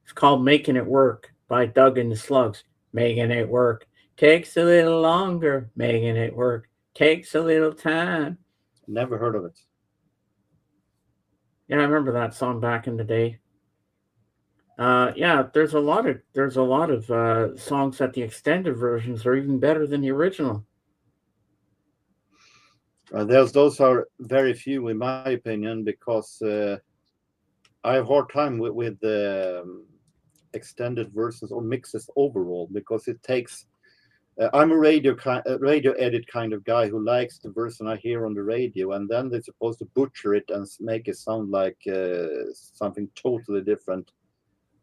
It's called Making It Work by Doug and the Slugs. Making it work takes a little longer. Making it work takes a little time. Never heard of it. Yeah, I remember that song back in the day. Yeah, there's a lot of songs that the extended versions are even better than the original. Those are very few, in my opinion, because I have a hard time with extended versions or mixes overall, because it takes. I'm a radio edit kind of guy who likes the version I hear on the radio, and then they're supposed to butcher it and make it sound like something totally different,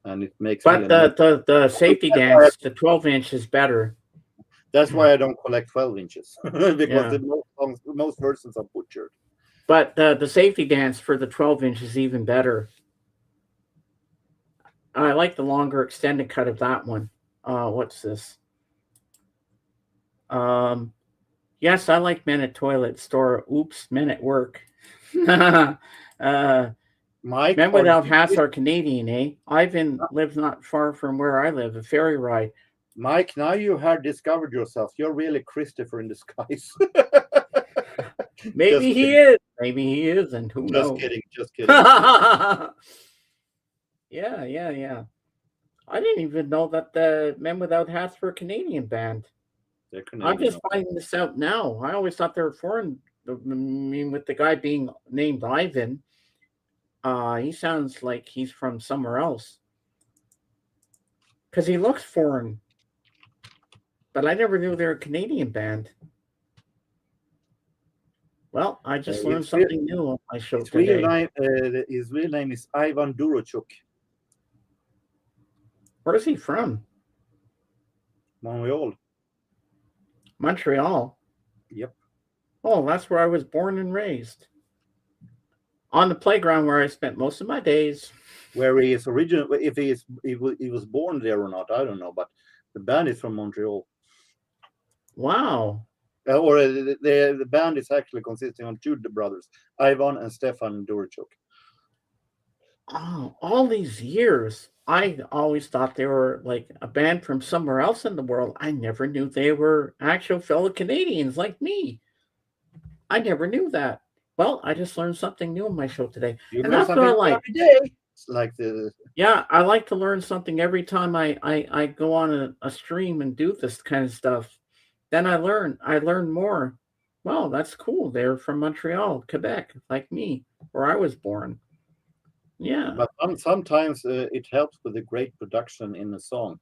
and it makes. But the Safety Dance, the 12-inch is better. That's why I don't collect 12 inches because most versions are butchered. But the Safety Dance for the 12-inch is even better. I like the longer extended cut of that one. What's this? Yes, I like Men at Toilet Store. Oops, Men at Work. Mike, Men Without Hats are Canadian, eh? Ivan lives not far from where I live, a ferry ride. Mike, now you have discovered yourself. You're really Christopher in disguise. Maybe he is. Maybe he isn't. Who knows? Just kidding. Yeah. I didn't even know that the Men Without Hats were a Canadian band. I'm just finding this out now. I always thought they were foreign. I mean, with the guy being named Ivan, he sounds like he's from somewhere else. Because he looks foreign. But I never knew they were a Canadian band. Well, I just learned something new on my show today. His real name is Ivan Durochuk. Where is he from? Montreal. Montreal? Yep. Oh, that's where I was born and raised. On the playground where I spent most of my days. Where he is original, if he was born there or not, I don't know. But the band is from Montreal. Wow. Or the band is actually consisting of two brothers, Ivan and Stefan Durichuk. Oh, all these years, I always thought they were like a band from somewhere else in the world. I never knew they were actual fellow Canadians like me. I never knew that. Well, I just learned something new on my show today. You And learn that's what I something like. every day. It's like the Yeah, I like to learn something every time I go on a stream and do this kind of stuff. Then I learn more. Well, that's cool. They're from Montreal, Quebec, like me, where I was born. Yeah. but sometimes it helps with the great production in the song.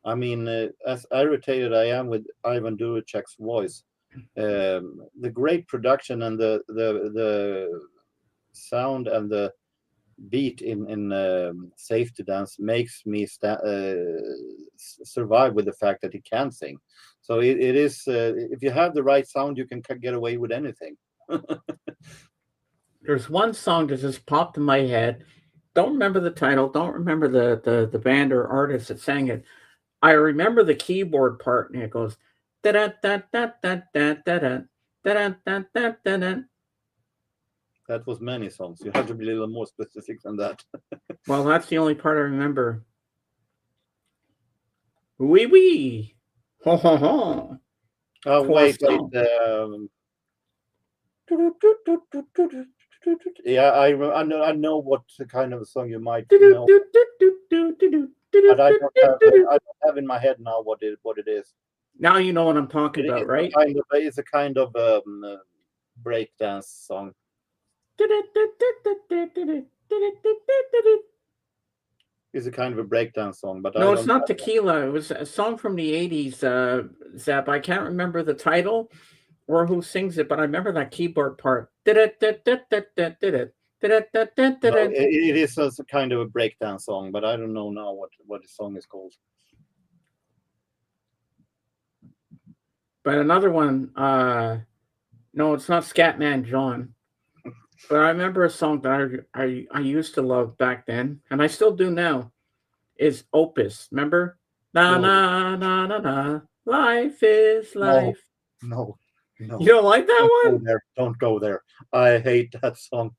I mean, as irritated I am with Ivan Durichuk's voice, the great production and the sound and the beat in Safety Dance makes me survive with the fact that he can sing. So it is if you have the right sound, you can get away with anything. There's one song that just popped in my head. Don't remember the title. Don't remember the band or artist that sang it. I remember the keyboard part, and it goes da da da da da da da da da da da da da. That was many songs. You have to be a little more specific than that. Well, that's the only part I remember. Wee wee, ho ho ho. Oh wait, Croissant. Yeah, I know what kind of a song you might Do do know, do do do do do do but I do don't do. have in my head now what it is. Now you know what I'm talking about, right? It's a kind of breakdance song. It's a kind of a breakdance song, but No, I it's don't not have Tequila. It was a song from the 80s, Zap. I can't remember the title or who sings it, but I remember that keyboard part. no, it is a kind of a breakdance song, but I don't know now what the song is called. But another one, no, it's not Scatman John. But I remember a song that I used to love back then, and I still do now, is Opus. Remember? Na No. na na na na. Life is life. No. You don't like that Don't one? go there. Don't go there. I hate that song.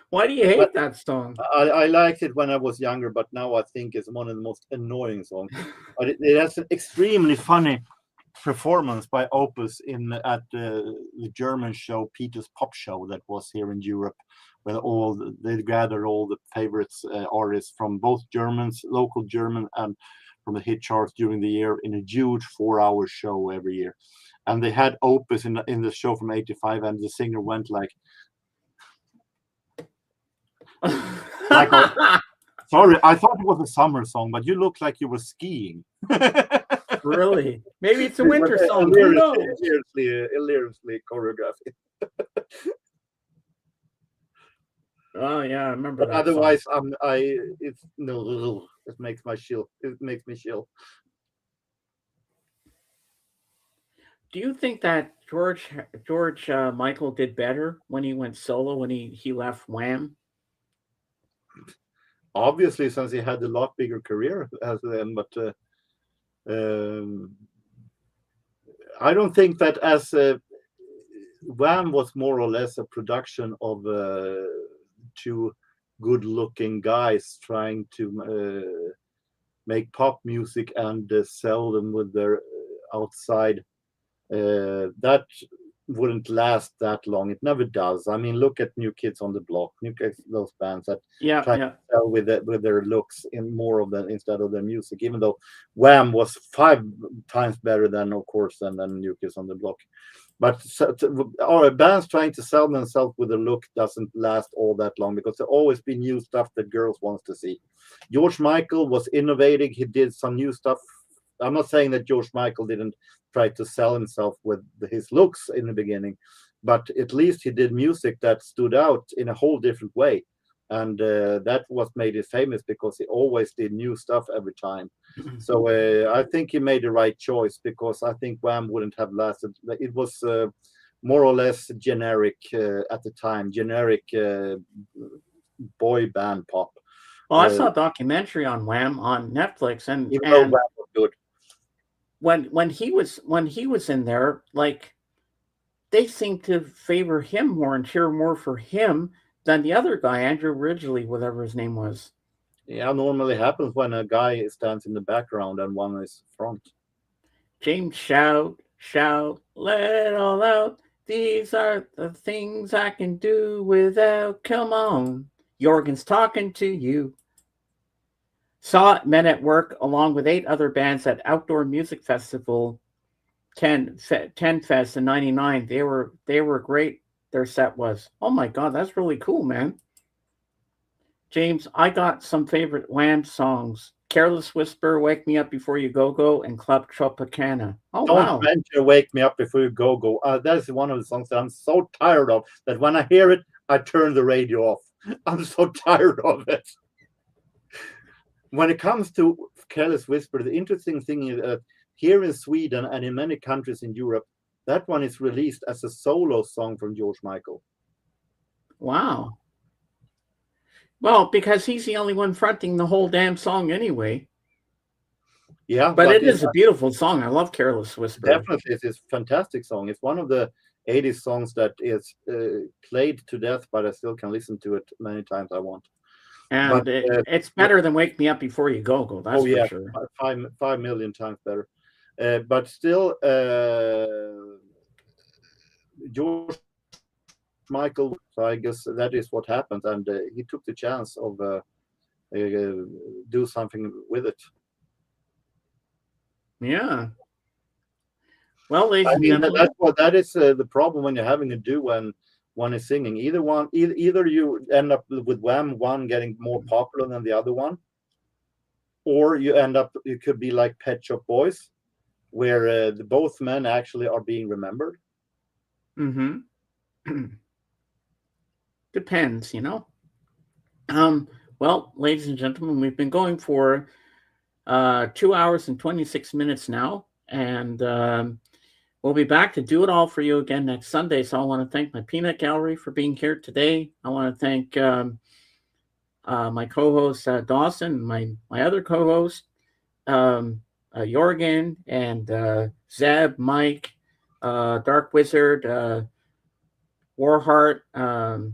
Why do you hate that song? I liked it when I was younger, but now I think it's one of the most annoying songs. But it has an extremely funny performance by Opus at the German show Peter's Pop Show that was here in Europe, where they gathered all the favorites artists from both local German and from the hit charts during the year in a huge 4-hour show every year. And they had Opus in the show from '85, and the singer went like sorry, I thought it was a summer song, but you look like you were skiing. Really? Maybe it's a winter song. Who knows? Hilariously choreographed. Oh yeah, I remember But that. otherwise, Song. it makes me chill. It makes me chill. Do you think that George Michael did better when he went solo when he left Wham? Obviously, since he had a lot bigger career as them, but I don't think that as Wham was more or less a production of two good-looking guys trying to make pop music and sell them with their outside. That wouldn't last that long. It never does. I mean, look at New Kids on the Block. Those bands that try to sell with their looks in more of them instead of their music. Even though Wham was 5 times better than, of course, than New Kids on the Block. But bands trying to sell themselves with a look doesn't last all that long because there always be new stuff that girls want to see. George Michael was innovating. He did some new stuff. I'm not saying that George Michael didn't try to sell himself with his looks in the beginning, but at least he did music that stood out in a whole different way. And that was made it famous because he always did new stuff every time. So I think he made the right choice because I think Wham wouldn't have lasted. It was more or less generic at the time, generic boy band pop. Well, I saw a documentary on Wham on Netflix, and Even though Wham was good. when he was in there, like, they seemed to favor him more and cheer more for him than the other guy, Andrew Ridgeley, whatever his name was. Yeah, normally happens when a guy stands in the background and one is front. James, shout, let it all out. These are the things I can do without. Come on. Jorgen's talking to you. Saw Men at Work along with 8 other bands at Outdoor Music Festival 10 Fest in 99. They were great. Their set was. Oh my God, that's really cool, man. James, I got some favorite Wham songs. Careless Whisper, Wake Me Up Before You Go Go, and Club Tropicana. Oh, Don't wow. venture, Wake Me Up Before You Go Go. That is one of the songs that I'm so tired of that when I hear it, I turn the radio off. I'm so tired of it. When it comes to Careless Whisper, the interesting thing is here in Sweden and in many countries in Europe, that one is released as a solo song from George Michael. Wow. Well, because he's the only one fronting the whole damn song anyway. Yeah, but it is a beautiful song. I love Careless Whisper. Definitely, it's a fantastic song. It's one of the 80s songs that is played to death, but I still can listen to it many times I want. And but, it's better than Wake Me Up Before You Go Go. That's for sure. 5 million times better. But still, George Michael, so I guess that is what happened, and he took the chance of do something with it. Yeah. Well, ladies and gentlemen, that is the problem when you're having a duo and one is singing. Either you end up with Wham, one getting more popular than the other one, or you end up, it could be like Pet Shop Boys, where both men actually are being remembered. Mm-hmm. Depends, you know. Well, ladies and gentlemen, we've been going for 2 hours and 26 minutes now, and we'll be back to do it all for you again next Sunday. So I want to thank my Peanut Gallery for being here today. I want to thank my co-host Dawson, my other co-host Jorgen, and Zeb, Mike, Dark Wizard, Warheart,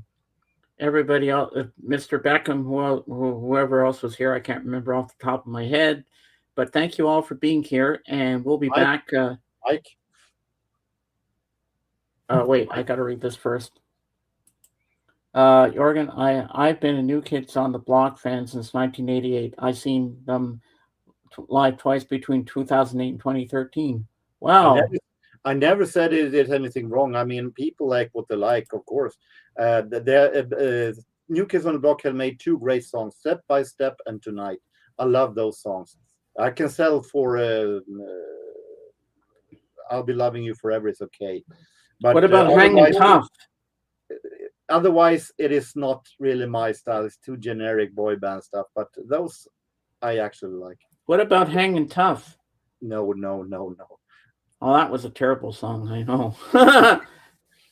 everybody else, Mr. Beckham, whoever else was here. I can't remember off the top of my head. But thank you all for being here, and we'll be back. Mike. Wait, I got to read this first. Jorgen, I've been a New Kids on the Block fan since 1988. I've seen them live twice between 2008 and 2013. Wow. I never said it did anything wrong. I mean, people like what they like, of course. New Kids on the Block have made 2 great songs, Step by Step and Tonight. I love those songs. I can sell for I'll Be Loving You Forever. It's okay. But what about Hanging Tough? Otherwise, it is not really my style. It's too generic boy band stuff. But those I actually like. What about Hanging Tough? No. Oh, that was a terrible song. I know.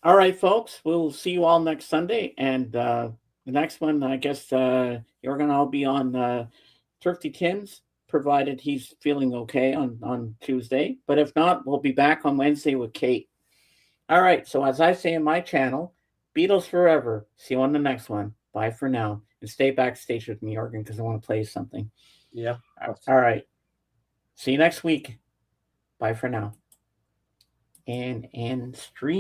All right, folks. We'll see you all next Sunday. And the next one, I guess you're going to all be on Thrifty Tim's, provided he's feeling okay on Tuesday. But if not, we'll be back on Wednesday with Kate. All right. So as I say in my channel, Beatles forever. See you on the next one. Bye for now. And stay backstage with me, Jorgen, because I want to play something. Yeah. All right. See you next week. Bye for now. And stream.